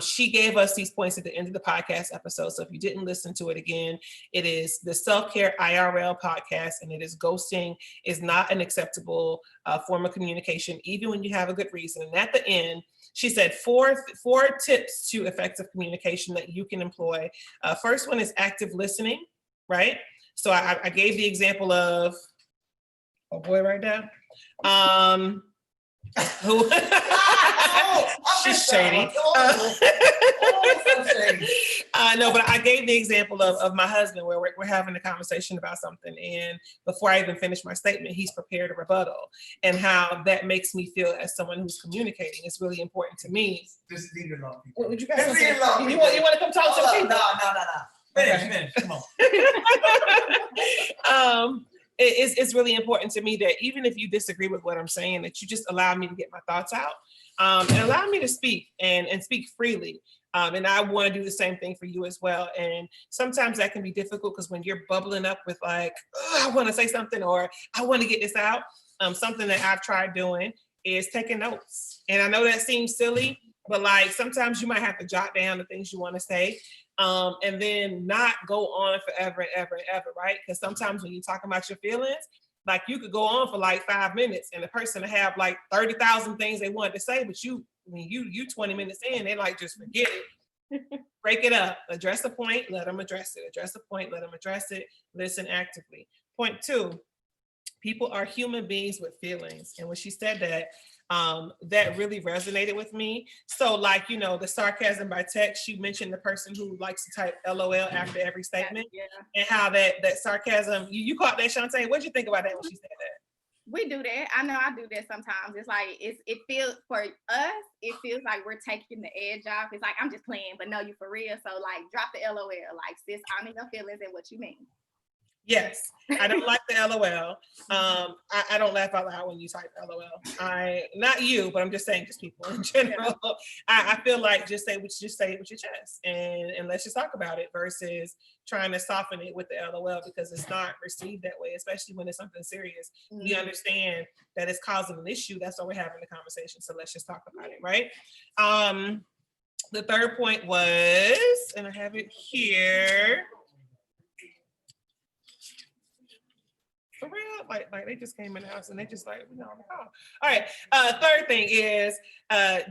she gave us these points at the end of the podcast episode. So if you didn't listen to it again, it is the Self Care IRL podcast, and it is ghosting is not an acceptable form of communication, even when you have a good reason. And at the end, she said four tips to effective communication that you can employ. First one is active listening, right? So I gave the example of, oh boy, right there. Who? She's shady. No, but I gave the example of my husband, where we're having a conversation about something, and before I even finish my statement, he's prepared a rebuttal, and how that makes me feel as someone who's communicating. It's really important to me. This is even long. Would you guys? You want to come talk to the people? No. Finish. Come on. It's really important to me that even if you disagree with what I'm saying, that you just allow me to get my thoughts out, and allow me to speak and speak freely. And I want to do the same thing for you as well. And sometimes that can be difficult, because when you're bubbling up with like, I want to say something, or I want to get this out, something that I've tried doing is taking notes. And I know that seems silly, but like sometimes you might have to jot down the things you want to say. And then not go on forever and ever and ever, right? Because sometimes when you talk about your feelings, like you could go on for like 5 minutes, and the person have like 30,000 things they wanted to say, but you 20 minutes in, they like just forget it. Break it up. Address the point, let them address it. Address the point, let them address it. Listen actively. Point 2, people are human beings with feelings. And when she said that, that really resonated with me. So like, the sarcasm by text, she mentioned the person who likes to type LOL after every statement, and how that sarcasm, you caught that, Shanta? What'd you think about that when she said that? We do that. I know I do that sometimes. It's like, it feels, for us, it feels like we're taking the edge off. It's like, I'm just playing, but no, you for real. So like, drop the LOL, like, sis, honor your feelings and what you mean. Yes, I don't like the LOL. I don't laugh out loud when you type LOL. Not you, but I'm just saying, just people in general. Yeah. I feel like just say it with your chest, and let's just talk about it, versus trying to soften it with the LOL, because it's not received that way, especially when it's something serious. Mm-hmm. We understand that it's causing an issue. That's why we're having the conversation. So let's just talk about it, right? The third point was, and I have it here. For real, like they just came in the house and they just like, on the call. All right. Third thing is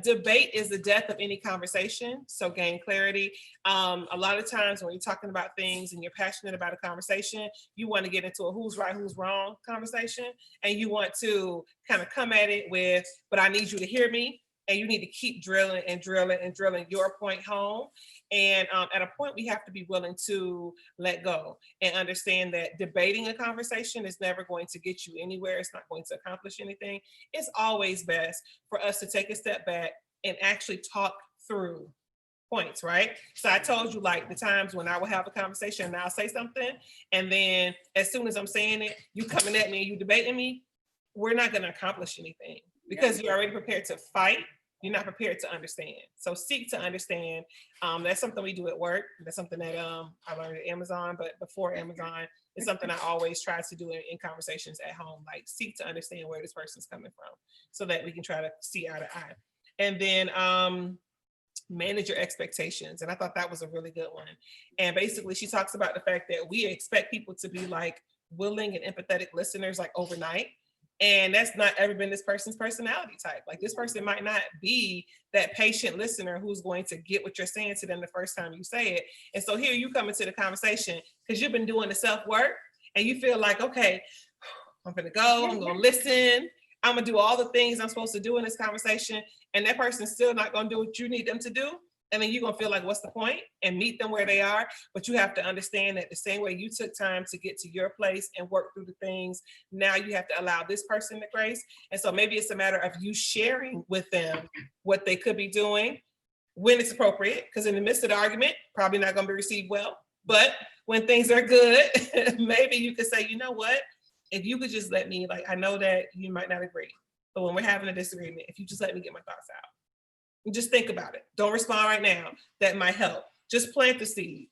debate is the death of any conversation. So gain clarity. A lot of times when you're talking about things and you're passionate about a conversation, you want to get into a who's right, who's wrong conversation, and you want to kind of come at it with, but I need you to hear me. And you need to keep drilling and drilling and drilling your point home. And at a point, we have to be willing to let go and understand that debating a conversation is never going to get you anywhere. It's not going to accomplish anything. It's always best for us to take a step back and actually talk through points, right? So I told you like the times when I will have a conversation and I'll say something, and then as soon as I'm saying it, you coming at me and you debating me, we're not going to accomplish anything because you're already prepared to fight. You're not prepared to understand. So seek to understand. That's something we do at work. That's something that I learned at Amazon, but before Amazon, it's something I always try to do in conversations at home, like seek to understand where this person's coming from so that we can try to see eye to eye. And then manage your expectations. And I thought that was a really good one. And basically she talks about the fact that we expect people to be like willing and empathetic listeners like overnight. And that's not ever been this person's personality type. Like this person might not be that patient listener who's going to get what you're saying to them the first time you say it. And so here you come into the conversation because you've been doing the self-work and you feel like, okay, I'm gonna go, I'm gonna listen, I'm gonna do all the things I'm supposed to do in this conversation. And that person's still not gonna do what you need them to do. And then you're gonna feel like, what's the point? And meet them where they are. But you have to understand that the same way you took time to get to your place and work through the things, now you have to allow this person the grace. And so maybe it's a matter of you sharing with them what they could be doing when it's appropriate, because in the midst of the argument, probably not gonna be received well. But when things are good, maybe you could say, you know what? If you could just let me, like, I know that you might not agree, but when we're having a disagreement, if you just let me get my thoughts out. Just think about it. Don't respond right now. That might help. Just plant the seed.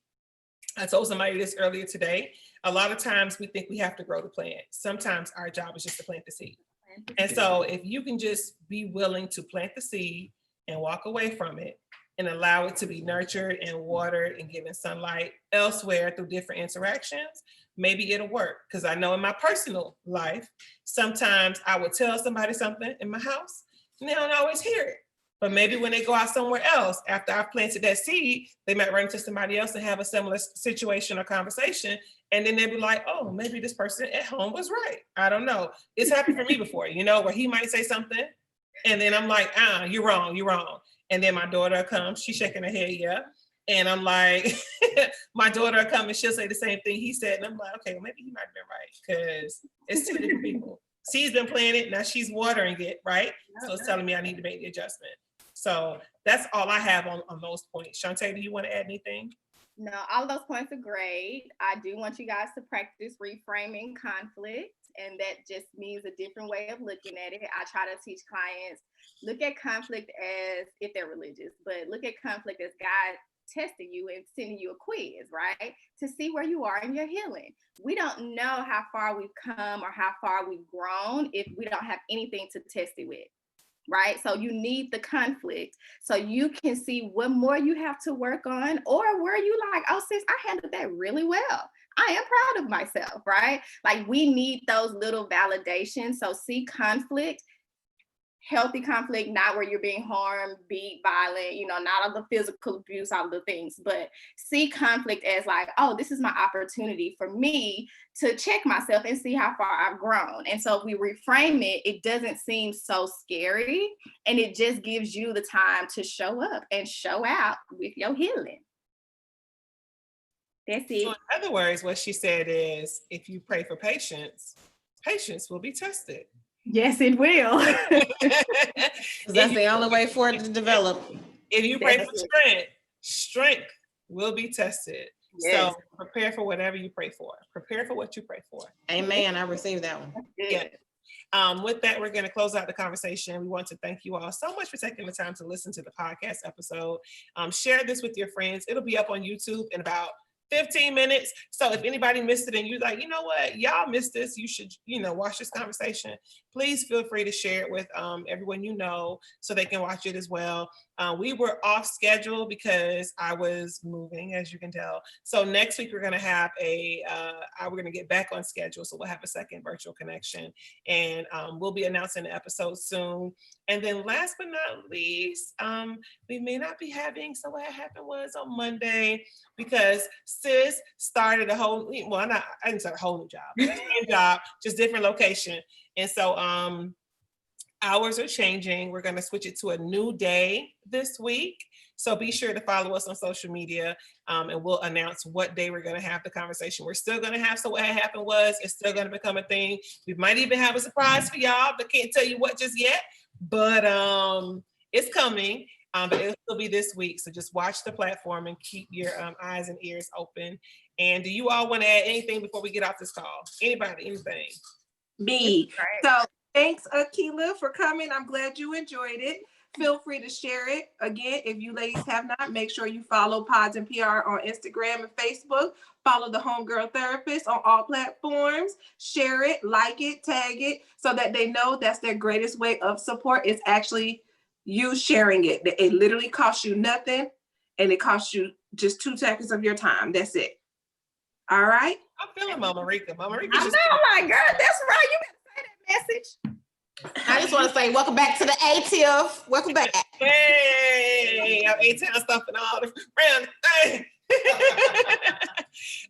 I told somebody this earlier today. A lot of times we think we have to grow the plant. Sometimes our job is just to plant the seed. And so if you can just be willing to plant the seed and walk away from it and allow it to be nurtured and watered and given sunlight elsewhere through different interactions, maybe it'll work. Because I know in my personal life, sometimes I would tell somebody something in my house and they don't always hear it. But maybe when they go out somewhere else, after I've planted that seed, they might run into somebody else and have a similar situation or conversation. And then they'll be like, oh, maybe this person at home was right. I don't know. It's happened for me before, you know, where he might say something. And then I'm like, you're wrong, you're wrong. And then my daughter comes, she's shaking her head, yeah. And I'm like, my daughter will come and she'll say the same thing he said. And I'm like, okay, well, maybe he might have been right because it's two different people. Seed's been planted, now she's watering it, right? So it's telling me I need to make the adjustment. So that's all I have on those points. Shanta, do you want to add anything? No, all of those points are great. I do want you guys to practice reframing conflict, and that just means a different way of looking at it. I try to teach clients, look at conflict as, if they're religious, but look at conflict as God testing you and sending you a quiz, right? To see where you are in your healing. We don't know how far we've come or how far we've grown if we don't have anything to test it with. Right? So you need the conflict so you can see what more you have to work on, or where you like, oh sis, I handled that really well. I am proud of myself, right? Like we need those little validations. So see conflict, healthy conflict, not where you're being harmed, beat, violent, you know, not all the physical abuse, all the things, but see conflict as like, oh, this is my opportunity for me to check myself and see how far I've grown. And so if we reframe it, it doesn't seem so scary, and it just gives you the time to show up and show out with your healing. That's it. So in other words, what she said is, if you pray for patience, patience will be tested. Yes, it will. That's the only way for it to develop. If you pray for strength, strength will be tested. Yes. So prepare for whatever you pray for. Prepare for what you pray for. Amen. I received that one. Yeah. With that, we're going to close out the conversation. We want to thank you all so much for taking the time to listen to the podcast episode. Share this with your friends. It'll be up on YouTube in about 15 minutes. So if anybody missed it and you're like, you know what, y'all missed this, you should, watch this conversation. Please feel free to share it with everyone you know so they can watch it as well. We were off schedule because I was moving, as you can tell. So next week we're going to have we're going to get back on schedule. So we'll have a second virtual connection, and we'll be announcing the episode soon. And then last but not least, we may not be having, so what happened was on Monday, because sis started I didn't start a whole new job, same job, just different location. And so hours are changing. We're going to switch it to a new day this week. So be sure to follow us on social media, and we'll announce what day we're going to have the conversation. We're still going to have, so what had happened was, it's still going to become a thing. We might even have a surprise for y'all, but can't tell you what just yet. But it's coming. But it'll still be this week. So just watch the platform and keep your eyes and ears open. And do you all want to add anything before we get off this call? Anybody, anything? Me. So thanks, Akila, for coming. I'm glad you enjoyed it. Feel free to share it. Again, if you ladies have not, make sure you follow Pods and PR on Instagram and Facebook. Follow the Homegirl Therapist on all platforms. Share it, like it, tag it, so that they know that's their greatest way of support. It's actually you sharing it. It literally costs you nothing, and it costs you just 2 seconds of your time. That's it. All right? I'm feeling Mama Rika. Mama Rika. I know, my girl. That's right. You better say that message. I just want to say welcome back to the ATF. Welcome back. Hey, I'm A-Town stuff and all the round thing.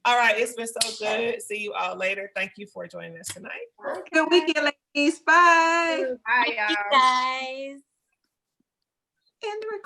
All right, it's been so good. See you all later. Thank you for joining us tonight. Good weekend, ladies. Bye. Bye, y'all. Guys. End the recording.